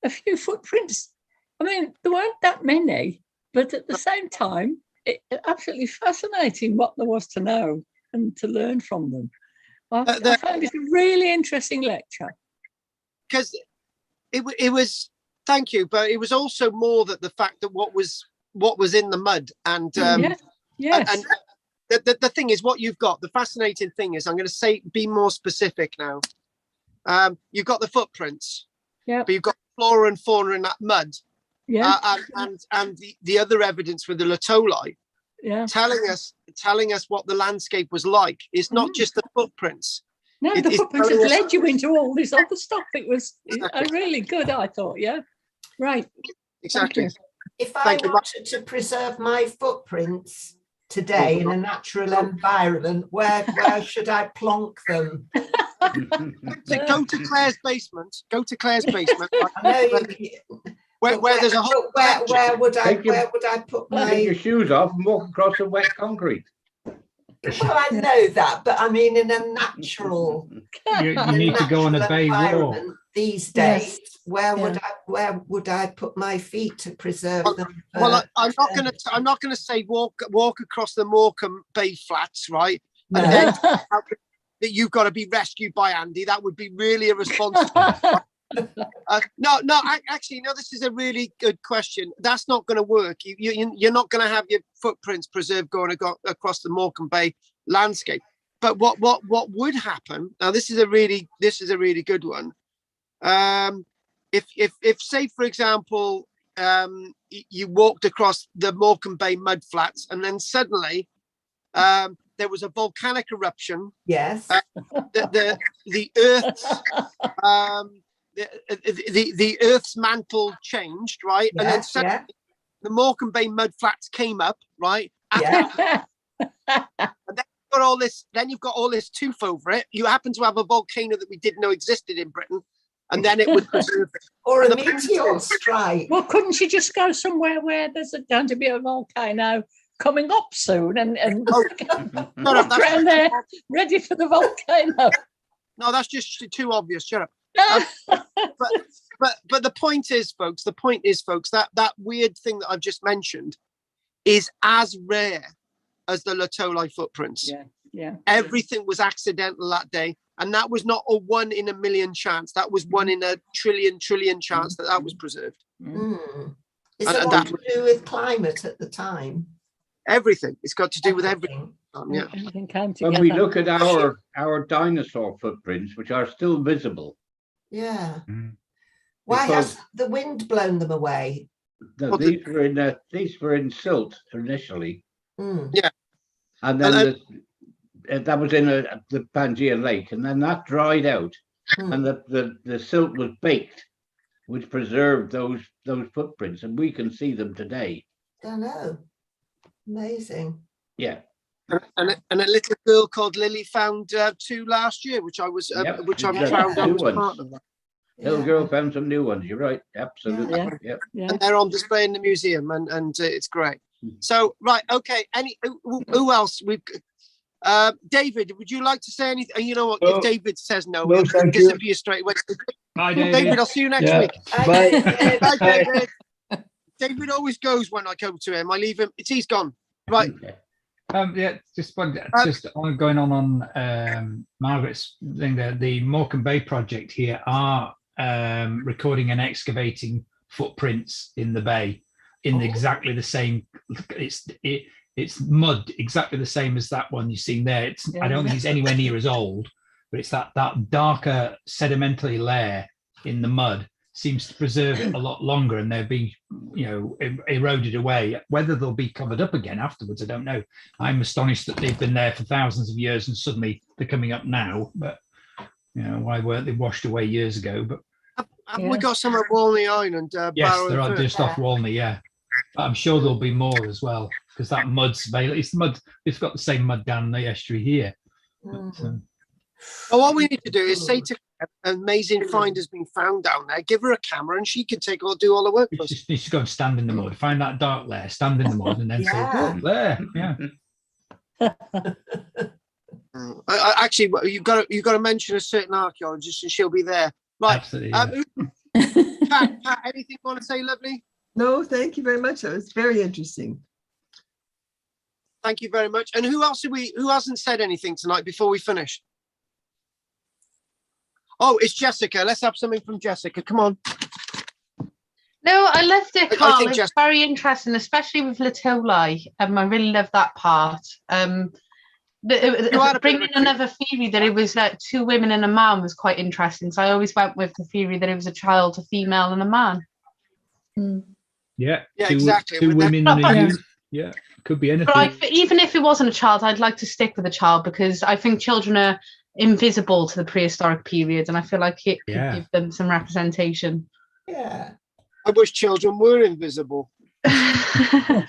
a few footprints. I mean, there weren't that many, but at the same time, it absolutely fascinating what there was to know and to learn from them. I found it a really interesting lecture. Because it was, thank you, but it was also more that the fact that what was in the mud, and yes. And the thing is, what you've got, the fascinating thing is, I'm going to be more specific now. You've got the footprints, but you've got flora and fauna in that mud, and the other evidence with the Latolai, telling us what the landscape was like. It's not just the footprints. No, the footprints has led you into all this other stuff. It was really good, I thought. Yeah, right. Exactly. If I wanted to preserve my footprints today in a natural environment, where should I plonk them? Go to Claire's basement. Go to Claire's basement. Where there's a whole. Where would I put my? Take your shoes off and walk across the wet concrete. Well, I know that, but I mean, in a natural. You need to go on a bay walk these days. Where would I put my feet to preserve them? Well, I'm not gonna say walk across the Morecambe Bay flats, right? No. And then that you've got to be rescued by Andy. That would be really irresponsible. Actually, this is a really good question. That's not going to work. You're not going to have your footprints preserved going across the Morecambe Bay landscape. But what would happen? Now, this is a really good one. If say, for example, you walked across the Morecambe Bay mud flats, and then suddenly there was a volcanic eruption. Yes. The Earth's the Earth's mantle changed, right? And then suddenly the Morecambe Bay mud flats came up, right? Yeah. And then you've got all this tooth over it. You happen to have a volcano that we didn't know existed in Britain, and then it would preserve it. Or a meteor strike. Well, couldn't you just go somewhere where there's going to be a volcano coming up soon and walk around there ready for the volcano? No, that's just too obvious. Shut up. But the point is, folks, that weird thing that I've just mentioned is as rare as the Latolai footprints. Yeah. Everything was accidental that day, and that was not a 1 in a million chance. That was 1 in a trillion chance that was preserved. Is it all to do with climate at the time? Everything. It's got to do with everything. Everything came together. When we look at our dinosaur footprints, which are still visible. Yeah. Why has the wind blown them away? No, these were in silt initially. Yeah. And then that was in the Pangaea Lake, and then that dried out, and the silt was baked, which preserved those footprints, and we can see them today. I know. Amazing. Yeah. And a little girl called Lily found 2 last year, which I was proud of. Little girl found some new ones. You're right. Absolutely. Yeah. And they're on display in the museum, and it's great. So, right, okay. Who else? We've David. Would you like to say anything? You know what? If David says no, he'll disappear straight away. Bye, David. David, I'll see you next week. Bye. Bye, David. David always goes when I come to him. I leave him. He's gone. Right. Just going on Margaret's thing there. The Morecambe Bay project here are recording and excavating footprints in the bay in exactly the same. It's mud exactly the same as that one you've seen there. I don't think it's anywhere near as old, but it's that darker sedimentary layer in the mud seems to preserve it a lot longer, and they're being eroded away. Whether they'll be covered up again afterwards, I don't know. I'm astonished that they've been there for thousands of years and suddenly they're coming up now. But why weren't they washed away years ago? But haven't we got some at Walney Island? Yes, there are just off Walney. Yeah, but I'm sure there'll be more as well, because that mud's available. It's mud. We've got the same mud down the estuary here. Well, what we need to do is say to an amazing find has been found down there. Give her a camera, and she can do all the work for us. She needs to go and stand in the mud, find that dark layer, stand in the mud, and then say, "Oh, there, yeah." Actually, you've got to mention a certain archaeologist, and she'll be there. Right. Absolutely. Pat, anything you want to say, lovely? No, thank you very much. That was very interesting. Thank you very much. And who hasn't said anything tonight before we finish? Oh, it's Jessica. Let's have something from Jessica. Come on. No, I loved it, I Carl. think It's just- very interesting, especially with Latoli. I really love that part. had a bit of Bringing a- another theory that it was like 2 women and a man was quite interesting. So I always went with the theory that it was a child, a female, and a man. Yeah. Yeah, two, exactly. Two With that- women and a Yeah. youth. Yeah. Could be anything. But even if it wasn't a child, I'd like to stick with a child because I think children are invisible to the prehistoric period, and I feel like it could Yeah. give them some representation. Yeah. I wish children were invisible. If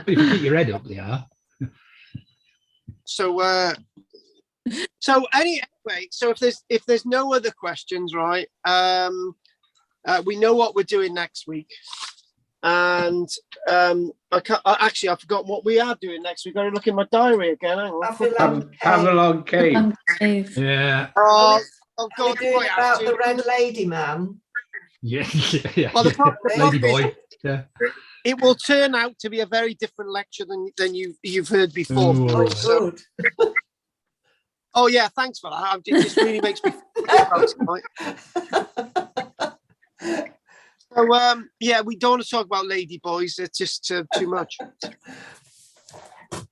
you keep your head up, they are. So anyway, so if there's no other questions, right? We know what we're doing next week, and I forgot what we are doing next week. I gotta look in my diary again. Hang on. Havelock Cave. Cave. Yeah. Oh Are God! we doing I have about to. the Red Lady Man? Yeah. Yeah. Well, the problem Lady is- boy. Yeah. It will turn out to be a very different lecture than you've heard before. Ooh. Oh, So- good. oh yeah, thanks for that. It just really makes me feel about tonight. So yeah, we don't want to talk about lady boys. It's just too much.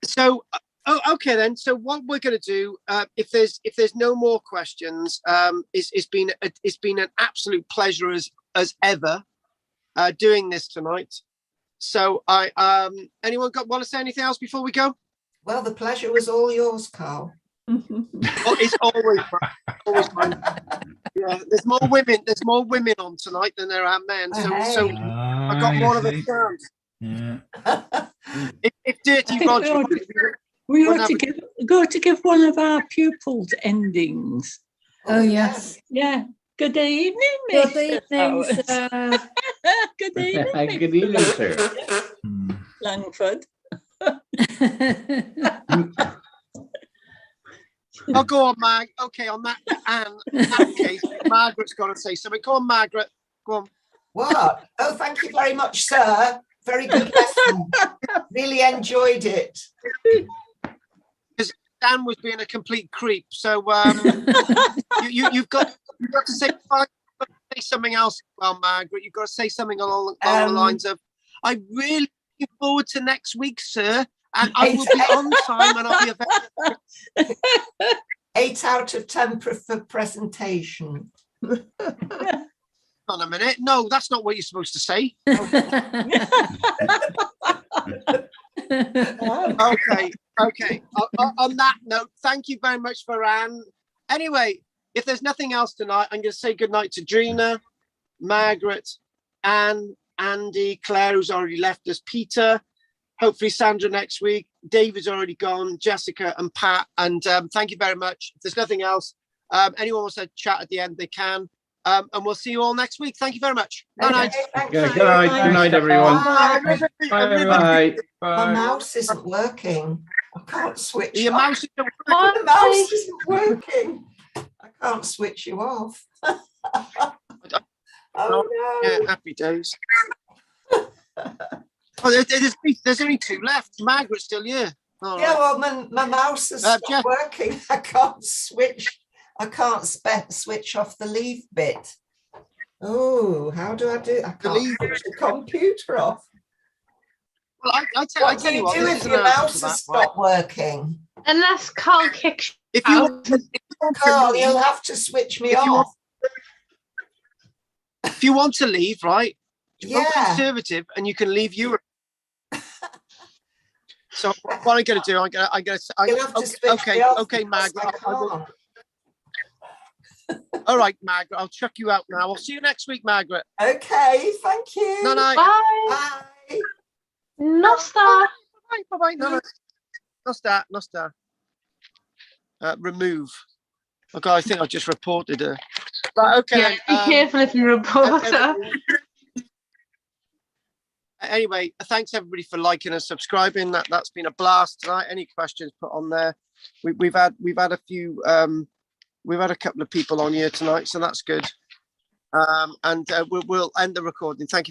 So okay then. So what we're going to do, if there's no more questions, it's been an absolute pleasure as ever doing this tonight. So anyone want to say anything else before we go? Well, the pleasure was all yours, Carl. Oh, it's always mine. Yeah, there's more women on tonight than there are men. So I got more of a chance. Yeah. If Dirty I think Roger, we We'll ought to give one of our pupils endings. Oh, yes. Yeah. Good evening, Good Mr. evening, Howard. sir. Good evening, Good evening, sir. Hmm. Langford. oh, go on, Mag. Okay, on that, and in that case, Margaret's got to say something. Go on, Margaret. Go on. What? Oh, thank you very much, sir. Very good lesson. Really enjoyed it. Dan was being a complete creep. So you've got to say something else. Well, Margaret, you've got to say something along the lines of, "I'm really looking forward to next week, sir, and I will be on time and I'll be available." 8 out of 10 for presentation. On a minute. No, that's not what you're supposed to say. Okay. On that note, thank you very much for Anne. Anyway, if there's nothing else tonight, I'm going to say goodnight to Drina, Margaret, Anne, Andy, Claire, who's already left us, Peter, hopefully Sandra next week, David's already gone, Jessica and Pat, and thank you very much. If there's nothing else, anyone wants to chat at the end, they can. And we'll see you all next week. Thank you very much. Good night. Good night, everyone. Bye. My mouse isn't working. I can't switch Your off. mouse is The mouse isn't working. I can't switch you off. Oh no. Yeah, happy days. Oh, there's only 2 left. Margaret's still here. All Yeah, right. well, my mouse is Jeff- not working. I can't switch off the leave bit. Oh, how do I do? I can't leave switch the computer off. Well, I What tell do you what, do this if is your an answer mouse to that, has right? stopped working? Unless Carl kicks If you out. want to Carl, leave- you'll have to switch me If you off. if you want to leave, right? Vote Yeah. Conservative, and you can leave Europe. So what I'm going to do, I'm going to. You'll have to switch me off Okay, because Margaret. I I will- can't. all right, Margaret. I'll chuck you out now. I'll see you next week, Margaret. Okay, thank you. No, no. Bye. Bye. Nosta. Bye. No. No star. Remove. Okay, I think I just reported her. Right, okay. Yeah, then, be careful if you report her. Anyway, thanks everybody for liking and subscribing. That's been a blast tonight. Any questions, put on there. we've had a few we've had a couple of people on here tonight, so that's good. And we'll end the recording. Thank you.